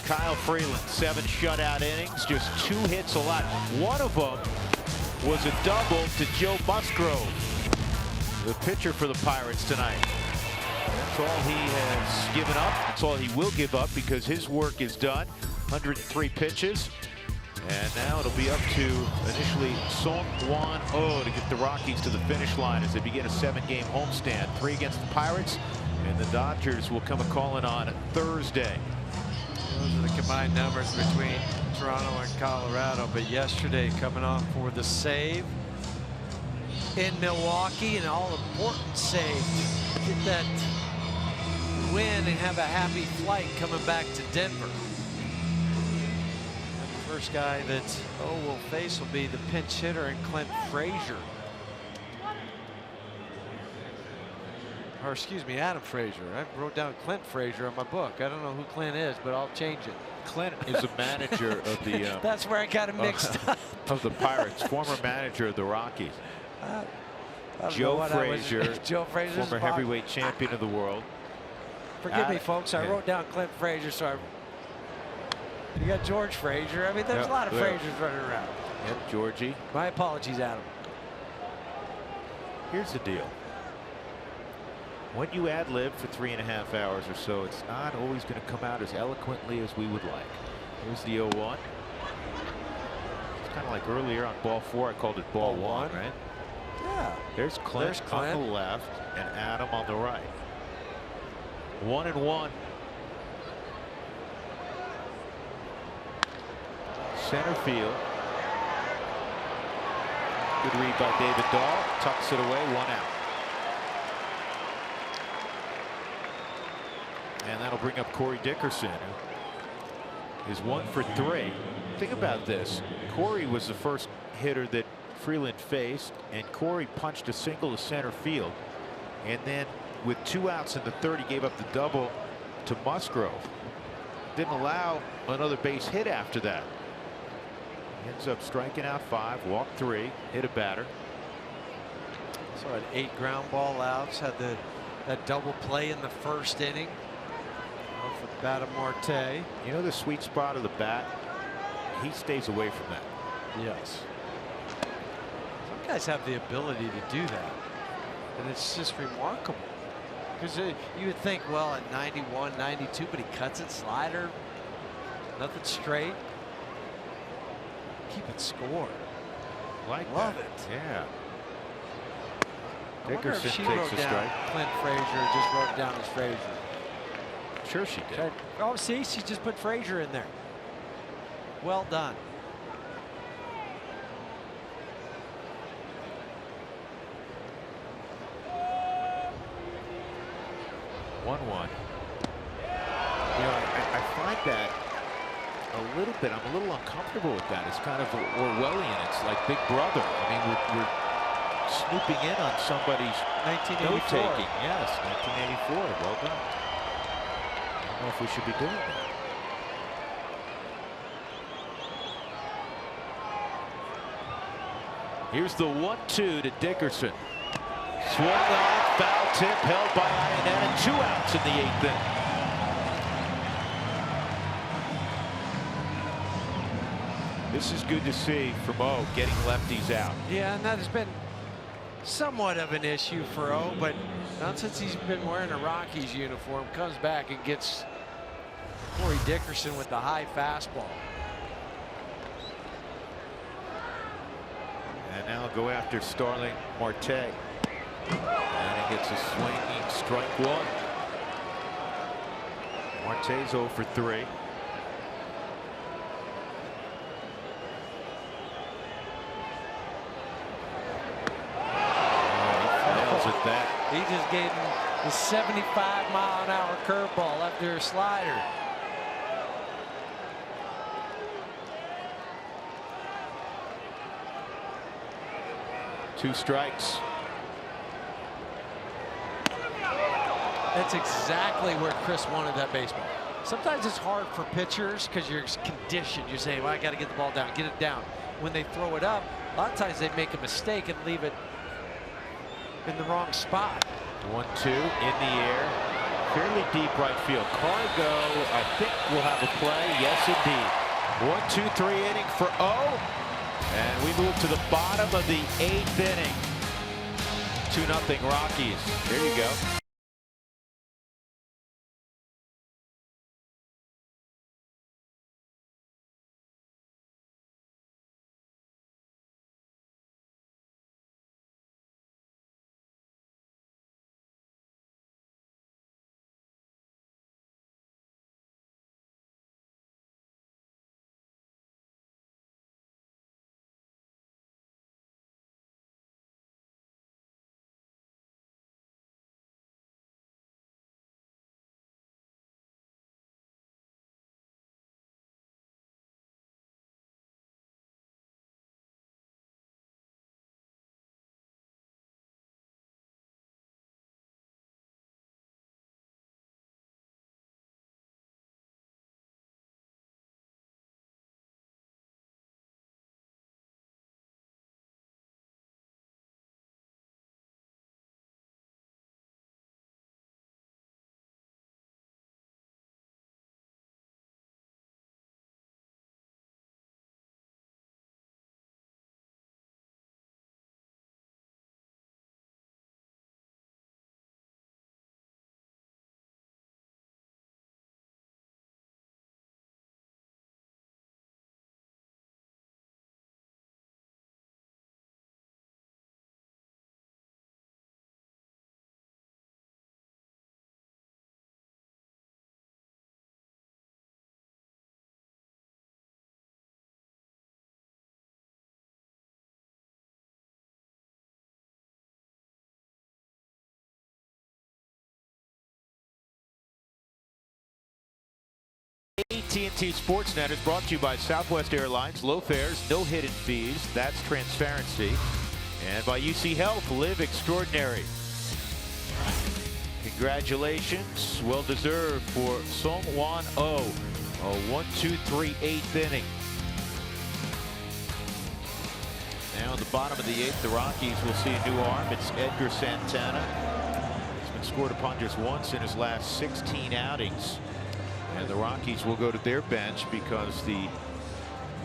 Kyle Freeland, 7 shutout innings, just 2 hits allowed. One of them was a double to Joe Musgrove, the pitcher for the Pirates tonight. That's all he has given up. That's all he will give up because his work is done. 103 pitches. And now it'll be up to initially Song Hwan Oh to get the Rockies to the finish line as they begin a 7-game homestand. 3 against the Pirates. And the Dodgers will come a-calling on Thursday. Those are the combined numbers between Toronto and Colorado. But yesterday, coming off for the save in Milwaukee, an all-important save to get that win and have a happy flight coming back to Denver. And the first guy that will face will be the pinch hitter and Clint Frazier. Or excuse me, Adam Frazier. I wrote down Clint Frazier on my book. I don't know who Clint is, but I'll change it. Clint is a manager of the that's where I got him mixed up. Of the Pirates, former manager of the Rockies. Joe Frazier, Joe Frazier, former heavyweight champion of the world. Forgive me, folks. I wrote down Clint Frazier, so you got George Frazier. I mean, there's a lot of Fraziers running around. Yep, Georgie. My apologies, Adam. Here's the deal. When you ad-lib for 3.5 hours or so, it's not always going to come out as eloquently as we would like. Here's the 0-1. It's kind of like earlier on ball 4, I called it ball 1, right? Yeah. There's Clint on the left and Adam on the right. 1-1. Center field. Good read by David Dahl. Tucks it away, 1 out. And that'll bring up Corey Dickerson, who is 1 for 3. Think about this. Corey was the first hitter that Freeland faced, and Corey punched a single to center field. And then with 2 outs in the 3rd, he gave up the double to Musgrove. Didn't allow another base hit after that. He ends up striking out 5, walked 3, hit a batter. So had 8 ground ball outs, had that double play in the first inning. For the bat of Marte. You know the sweet spot of the bat? He stays away from that. Yes. Some guys have the ability to do that. And it's just remarkable. Because you would think, well, at 91, 92, but he cuts it, slider, nothing straight. Keep it scored. Love it. Yeah. Dickerson she takes wrote a down strike. Clint Frazier, or just wrote down as Frazier. Sure she did. Oh, see, she just put Frazier in there. Well done. One. You know, I find that a little bit. I'm a little uncomfortable with that. It's kind of Orwellian. It's like Big Brother. I mean, we're snooping in on somebody's 1984. note-taking. Yes, 1984. Well done. I don't know if we should be doing that. Here's the 1-2 to Dickerson. Swung on, foul tip, held by Ionnet, and 2 outs in the 8th inning. This is good to see from O, getting lefties out. Yeah, and that has been somewhat of an issue for O, but not since he's been wearing a Rockies uniform. Comes back and gets Corey Dickerson with the high fastball. And now go after Starling Marte. And he gets a swinging strike 1. Marte's 0 for 3. That. He just gave him the 75-mile-an-hour curveball after a slider. Two strikes. That's exactly where Chris wanted that baseball. Sometimes it's hard for pitchers because you're conditioned. You're saying, well, I got to get the ball down, get it down. When they throw it up, a lot of times they make a mistake and leave it in the wrong spot. 1-2 in the air, fairly deep right field. Cargo, I think, will have a play. Yes, indeed. 1-2-3 inning for O, and we move to the bottom of the 8th inning. 2-0 Rockies. There you go. AT Sportsnet is brought to you by Southwest Airlines. Low fares, no hidden fees. That's transparency. And by UC Health, live extraordinary. Congratulations, well deserved for Song Won Oh. A 1-2-3 8th inning. the bottom of the 8th, the Rockies will see a new arm. It's Edgar Santana. He's been scored upon just once in his last 16 outings. And the Rockies will go to their bench because the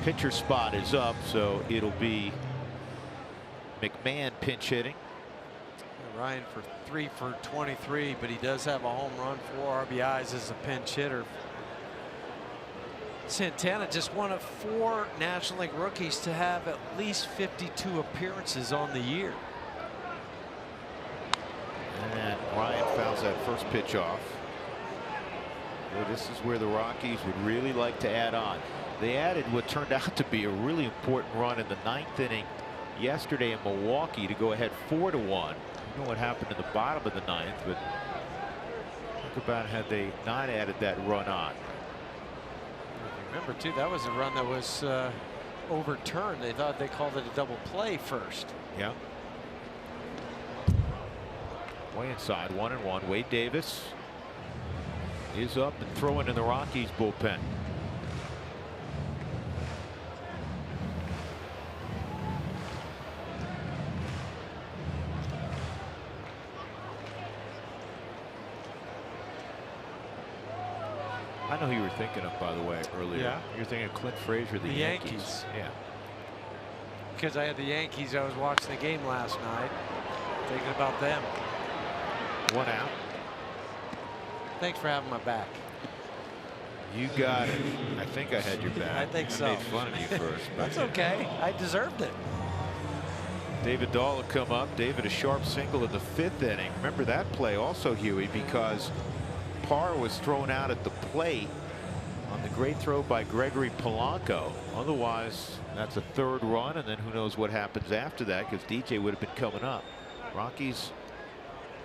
pitcher spot is up. So it'll be McMahon pinch hitting. Ryan for 3 for 23, but he does have a home run, 4 RBIs as a pinch hitter. Santana just one of 4 National League rookies to have at least 52 appearances on the year. And Ryan fouls that first pitch off. Well, this is where the Rockies would really like to add on. They added what turned out to be a really important run in the 9th inning yesterday in Milwaukee to go ahead 4-1. You know what happened in the bottom of the 9th, but think about had they not added that run on. Remember too, that was a run that was overturned. They thought they called it a double play first. Yeah. Way inside, 1-1. Wade Davis is up and throwing in the Rockies bullpen. I know who you were thinking of, by the way, earlier. Yeah. You're thinking of Clint Frazier, the Yankees. Yeah. Because I had the Yankees, I was watching the game last night, thinking about them. 1 out. Thanks for having my back. You got it. I think I had your back. I think so. I made fun of you first. That's okay. I deserved it. David Dahl will come up. David, a sharp single in the 5th inning. Remember that play also, Huey, because Parr was thrown out at the plate on the great throw by Gregory Polanco. Otherwise, that's a 3rd run, and then who knows what happens after that, because DJ would have been coming up. Rockies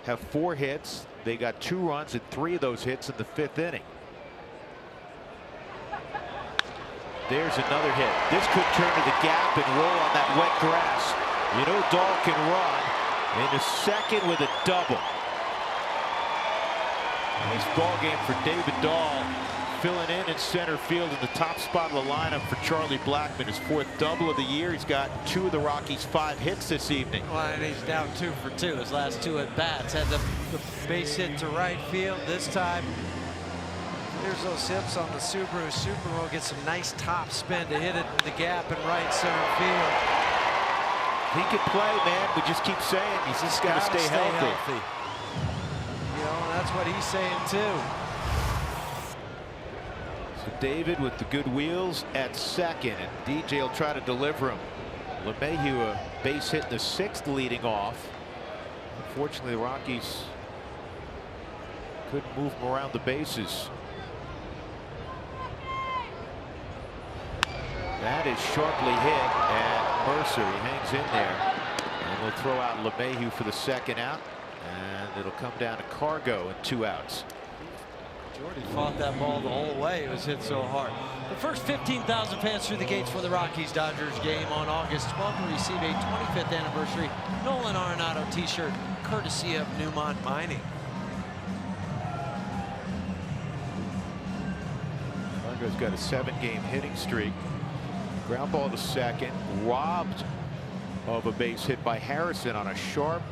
have 4 hits. They got 2 runs and 3 of those hits in the 5th inning. There's another hit. This could turn to the gap and roll on that wet grass. You know Dahl can run into second with a double. Nice ball game for David Dahl, filling in center field in the top spot of the lineup for Charlie Blackmon. His 4th double of the year. He's got 2 of the Rockies' 5 hits this evening. Well, and he's down 2 for 2. His last 2 at bats. Had the base hit to right field. This time, here's those hips on the Subaru. Subaru will get some nice top spin to hit it in the gap in right center field. He can play, man. We just keep saying he's just got to stay healthy. You know, and that's what he's saying too. So David with the good wheels at second, and DJ will try to deliver him. LeMahieu a base hit in the 6th leading off. Unfortunately, the Rockies couldn't move him around the bases. That is sharply hit, and Mercer, he hangs in there, and we'll throw out LeMahieu for the 2nd out, and it'll come down to Cargo and 2 outs. Jordy fought that ball the whole way. It was hit so hard. The first 15,000 fans through the gates for the Rockies-Dodgers game on August 12th will receive a 25th anniversary Nolan Arenado t-shirt courtesy of Newmont Mining. Cargo's got a 7-game hitting streak. Ground ball to second, robbed of a base hit by Harrison on a sharp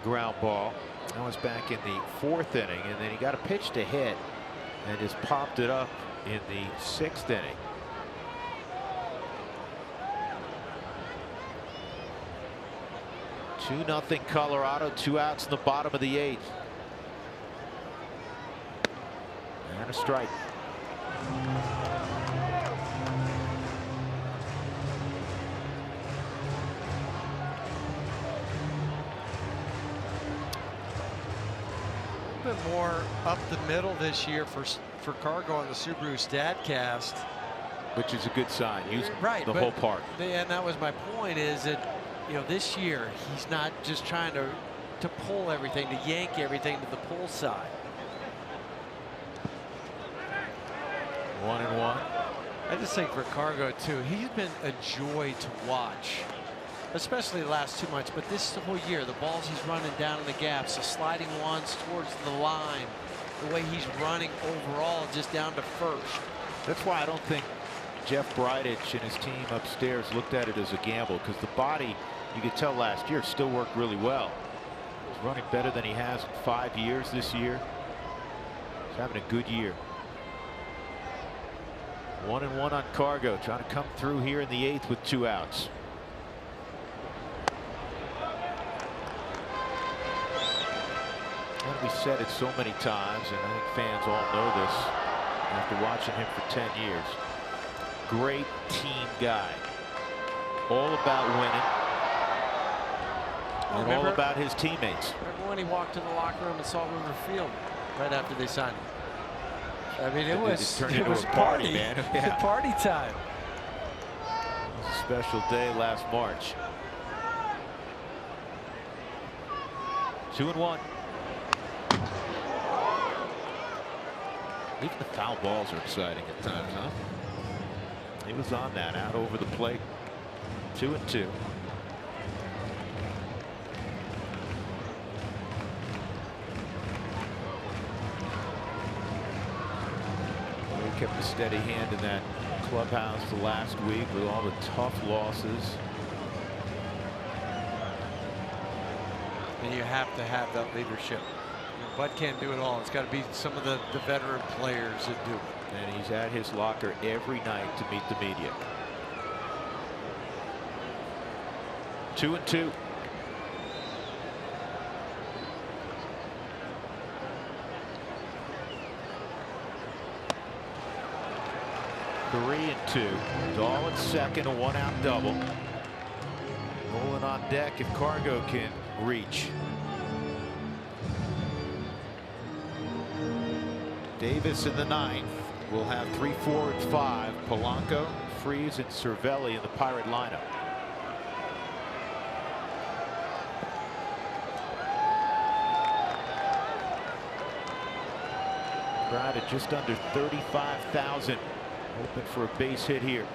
ground ball. Now it's back in the 4th inning, and then he got a pitch to hit and just popped it up in the 6th inning. Two nothing Colorado, 2 outs in the bottom of the 8th. And a strike. More up the middle this year for Cargo on the Subaru Statcast, which is a good sign. Using right, the whole park. And that was my point, is that, you know, this year he's not just trying to pull everything, to yank everything to the pull side. 1-1. I just think for Cargo too, he's been a joy to watch, especially the last 2 months, but this whole year, the balls he's running down in the gaps, the sliding ones towards the line, the way he's running overall just down to first. That's why I don't think Jeff Bridich and his team upstairs looked at it as a gamble because the body, you could tell last year, still worked really well. He's running better than he has in 5 years this year. He's having a good year. 1-1 on Cargo, trying to come through here in the 8th with 2 outs. And we said it so many times, and I think fans all know this after watching him for 10 years. Great team guy. All about winning. And all about his teammates. Remember when he walked in the locker room and saw River Field right after they signed him? I mean, it was a party, man. Yeah. Party time. It was a special day last March. 2-1. Even the foul balls are exciting at times, huh? He was on that, out over the plate. 2-2. He kept a steady hand in that clubhouse the last week with all the tough losses. And you have to have that leadership. Bud can't do it all. It's got to be some of the veteran players that do it. And he's at his locker every night to meet the media. 2-2. Three and 2. Dahl at second, a 1-out double. Nolan on deck if Cargo can reach. Davis in the 9th. We'll have 3, 4, and 5. Polanco, Freese, and Cervelli in the Pirate lineup. Crowd at just under 35,000. Hoping for a base hit here.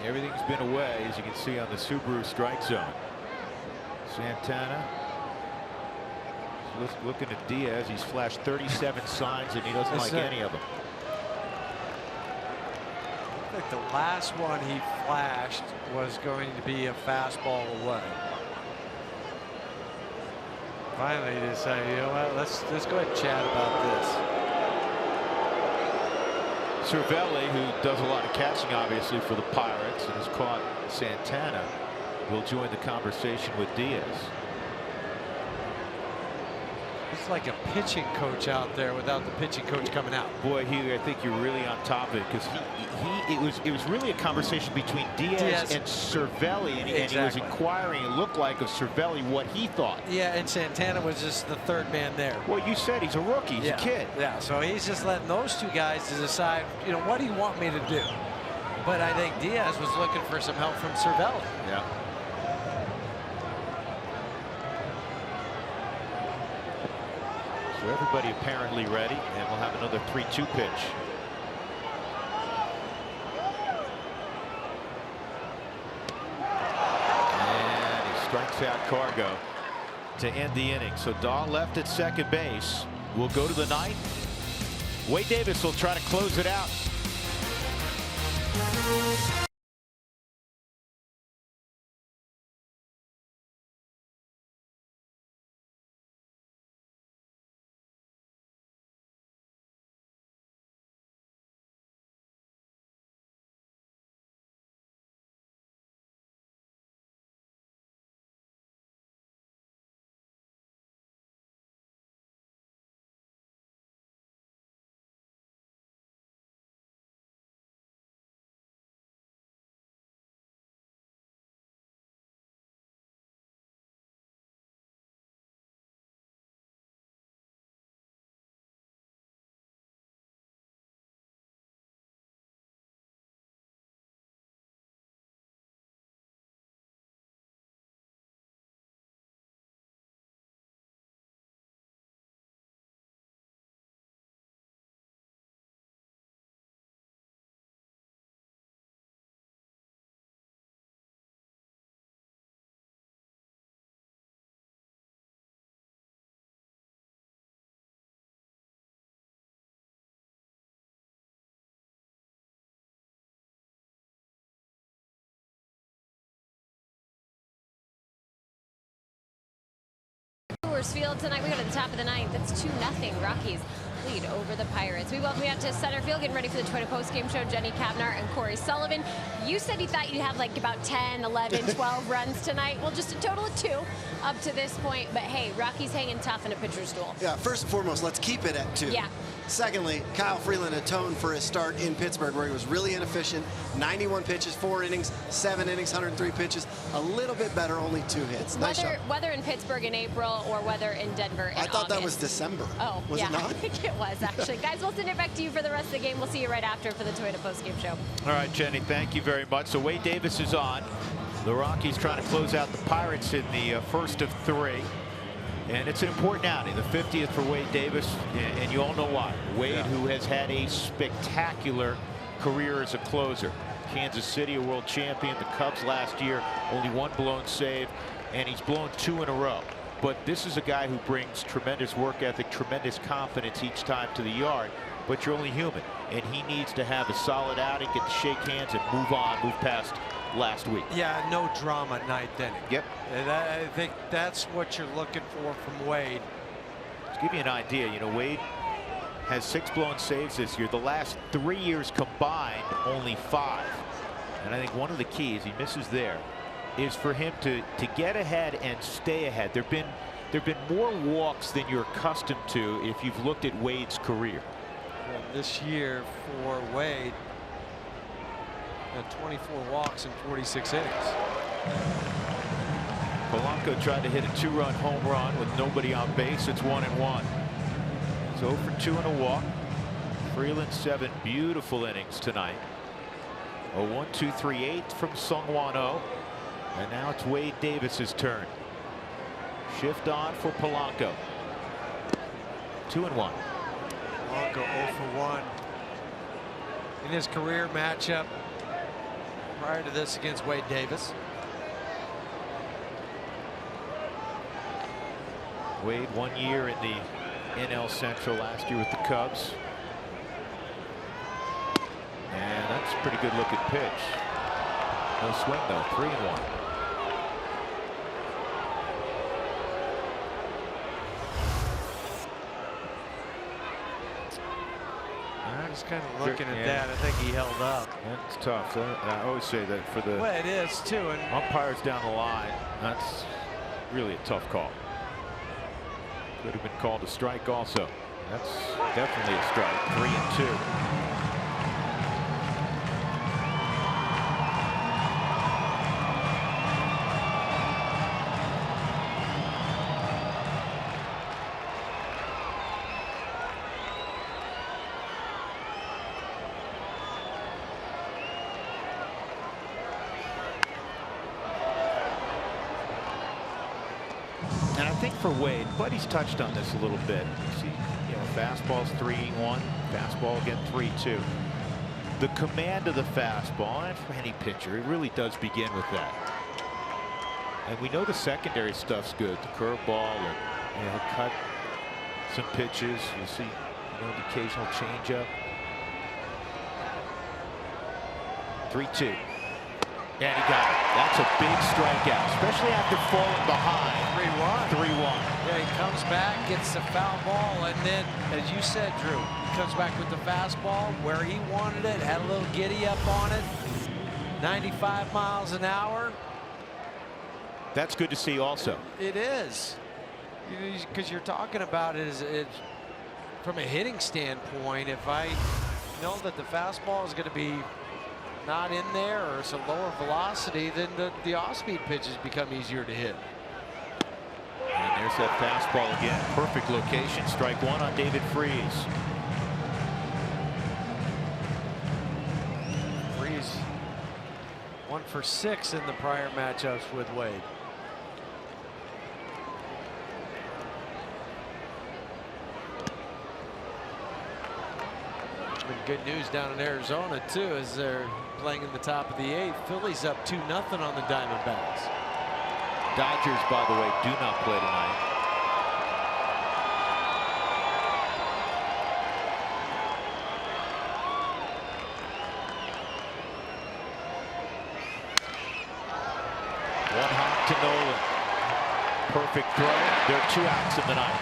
Everything's been away, as you can see on the Subaru strike zone. Santana looking at Diaz. He's flashed 37 signs and he doesn't like any of them. I think the last one he flashed was going to be a fastball away. Finally he decided, you know what, let's go ahead and chat about this. Cervelli, who does a lot of catching obviously for the Pirates and has caught Santana, will join the conversation with Diaz. It's like a pitching coach out there without the pitching coach coming out. Boy, Hugh, I think you're really on top of it because it was really a conversation between Diaz and Cervelli, and he was inquiring, it looked like, of Cervelli what he thought. Yeah, and Santana was just the third man there. Well, you said he's a rookie, he's a kid. Yeah, so he's just letting those two guys to decide, you know, what do you want me to do? But I think Diaz was looking for some help from Cervelli. Yeah. So everybody apparently ready, and we'll have another 3-2 pitch. And he strikes out Cargo to end the inning. So Dahl left at second base. We'll go to the 9th. Wade Davis will try to close it out. Coors Field tonight. We go to the top of the ninth. It's 2-0 Rockies lead over the Pirates. We welcome you out to center field, getting ready for the Toyota post-game show. Jenny Kavnar and Corey Sullivan. You said you thought you'd have like about 10, 11, 12 runs tonight. Well, just a total of 2 up to this point. But hey, Rockies hanging tough in a pitcher's duel. Yeah, first and foremost, let's keep it at 2. Yeah. Secondly, Kyle Freeland atoned for his start in Pittsburgh, where he was really inefficient. 91 pitches, 4 innings, 7 innings, 103 pitches. A little bit better, only 2 hits. Nice job. Weather in Pittsburgh in April or weather in Denver in August? I thought that was December. Oh, was yeah. it not? I think it was, actually. Guys, we'll send it back to you for the rest of the game. We'll see you right after for the Toyota postgame show. All right, Jenny, thank you very much. So Wade Davis is on. The Rockies trying to close out the Pirates in the first of 3. And it's an important outing, the 50th for Wade Davis, and you all know why. Wade, who has had a spectacular career as a closer. Kansas City, a world champion. The Cubs last year, only 1 blown save, and he's blown 2 in a row. But this is a guy who brings tremendous work ethic, tremendous confidence each time to the yard. But you're only human, and he needs to have a solid outing, get to shake hands, and move on, move past last week. Yeah, no drama ninth inning. Yep. And I think that's what you're looking for from Wade. To give you an idea, you know, Wade has 6 blown saves this year. The last 3 years combined, only 5. And I think one of the keys, he misses there, is for him to get ahead and stay ahead. There've been more walks than you're accustomed to if you've looked at Wade's career. Well, this year for Wade, 24 walks in 46 innings. Polanco tried to hit a 2-run home run with nobody on base. It's 1-1. It's 0 for 2 and a walk. Freeland 7 beautiful innings tonight. A 1-2-3-8 from Sungwon Oh. And now it's Wade Davis's turn. Shift on for Polanco. 2-1. Polanco 0 for 1 in his career matchup prior to this against Wade Davis. Wade 1 year in the NL Central last year with the Cubs. And that's a pretty good looking pitch. No swing though. 3-1. I'm just kind of looking at that. I think he held up. That's tough. I always say that for the Well, it is too. And umpires down the line, that's really a tough call. Could have been called a strike also. That's definitely a strike. 3-2. And I think for Wade, Buddy's touched on this a little bit. You see, you know, fastball's 3-1, fastball again 3-2. The command of the fastball, and for any pitcher, it really does begin with that. And we know the secondary stuff's good. The curveball, and you know, cut some pitches. You see, you know, the occasional changeup. 3-2. And he got it. That's a big strikeout, especially after falling behind. 3-1. 3-1. Yeah, he comes back, gets the foul ball, and then, as you said, Drew, he comes back with the fastball where he wanted it, had a little giddy up on it. 95 miles an hour. That's good to see also. It is. Because you're talking about it as from a hitting standpoint. If I know that the fastball is going to be not in there or it's a lower velocity, then the off-speed pitches become easier to hit. And there's that fastball again. Perfect location. Strike 1 on David Freese. Freese 1 for 6 in the prior matchups with Wade. Been good news down in Arizona too, as they're playing in the top of the 8th. Phillies up 2-0 on the Diamondbacks. Dodgers, by the way, do not play tonight. One hop to Nolan. Perfect throw. There are 2 outs in the ninth.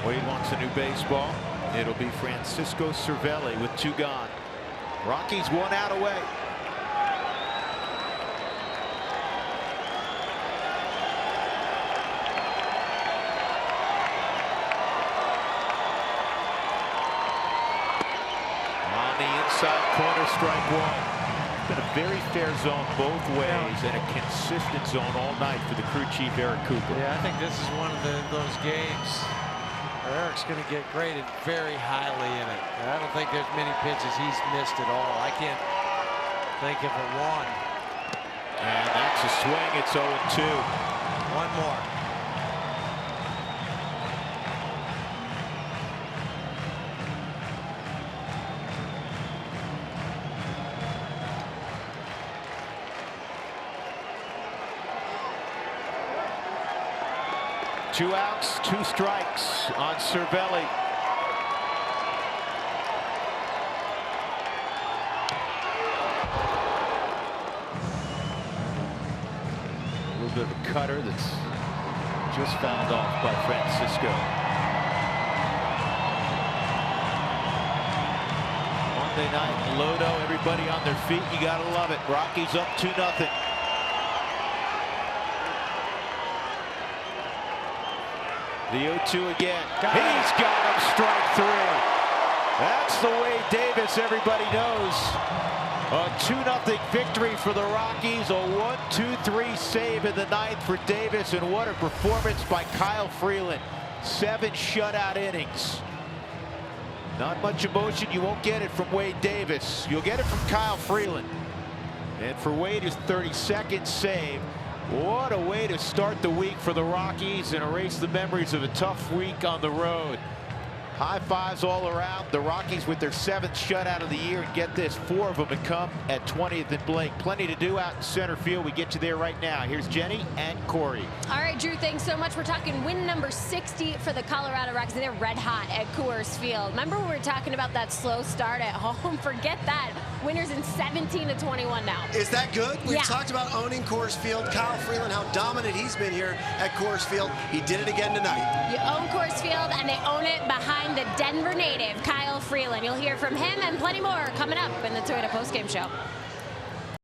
Wade wants a new baseball. It'll be Francisco Cervelli with 2 gone. Rockies 1 out away. On the inside corner, strike 1. It's been a very fair zone both ways and a consistent zone all night for the crew chief, Eric Cooper. Yeah, I think this is one of those games where Eric's going to get graded very highly in it. And I don't think there's many pitches he's missed at all. I can't think of a one. And that's a swing. It's 0-2. One more. Two outs, 2 strikes on Cervelli. A little bit of a cutter that's just fouled off by Francisco. Monday night, Lodo, everybody on their feet. You gotta love it. Rockies up 2-0. The 0-2 again. He's got him, strike 3. That's the way Davis, everybody knows. A 2-0 victory for the Rockies. A 1-2-3 save in the ninth for Davis. And what a performance by Kyle Freeland. 7 shutout innings. Not much emotion. You won't get it from Wade Davis. You'll get it from Kyle Freeland. And for Wade, his 32nd save. What a way to start the week for the Rockies and erase the memories of a tough week on the road. High fives all around. The Rockies with their 7th shutout of the year. And get this, 4 of them have come at 20th and Blake. Plenty to do out in center field. We get you there right now. Here's Jenny and Corey. All right, Drew, thanks so much. We're talking win number 60 for the Colorado Rockies. They're red hot at Coors Field. Remember we were talking about that slow start at home? Forget that. Winners in 17-21 now. Is that good? We've talked about owning Coors Field. Kyle Freeland, how dominant he's been here at Coors Field. He did it again tonight. You own Coors Field, and they own it behind the Denver native, Kyle Freeland. You'll hear from him and plenty more coming up in the Toyota postgame show.